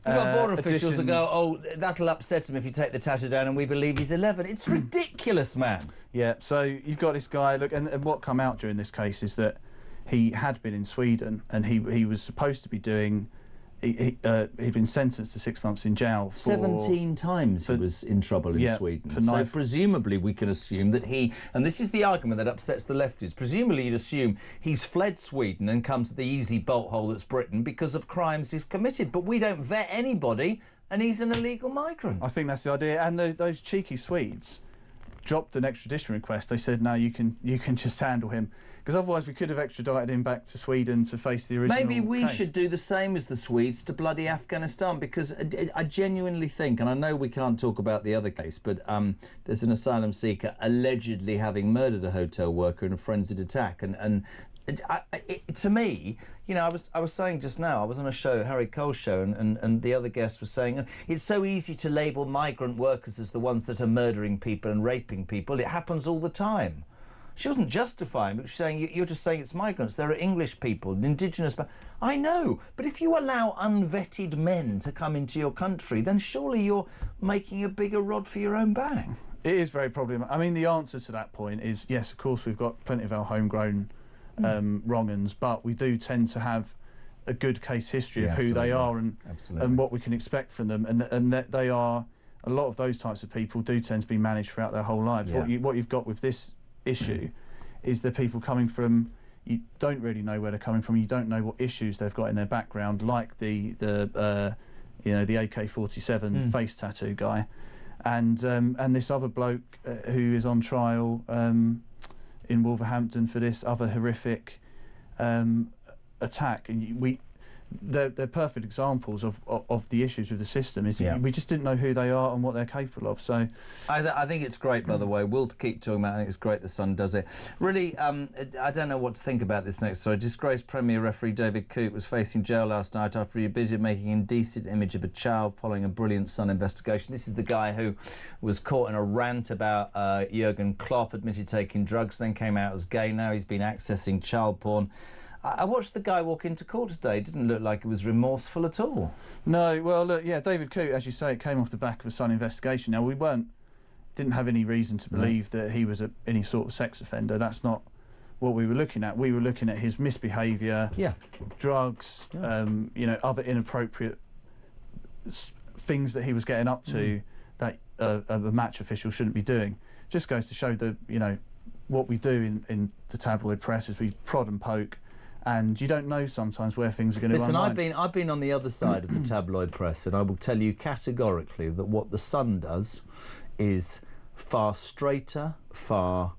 You've got border officials that addition. go, oh, that'll upset him if you take the tattoo down and we believe he's 11. It's ridiculous, man. Yeah, so you've got this guy, look, and what come out during this case is that he had been in Sweden and he was supposed to be doing, he'd been sentenced to 6 months in jail for... 17 times he was in trouble in Sweden. So presumably we can assume that he, and this is the argument that upsets the lefties, presumably you'd assume he's fled Sweden and come to the easy bolt hole that's Britain because of crimes he's committed. But we don't vet anybody and he's an illegal migrant. I think that's the idea. And those cheeky Swedes dropped an extradition request. They said, no, you can just handle him. Because otherwise we could have extradited him back to Sweden to face the original Maybe we case. should do the same as the Swedes to bloody Afghanistan, because I genuinely think, and I know we can't talk about the other case, but there's an asylum seeker allegedly having murdered a hotel worker in a frenzied attack. And to me, you know, I was saying just now, I was on a show, Harry Cole's show, and the other guest was saying, it's so easy to label migrant workers as the ones that are murdering people and raping people. It happens all the time. She wasn't justifying, but she's saying, you're just saying it's migrants. There are English people, indigenous... I know, but if you allow unvetted men to come into your country, then surely you're making a bigger rod for your own back. It is very problematic. I mean, the answer to that point is, yes, of course, we've got plenty of our homegrown wrong-uns, but we do tend to have a good case history of who they are and what we can expect from them, and that they are... A lot of those types of people do tend to be managed throughout their whole lives. Yeah. What you've got with this issue is the people coming from, you don't really know where they're coming from, you don't know what issues they've got in their background, like the you know, the AK-47 face tattoo guy, and this other bloke who is on trial in Wolverhampton for this other horrific attack. And they're perfect examples of the issues with the system. We just didn't know who they are and what they're capable of. So I think it's great, by the way. We'll keep talking about it. I think it's great the Sun does it. Really, I don't know what to think about this next story. Disgraced Premier referee David Coote was facing jail last night after he admitted making an indecent image of a child following a brilliant Sun investigation. This is the guy who was caught in a rant about Jurgen Klopp, admitted taking drugs, then came out as gay. Now he's been accessing child porn. I watched the guy walk into court today. It didn't look like he was remorseful at all. No, well, look, yeah, David Coote, as you say, it came off the back of a Sun investigation. Now, we didn't have any reason to believe that he was any sort of sex offender. That's not what we were looking at. We were looking at his misbehaviour, drugs, you know, other inappropriate things that he was getting up to that a match official shouldn't be doing. Just goes to show that, you know, what we do in the tabloid press is we prod and poke, and you don't know sometimes where things are going to unwind. Listen, I've been on the other side of the tabloid press, and I will tell you categorically that what the Sun does is far straighter, far...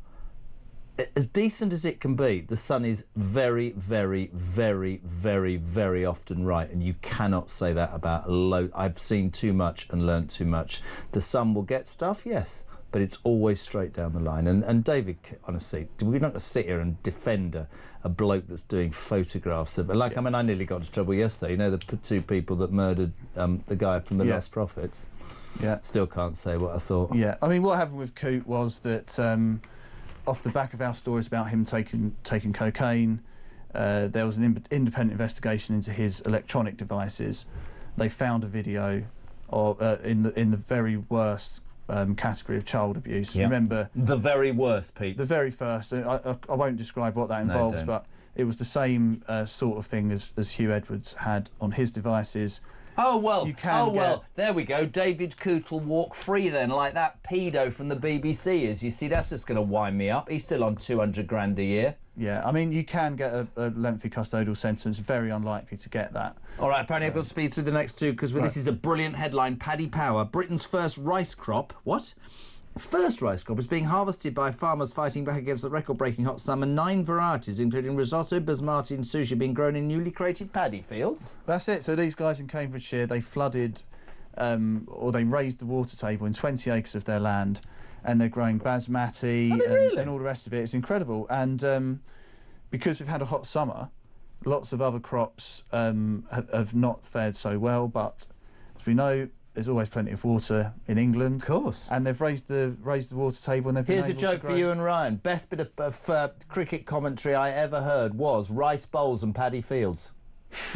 as decent as it can be. The Sun is very, very, very, very, very often right, and you cannot say that about a load. I've seen too much and learnt too much. The Sun will get stuff, yes, but it's always straight down the line. And David, honestly, we're not going to sit here and defend a bloke that's doing photographs of... Like, I mean, I nearly got into trouble yesterday. You know, the two people that murdered the guy from the Lost Prophets? Yeah. Still can't say what I thought. Yeah, I mean, what happened with Coote was that off the back of our stories about him taking cocaine, there was an independent investigation into his electronic devices. They found a video of in the very worst category of child abuse. Remember, the very worst, Pete. The very first. I won't describe what that involves, but it was the same sort of thing as Hugh Edwards had on his devices. Oh, well, there we go. David Coote will walk free then, like that pedo from the BBC is. You see, that's just going to wind me up. He's still on 200 grand a year. Yeah, I mean, you can get a lengthy custodial sentence. Very unlikely to get that. All right, apparently I've got to speed through the next two, because this is a brilliant headline. Paddy Power, Britain's first rice crop. What? First rice crop is being harvested by farmers fighting back against the record-breaking hot summer. 9 varieties, including risotto, basmati and sushi, being grown in newly created paddy fields. That's it. So these guys in Cambridgeshire, they flooded or they raised the water table in 20 acres of their land, and they're growing basmati and all the rest of it. It's incredible. And because we've had a hot summer, lots of other crops have not fared so well, but as we know, there's always plenty of water in England. Of course. And they've raised the water table and they've been Here's a able joke to for you and Ryan. Best bit of cricket commentary I ever heard was Rice Bowls and Paddy Fields.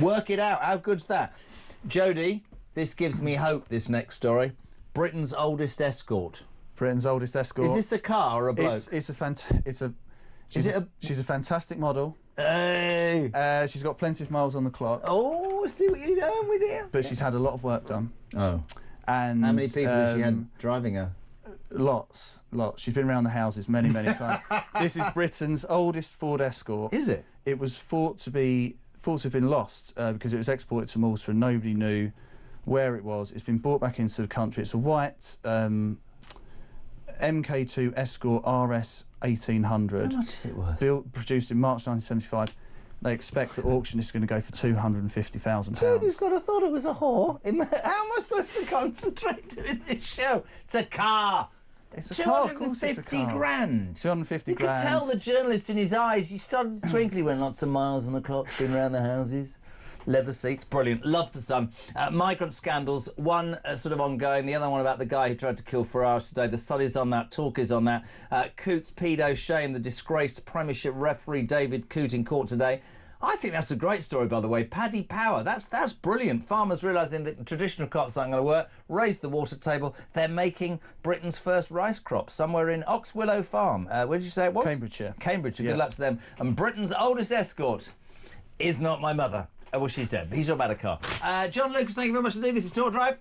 Work it out. How good's that? Jodie, this gives me hope, this next story. Britain's oldest escort. Britain's oldest escort. Is this a car or a bloke? She's a fantastic model. Hey! She's got plenty of miles on the clock. Oh, I see what you're going with here. But she's had a lot of work done. Oh. And how many people has she had driving her? Lots. She's been around the houses many times. This is Britain's oldest Ford Escort. Is it? It was thought to have been lost because it was exported to Malta and nobody knew where it was. It's been brought back into the country. It's a white MK2 Escort RS 1800. How much is it worth? Produced in March 1975. They expect the auction is going to go for £250,000. Jodie's got to thought it was a whore. How am I supposed to concentrate doing this show? It's a car. It's a car, of course it's a car. 250 grand. 250 grand. You could tell the journalist in his eyes. He started to twinkle. He went lots of miles on the clock, been around the houses. Leather seats, brilliant. Love the Sun. Migrant scandals, one sort of ongoing, the other one about the guy who tried to kill Farage today. The Sun is on that, talk is on that. Coote's pedo shame, the disgraced Premiership referee David Coote in court today. I think that's a great story, by the way. Paddy Power, that's brilliant. Farmers realising that traditional crops aren't going to work, raise the water table. They're making Britain's first rice crop somewhere in Oxwillow Farm. Where did you say it was? Cambridgeshire. Cambridgeshire, Yeah. Good luck to them. And Britain's oldest escort is not my mother. Well, she's dead, but he's not about a car. John Lucas, thank you very much indeed. This is Talk Drive.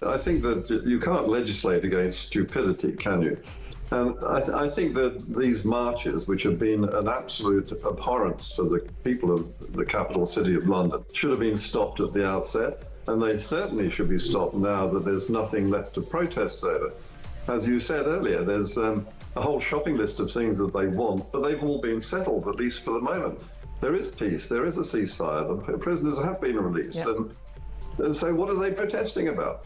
I think that you can't legislate against stupidity, can you? And I think that these marches, which have been an absolute abhorrence for the people of the capital city of London, should have been stopped at the outset, and they certainly should be stopped now that there's nothing left to protest over. As you said earlier, there's a whole shopping list of things that they want, but they've all been settled, at least for the moment. There is peace, there is a ceasefire, the prisoners have been released, and so what are they protesting about?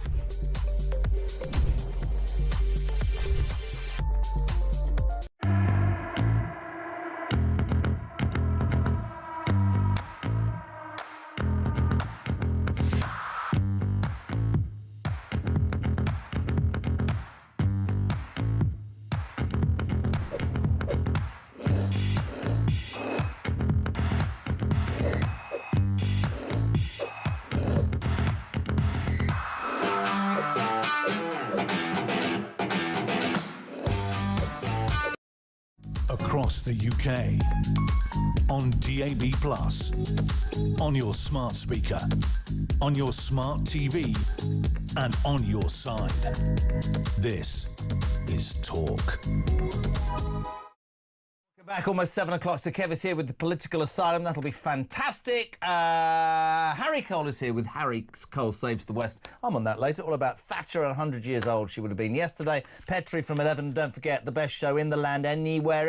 across the UK. On DAB+, on your smart speaker, on your smart TV, and on your side. This is Talk. Back almost 7 o'clock. So Kev is here with the political asylum. That'll be fantastic. Harry Cole is here with Harry Cole Saves the West. I'm on that later. All about Thatcher, 100 years old she would have been yesterday. Petrie from 11. Don't forget, the best show in the land, anywhere.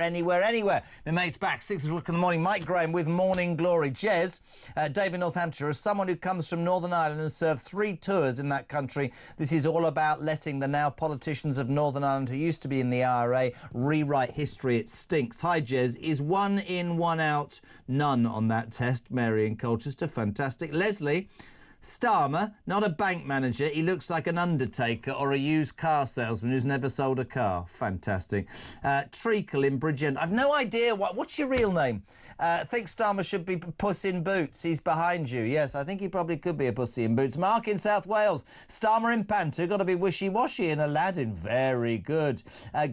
My mate's back, 6 o'clock in the morning. Mike Graham with Morning Glory. Jez, David Northamptonshire, as someone who comes from Northern Ireland and served 3 tours in that country, this is all about letting the now politicians of Northern Ireland who used to be in the IRA rewrite history. It stinks. Hi, Jez. Is 1 in, 1 out, none on that test. Mary in Colchester, fantastic. Leslie, Starmer, not a bank manager. He looks like an undertaker or a used car salesman who's never sold a car. Fantastic. Treacle in Bridgend. I've no idea. What's your real name? Think Starmer should be Puss in Boots. He's behind you. Yes, I think he probably could be a Pussy in Boots. Mark in South Wales. Starmer in Panto. Got to be wishy-washy in Aladdin. Very good.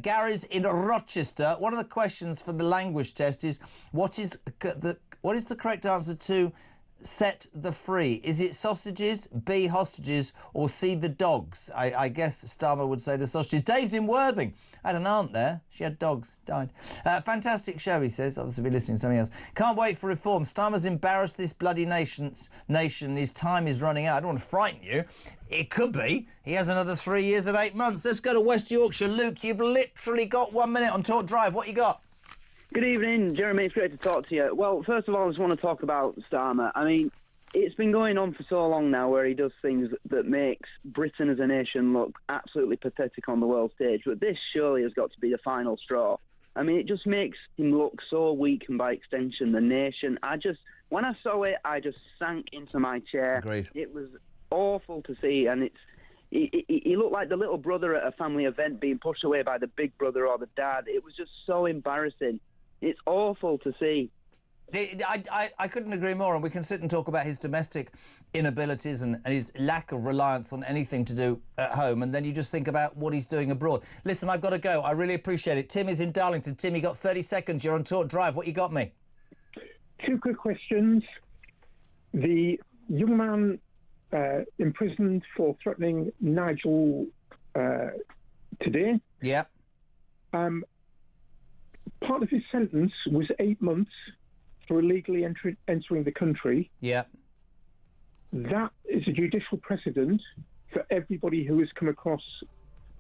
Gary's in Rochester. One of the questions for the language test is, what is the correct answer to set the free? Is it sausages, B, hostages, or C, the dogs? I guess Starmer would say the sausages. Dave's in Worthing. I had an aunt there. She had dogs. Died. Fantastic show, he says. Obviously, be listening to something else. Can't wait for reform. Starmer's embarrassed this bloody nation. His time is running out. I don't want to frighten you. It could be. He has another 3 years and 8 months. Let's go to West Yorkshire. Luke, you've literally got 1 minute on Talk Drive. What you got? Good evening, Jeremy. It's great to talk to you. Well, first of all, I just want to talk about Starmer. I mean, it's been going on for so long now where he does things that makes Britain as a nation look absolutely pathetic on the world stage. But this surely has got to be the final straw. I mean, it just makes him look so weak, and by extension, the nation. When I saw it, I just sank into my chair. Agreed. It was awful to see, and he looked like the little brother at a family event being pushed away by the big brother or the dad. It was just so embarrassing. It's awful to see. I couldn't agree more, and we can sit and talk about his domestic inabilities and his lack of reliance on anything to do at home, and then you just think about what he's doing abroad. Listen, I've got to go. I really appreciate it. Tim is in Darlington. Tim, you got 30 seconds. You're on Talk Drive. What you got me? 2 quick questions. The young man imprisoned for threatening Nigel today. Yeah. Part of his sentence was 8 months for illegally entering the country. Yeah. That is a judicial precedent for everybody who has come across